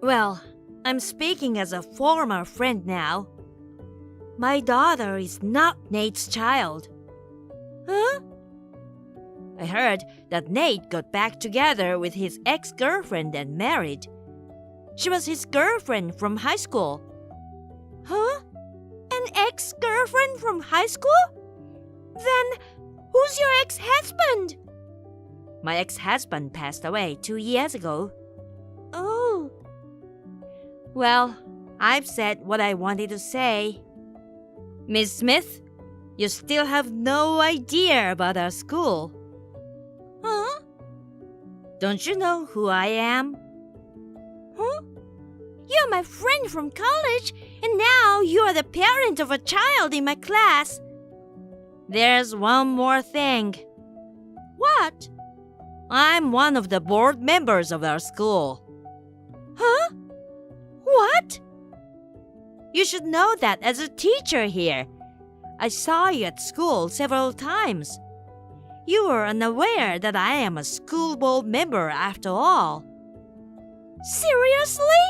Speaker 11: Well, I'm speaking as a former friend now. My daughter is not Nate's child. Huh? I heard that Nate got back together with his ex-girlfriend and married. She was his girlfriend from high school. Huh? An ex-girlfriend from high school? Then who's your ex-husband? My ex-husband passed away 2 years ago. Oh. Well, I've said what I wanted to say. Miss Smith, you still have no idea about our school. Huh? Don't you know who I am? Huh? You're my friend from college, and now you're the parent of a child in my class. There's one more thing. What? I'm one of the board members of our school. Huh? What? You should know that as a teacher here. I saw you at school several times. You were unaware that I am a school board member after all. Seriously?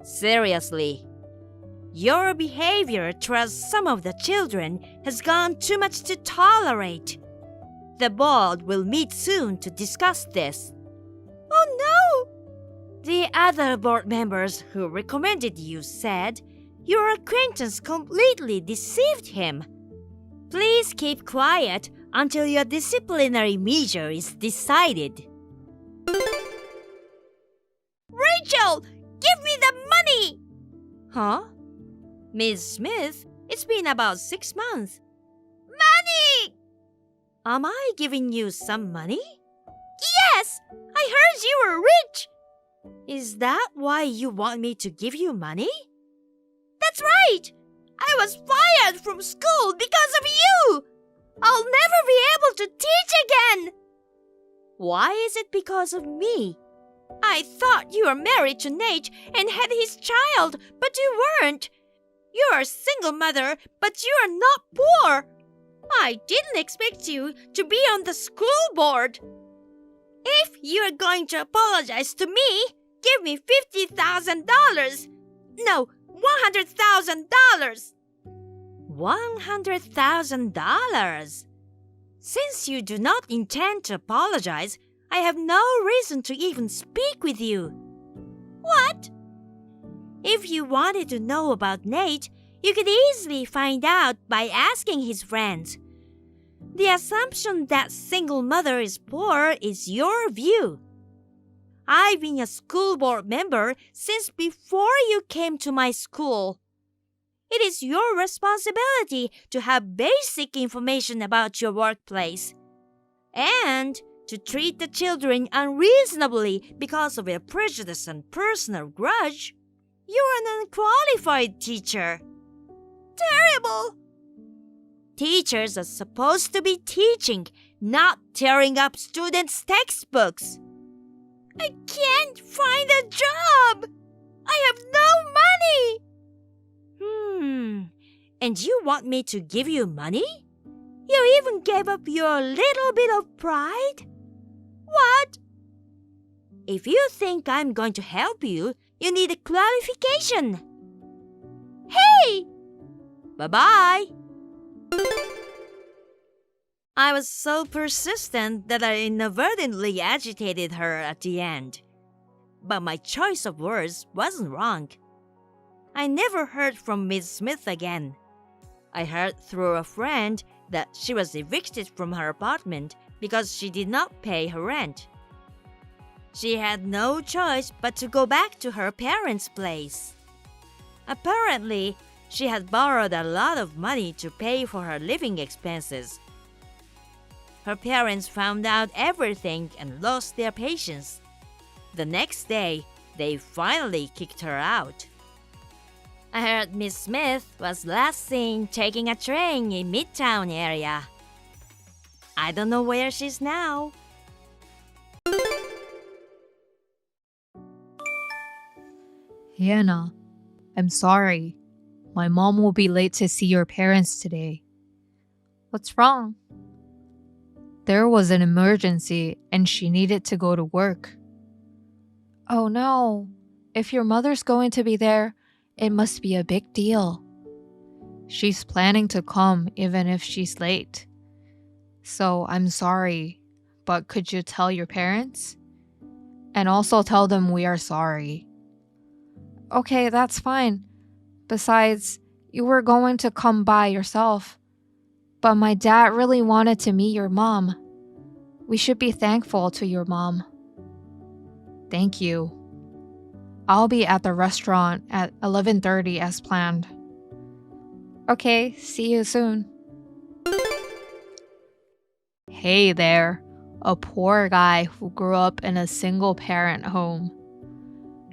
Speaker 11: Seriously. Your behavior towards some of the children has gone too much to tolerate. The board will meet soon to discuss this. Oh no! The other board members who recommended you said your acquaintance completely deceived him. Please keep quiet until your disciplinary measure is decided. Rachel, give me the money! Huh? Miss Smith, it's been about 6 months. Money! Am I giving you some money? Yes! I heard you were rich! Is that why you want me to give you money? That's right! I was fired from school because of you! I'll never be able to teach again! Why is it because of me? I thought you were married to Nate and had his child, but you weren't. You're a single mother, but you're not poor. I didn't expect you to be on the school board. If you're going to apologize to me, give me $50,000. No, $100,000. $100,000? Since you do not intend to apologize, I have no reason to even speak with you. What? If you wanted to know about Nate, you could easily find out by asking his friends. The assumption that single mother is poor is your view. I've been a school board member since before you came to my school. It is your responsibility to have basic information about your workplace. And to treat the children unreasonably because of a prejudice and personal grudge. You're an unqualified teacher. Terrible! Teachers are supposed to be teaching, not tearing up students' textbooks. I can't find a job! I have no money! And you want me to give you money? You even gave up your little bit of pride? What? If you think I'm going to help you, you need a clarification. Hey! Bye-bye. I was so persistent that I inadvertently agitated her at the end. But my choice of words wasn't wrong. I never heard from Miss Smith again. I heard through a friend that she was evicted from her apartment because she did not pay her rent. She had no choice but to go back to her parents' place. Apparently, she had borrowed a lot of money to pay for her living expenses. Her parents found out everything and lost their patience. The next day, they finally kicked her out. I heard Miss Smith was last seen taking a train in Midtown area. I don't know where she's now.
Speaker 12: Hannah, I'm sorry. My mom will be late to see your parents today. What's wrong? There was an emergency and she needed to go to work. Oh no. If your mother's going to be there, it must be a big deal. She's planning to come even if she's late. So I'm sorry, but could you tell your parents? And also tell them we are sorry. Okay, that's fine. Besides, you were going to come by yourself. But my dad really wanted to meet your mom. We should be thankful to your mom. Thank you. I'll be at the restaurant at 11:30 as planned. Okay, see you soon. Hey there, a poor guy who grew up in a single-parent home.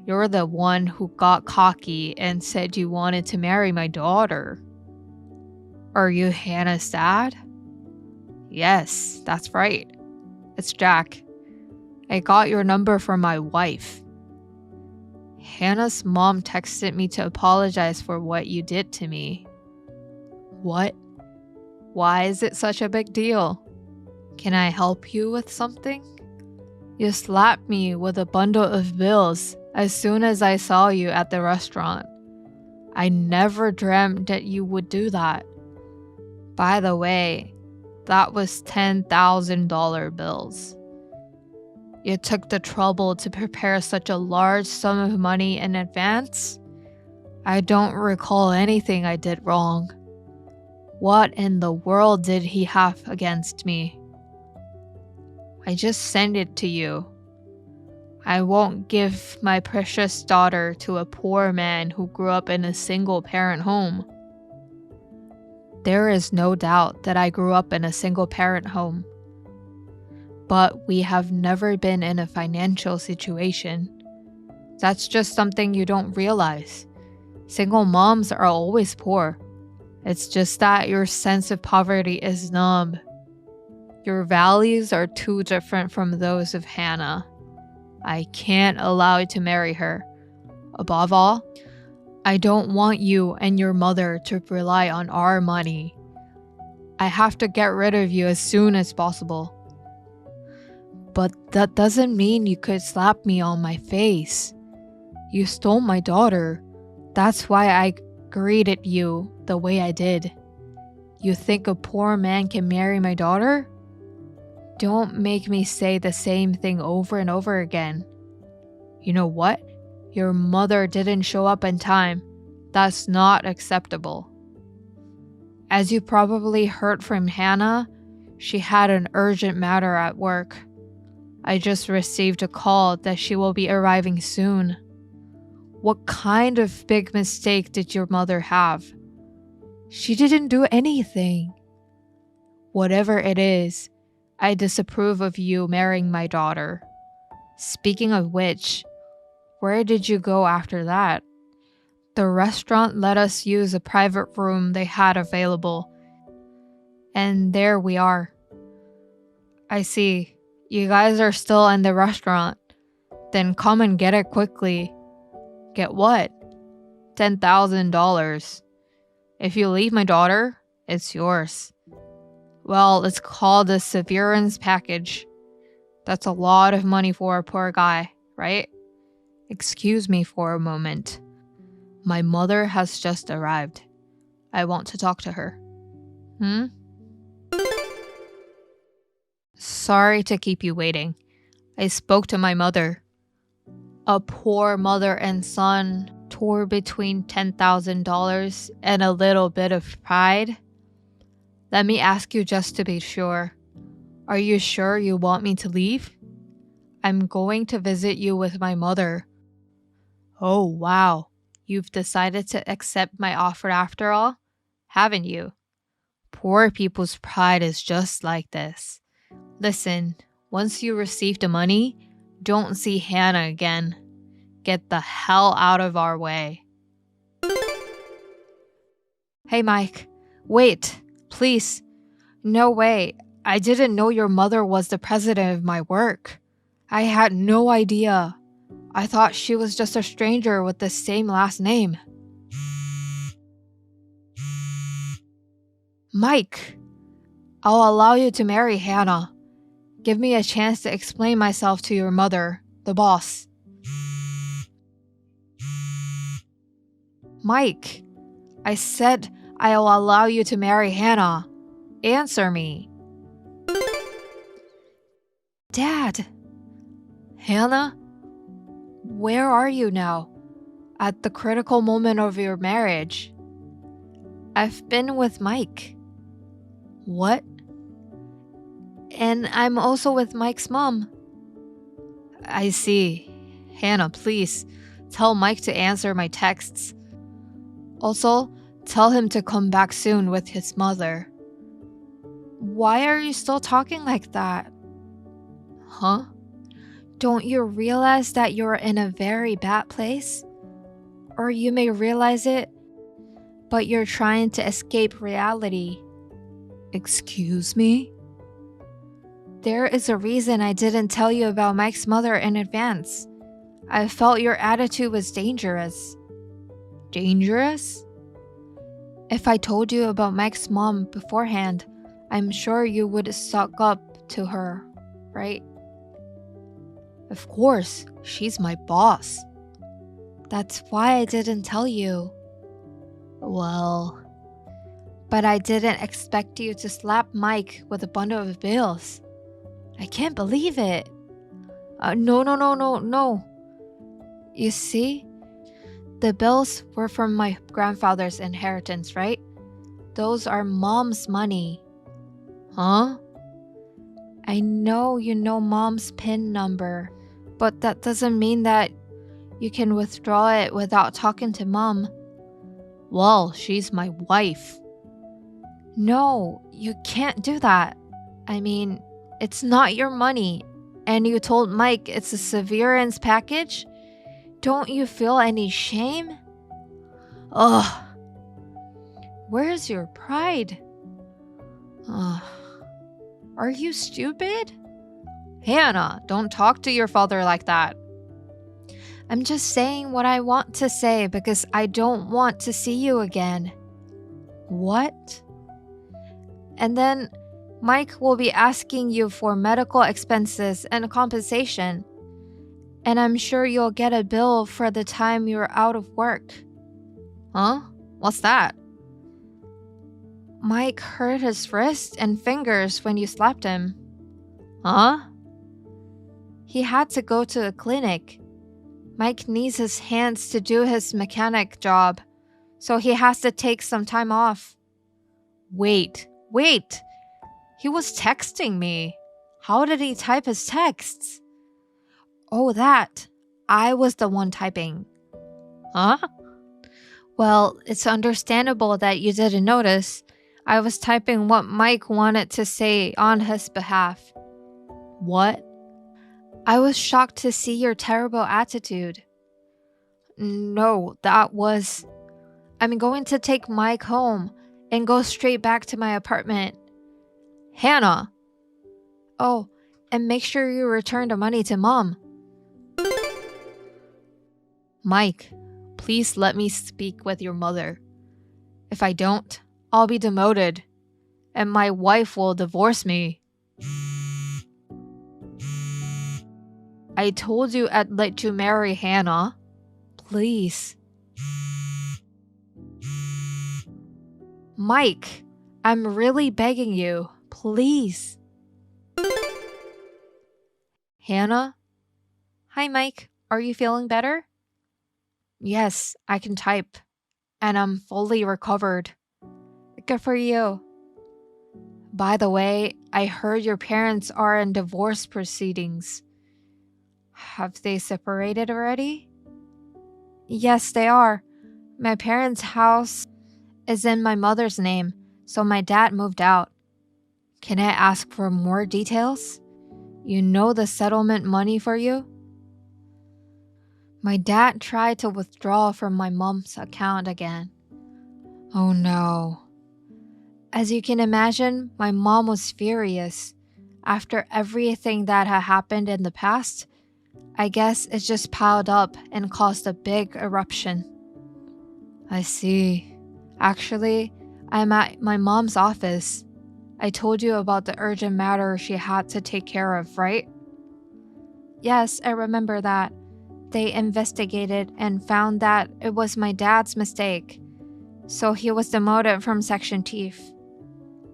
Speaker 12: You're the one who got cocky and said you wanted to marry my daughter. Are you Hannah's dad? Yes, that's right. It's Jack. I got your number from my wife. Hannah's mom texted me to apologize for what you did to me. What? Why is it such a big deal? Can I help you with something? You slapped me with a bundle of bills as soon as I saw you at the restaurant. I never dreamt that you would do that. By the way, that was $10,000 bills. You took the trouble to prepare such a large sum of money in advance? I don't recall anything I did wrong. What in the world did he have against me? I just sent it to you. I won't give my precious daughter to a poor man who grew up in a single-parent home. There is no doubt that I grew up in a single-parent home. But we have never been in a financial situation. That's just something you don't realize. Single moms are always poor. It's just that your sense of poverty is numb. Your values are too different from those of Hannah. I can't allow you to marry her. Above all, I don't want you and your mother to rely on our money. I have to get rid of you as soon as possible. But that doesn't mean you could slap me on my face. You stole my daughter. That's why I greeted you the way I did. You think a poor man can marry my daughter? Don't make me say the same thing over and over again. You know what? Your mother didn't show up in time. That's not acceptable. As you probably heard from Hannah, she had an urgent matter at work. I just received a call that she will be arriving soon. What kind of big mistake did your mother have? She didn't do anything. Whatever it is, I disapprove of you marrying my daughter. Speaking of which, where did you go after that? The restaurant let us use a private room they had available. And there we are. I see. You guys are still in the restaurant. Then come and get it quickly. Get what? $10,000. If you leave my daughter, it's yours. Well, it's called a severance package. That's a lot of money for a poor guy, right? Excuse me for a moment. My mother has just arrived. I want to talk to her. Sorry to keep you waiting. I spoke to my mother. A poor mother and son tore between $10,000 and a little bit of pride. Let me ask you just to be sure. Are you sure you want me to leave? I'm going to visit you with my mother. Oh, wow. You've decided to accept my offer after all, haven't you? Poor people's pride is just like this. Listen, once you receive the money, don't see Hannah again. Get the hell out of our way. Hey, Mike. Wait, please. No way. I didn't know your mother was the president of my work. I had no idea. I thought she was just a stranger with the same last name. Mike, I'll allow you to marry Hannah. Give me a chance to explain myself to your mother, the boss. Mike, I said I'll allow you to marry Hannah. Answer me. Dad. Hannah? Where are you now? At the critical moment of your marriage. I've been with Mike. What? And I'm also with Mike's mom. I see. Hannah, please, tell Mike to answer my texts. Also, tell him to come back soon with his mother. Why are you still talking like that? Huh? Don't you realize that you're in a very bad place? Or you may realize it, but you're trying to escape reality. Excuse me? There is a reason I didn't tell you about Mike's mother in advance. I felt your attitude was dangerous. Dangerous? If I told you about Mike's mom beforehand, I'm sure you would suck up to her, right? Of course, she's my boss. That's why I didn't tell you. Well, but I didn't expect you to slap Mike with a bundle of bills. I can't believe it. No. You see, the bills were from my grandfather's inheritance, right? Those are Mom's money. Huh? I know you know Mom's PIN number, but that doesn't mean that you can withdraw it without talking to Mom. Well, she's my wife. No, you can't do that. I mean, it's not your money, and you told Mike it's a severance package? Don't you feel any shame? Ugh. Where's your pride? Ugh. Are you stupid? Hannah, don't talk to your father like that. I'm just saying what I want to say because I don't want to see you again. What? And then Mike will be asking you for medical expenses and compensation. And I'm sure you'll get a bill for the time you're out of work. Huh? What's that? Mike hurt his wrist and fingers when you slapped him. Huh? He had to go to the clinic. Mike needs his hands to do his mechanic job, so he has to take some time off. Wait. He was texting me. How did he type his texts? Oh, that. I was the one typing. Huh? Well, it's understandable that you didn't notice. I was typing what Mike wanted to say on his behalf. What? I was shocked to see your terrible attitude. No, that was... I'm going to take Mike home and go straight back to my apartment. Hannah! Oh, and make sure you return the money to Mom. Mike, please let me speak with your mother. If I don't, I'll be demoted, and my wife will divorce me. I told you I'd let you marry Hannah. Please. Mike, I'm really begging you. Please. Hannah? Hi, Mike. Are you feeling better? Yes, I can type. And I'm fully recovered. Good for you. By the way, I heard your parents are in divorce proceedings. Have they separated already? Yes, they are. My parents' house is in my mother's name, so my dad moved out. Can I ask for more details? You know the settlement money for you? My dad tried to withdraw from my mom's account again. Oh no. As you can imagine, my mom was furious. After everything that had happened in the past, I guess it just piled up and caused a big eruption. I see. Actually, I'm at my mom's office. I told you about the urgent matter she had to take care of, right? Yes, I remember that. They investigated and found that it was my dad's mistake. So he was demoted from section chief.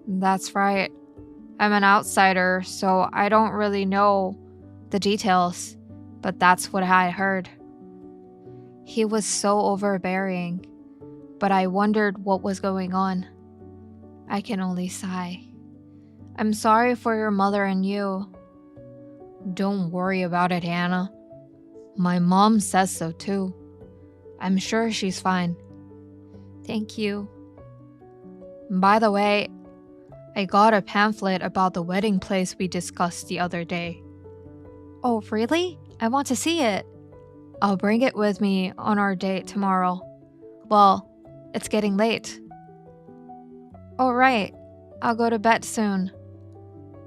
Speaker 12: That's right. I'm an outsider, so I don't really know the details, but that's what I heard. He was so overbearing, but I wondered what was going on. I can only sigh. I'm sorry for your mother and you. Don't worry about it, Hannah. My mom says so too. I'm sure she's fine. Thank you. By the way, I got a pamphlet about the wedding place we discussed the other day. Oh, really? I want to see it. I'll bring it with me on our date tomorrow. Well, it's getting late. All right. I'll go to bed soon.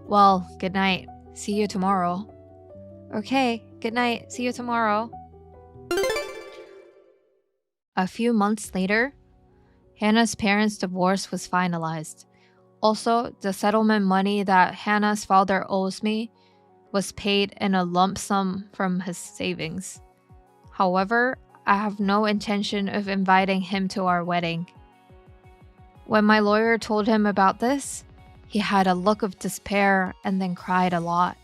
Speaker 12: Well, good night. See you tomorrow. Okay, good night. See you tomorrow. A few months later, Hannah's parents' divorce was finalized. Also, the settlement money that Hannah's father owes me was paid in a lump sum from his savings. However, I have no intention of inviting him to our wedding. When my lawyer told him about this, he had a look of despair and then cried a lot.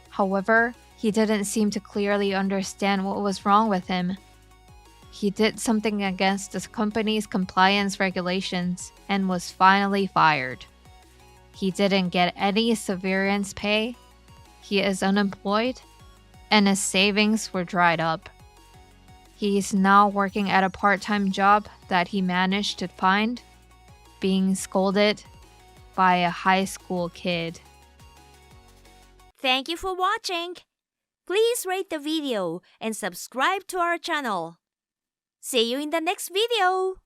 Speaker 12: However, he didn't seem to clearly understand what was wrong with him. He did something against the company's compliance regulations and was finally fired. He didn't get any severance pay, he is unemployed, and his savings were dried up. He is now working at a part-time job that he managed to find, being scolded by a high school kid.
Speaker 11: Thank you for watching. Please rate the video and subscribe to our channel. See you in the next video.